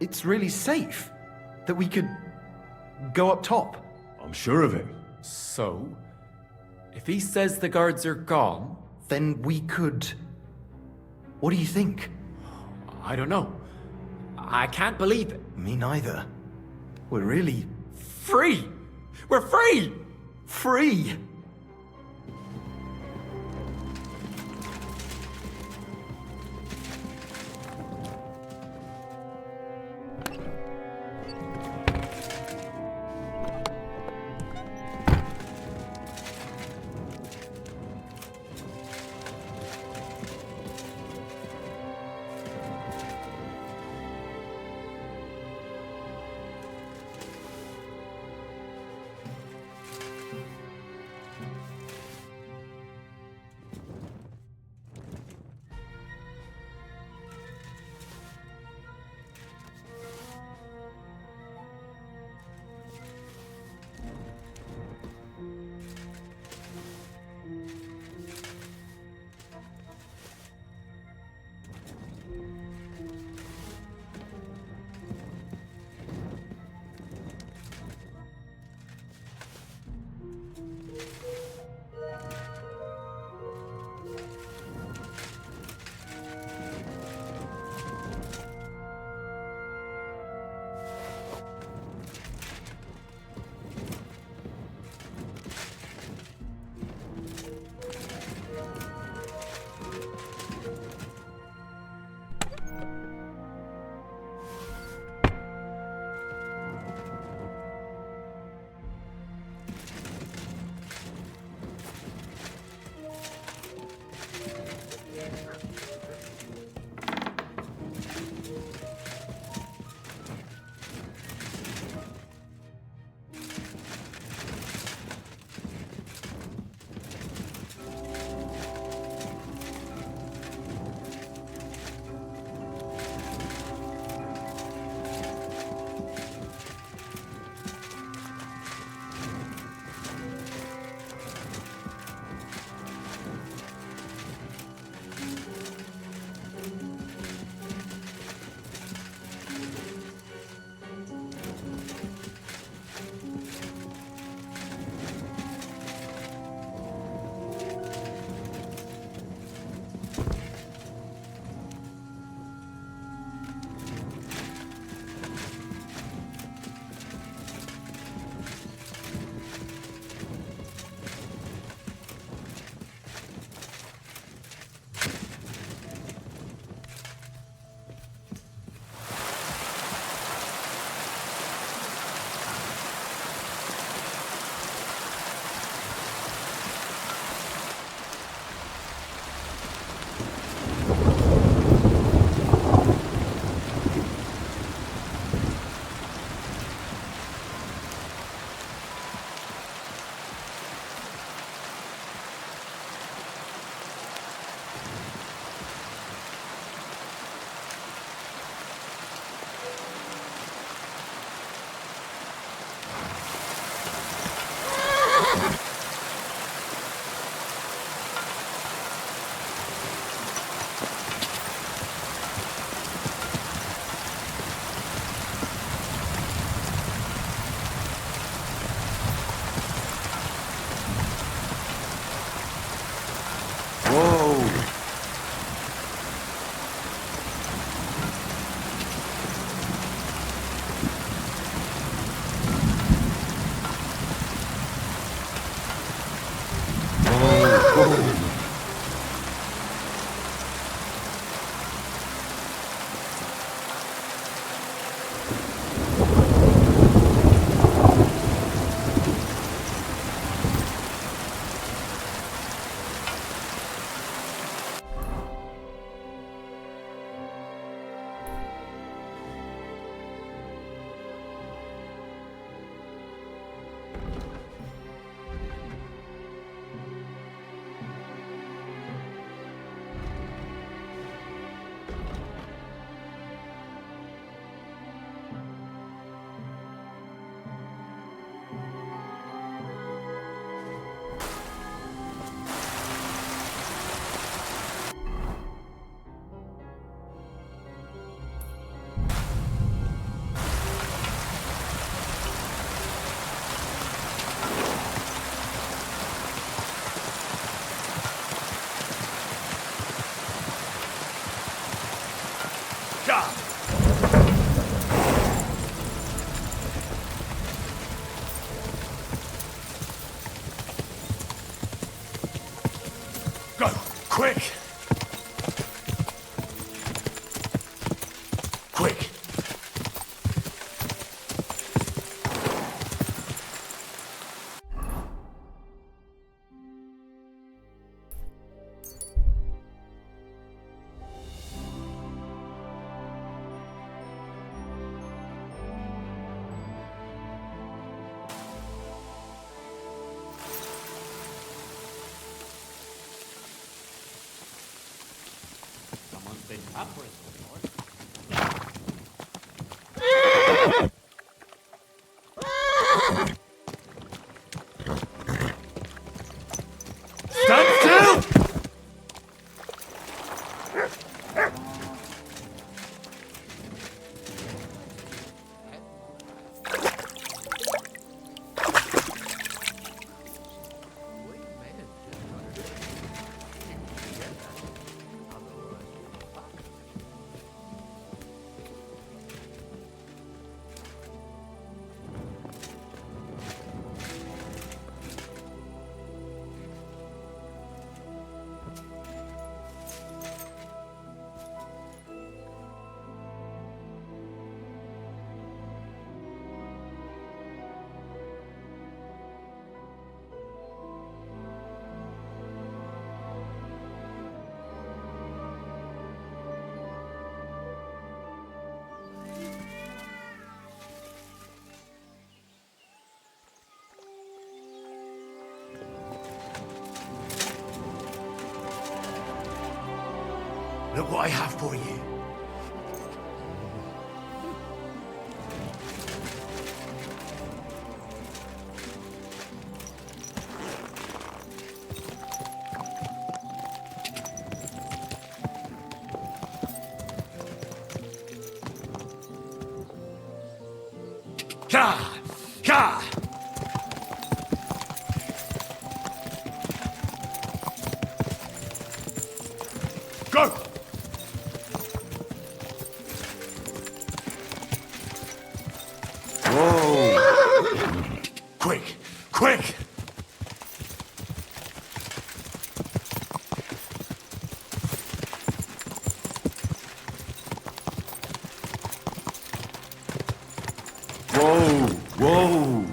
it's really safe that we could go up top? I'm sure of it. So, if he says the guards are gone... Then we could... What do you think? I don't know. I can't believe it. Me neither. We're really... Free! We're free! Free! Go! Quick! Quick! Someone's been peppering before. Stand still! Look what I have for you. Ka! Ka! Go! Whoa! Quick! Quick! Whoa! Whoa!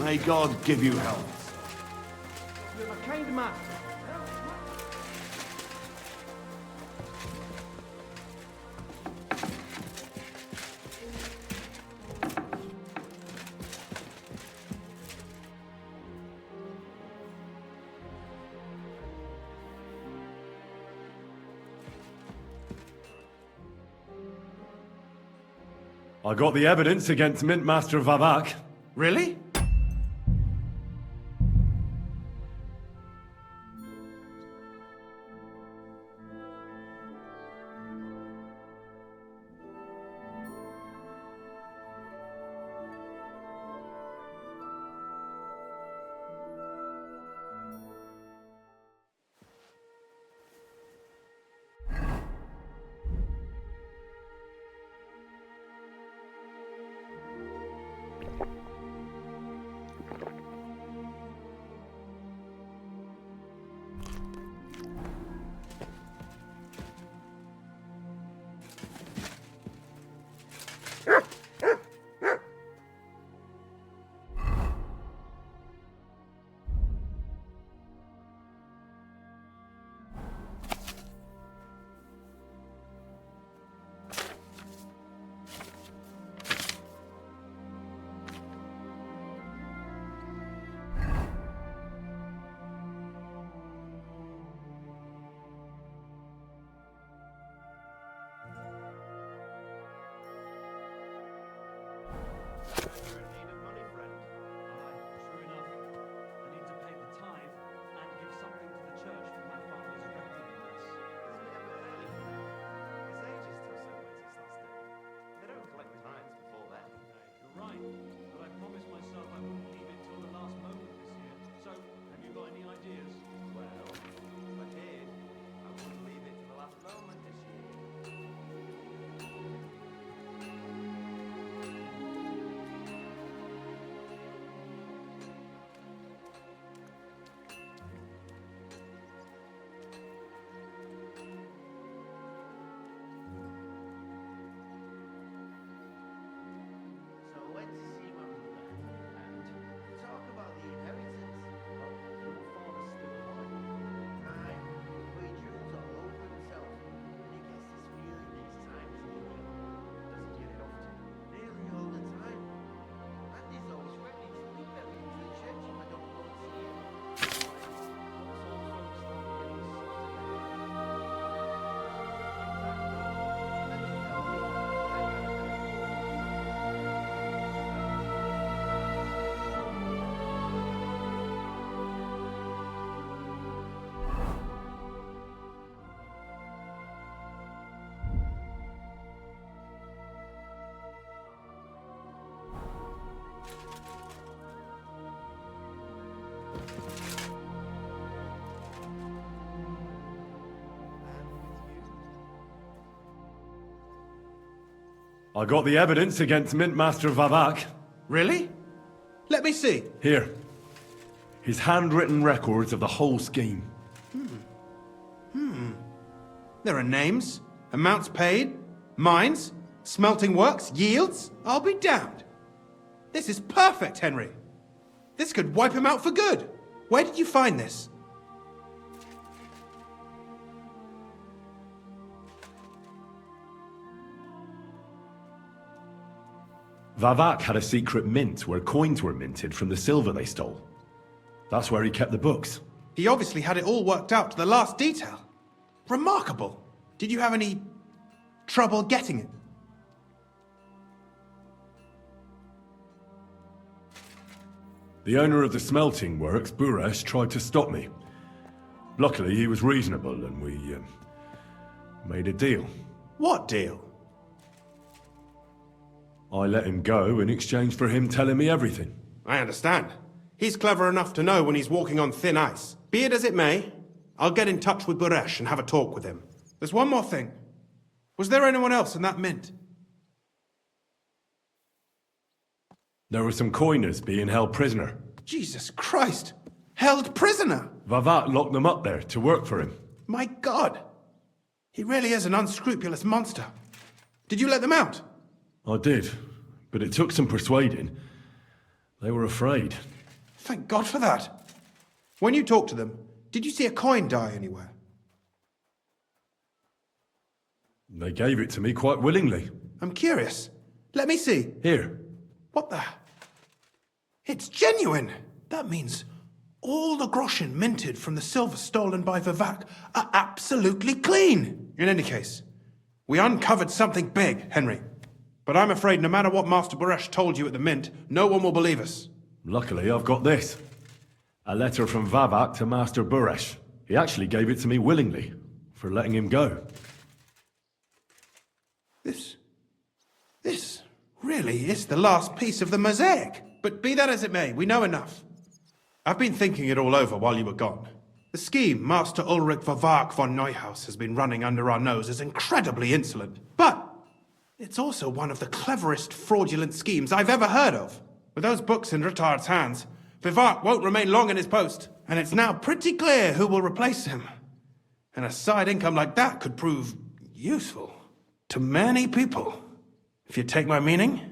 May God give you health. You're a kind man. I got the evidence against Mint Master Vavak. Really? I got the evidence against Mintmaster Vavak. Really? Let me see. Here. His handwritten records of the whole scheme. There are names, amounts paid, mines, smelting works, yields. I'll be damned. This is perfect, Henry. This could wipe him out for good. Where did you find this? Vavak had a secret mint where coins were minted from the silver they stole. That's where he kept the books. He obviously had it all worked out to the last detail. Remarkable. Did you have any trouble getting it? The owner of the smelting works, Buresh, tried to stop me. Luckily, he was reasonable and we made a deal. What deal? I let him go in exchange for him telling me everything. I understand. He's clever enough to know when he's walking on thin ice. Be it as it may, I'll get in touch with Buresh and have a talk with him. There's one more thing. Was there anyone else in that mint? There were some coiners being held prisoner. Jesus Christ! Held prisoner! Vavak locked them up there to work for him. My God! He really is an unscrupulous monster. Did you let them out? I did, but it took some persuading. They were afraid. Thank God for that. When you talked to them, did you see a coin die anywhere? They gave it to me quite willingly. I'm curious. Let me see. Here. What the? It's genuine! That means all the groschen minted from the silver stolen by Vavak are absolutely clean! In any case, we uncovered something big, Henry. But I'm afraid no matter what Master Buresh told you at the mint, no one will believe us. Luckily, I've got this. A letter from Vavak to Master Buresh. He actually gave it to me willingly, for letting him go. This really is the last piece of the mosaic. But be that as it may, we know enough. I've been thinking it all over while you were gone. The scheme Master Ulrich Vavak von Neuhaus has been running under our nose is incredibly insolent. But it's also one of the cleverest fraudulent schemes I've ever heard of. With those books in Retard's hands, Vivart won't remain long in his post, and it's now pretty clear who will replace him. And a side income like that could prove useful to many people, if you take my meaning.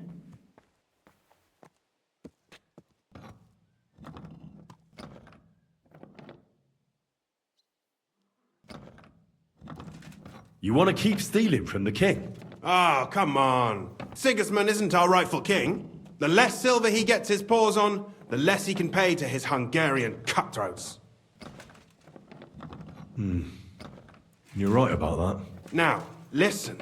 You want to keep stealing from the king? Oh, come on. Sigismund isn't our rightful king. The less silver he gets his paws on, the less he can pay to his Hungarian cutthroats. You're right about that. Now, listen.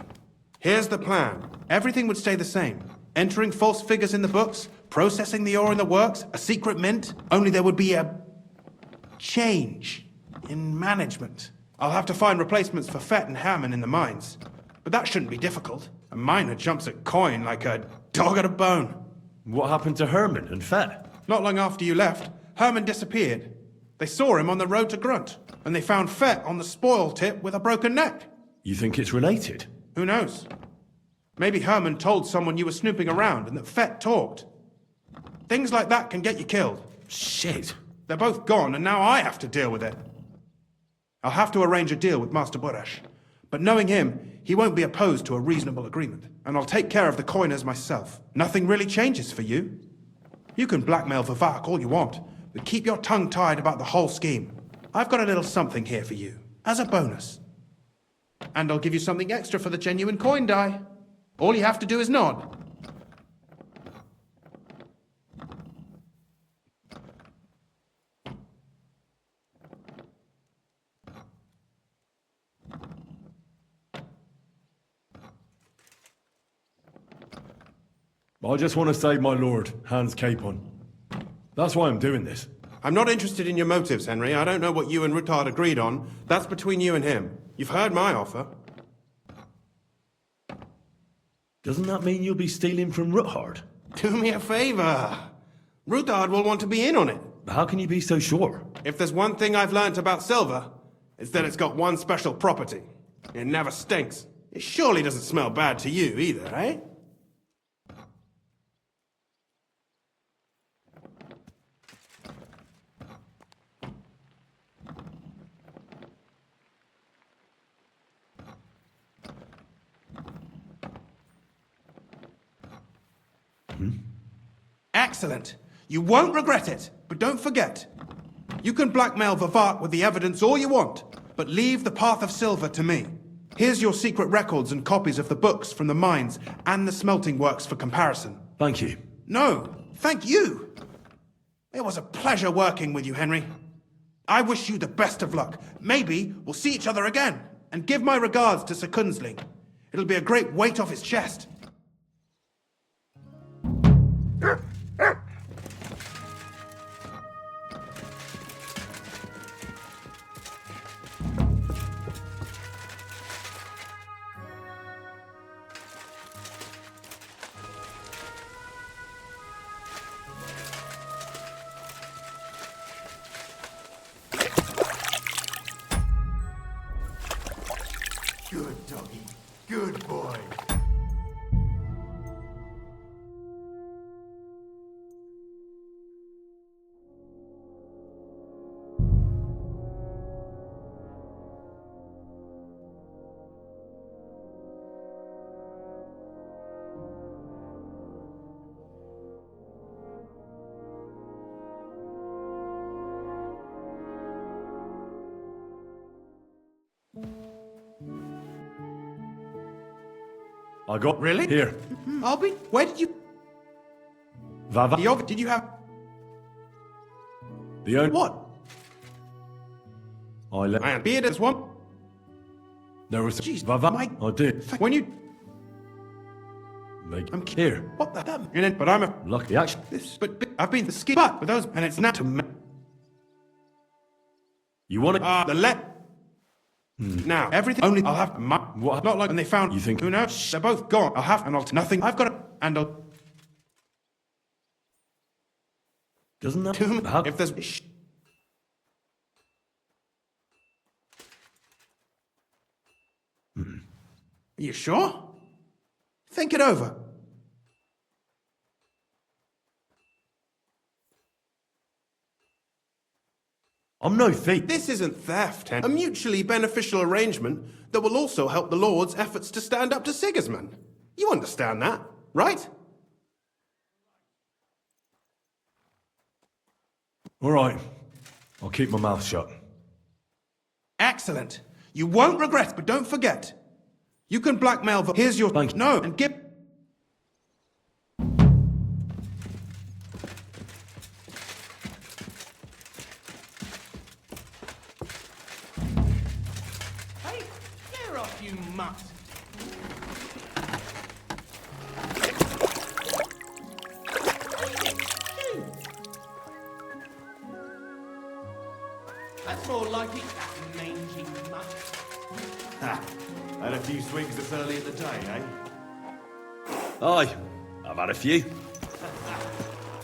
Here's the plan. Everything would stay the same. Entering false figures in the books, processing the ore in the works, a secret mint, only there would be a change in management. I'll have to find replacements for Fett and Hammond in the mines. But that shouldn't be difficult. A miner jumps at coin like a dog at a bone. What happened to Herman and Fett? Not long after you left, Herman disappeared. They saw him on the road to Grunt, and they found Fett on the spoil tip with a broken neck. You think it's related? Who knows? Maybe Herman told someone you were snooping around and that Fett talked. Things like that can get you killed. Shit. They're both gone, and now I have to deal with it. I'll have to arrange a deal with Master Buresh. But knowing him, he won't be opposed to a reasonable agreement. And I'll take care of the coiners myself. Nothing really changes for you. You can blackmail Vavak all you want, but keep your tongue tied about the whole scheme. I've got a little something here for you, as a bonus. And I'll give you something extra for the genuine coin die. All you have to do is nod. I just want to save my lord, Hans Capon. That's why I'm doing this. I'm not interested in your motives, Henry. I don't know what you and Ruttard agreed on. That's between you and him. You've heard my offer. Doesn't that mean you'll be stealing from Ruttard? Do me a favor. Ruttard will want to be in on it. How can you be so sure? If there's one thing I've learnt about silver, it's that it's got one special property. It never stinks. It surely doesn't smell bad to you either, eh? Excellent. You won't regret it, but don't forget. You can blackmail Vavak with the evidence all you want, but leave the Path of Silver to me. Here's your secret records and copies of the books from the mines and the smelting works for comparison. Thank you. No, thank you. It was a pleasure working with you, Henry. I wish you the best of luck. Maybe we'll see each other again. And give my regards to Sir Kunsling. It'll be a great weight off his chest. Good doggy. Good boy. I got... Really? Here. I'll be... Where did you... Vava. Did you have... The only... What? I let... I beard as one. There was... Jeez, Vava. Mike. I did. When you... I'm here. What the... But I'm a... Lucky action. But I've been the skin butt with those... And it's not to me. You want it? The let... Now, everything only I'll have my... What? Not like when they found... You think... Who knows? They're both gone. I'll have... And I'll... Nothing. I've got it. And I'll... Doesn't that... If there's... Are you sure? Think it over. I'm no thief. This isn't theft, Hen. A mutually beneficial arrangement that will also help the Lord's efforts to stand up to Sigismund. You understand that, right? All right. I'll keep my mouth shut. Excellent. You won't regret, but don't forget. You can blackmail the... Here's your... Thank you. No, and give... Hey, get off, you mutt. That's more like it, that mangy mutt. Ha! Had a few swigs this early in the day, eh? Aye. I've had a few.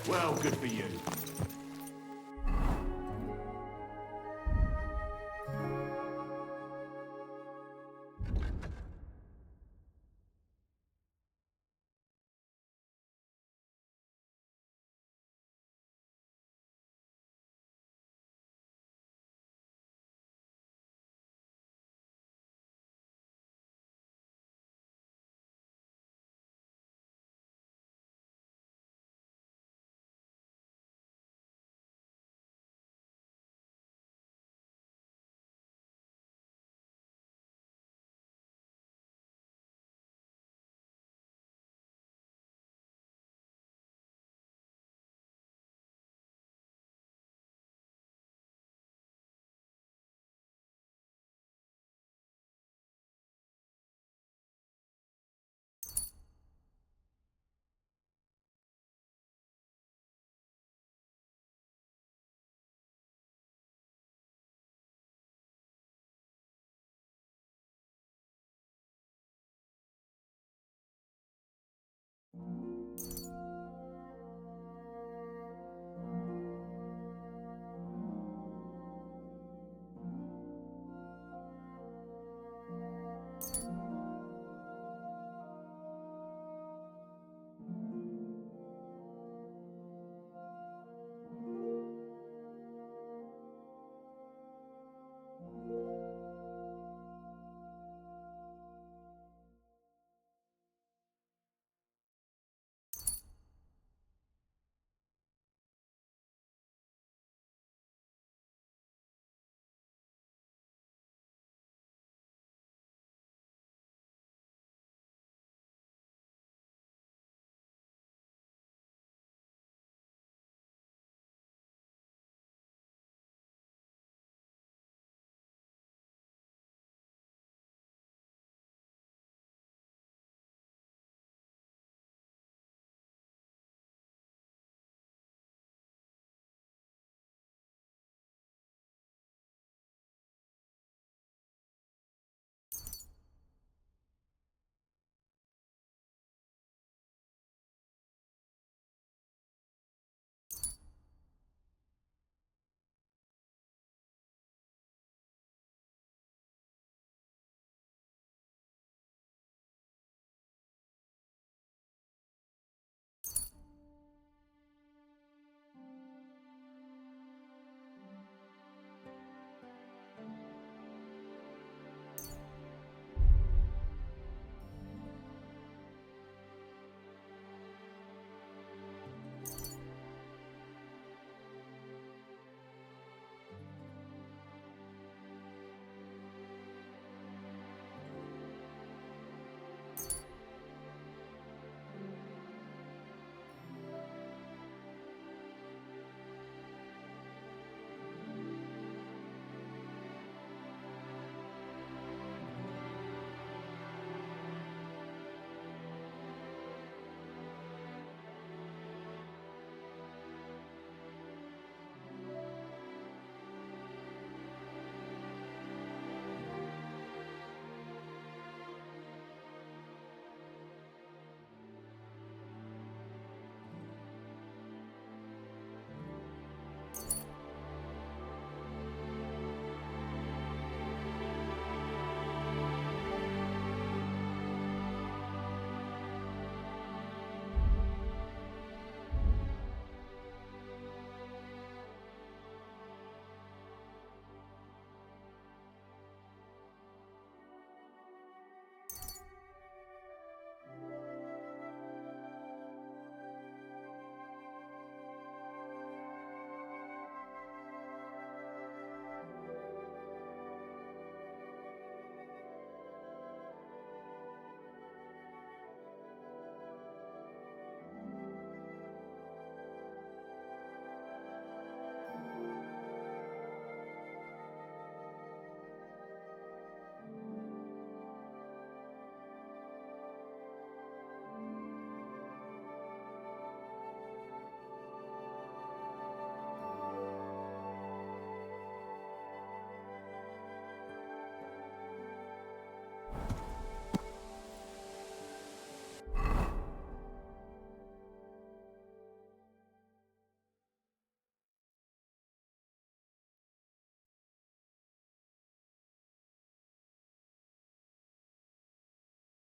Well, good for you.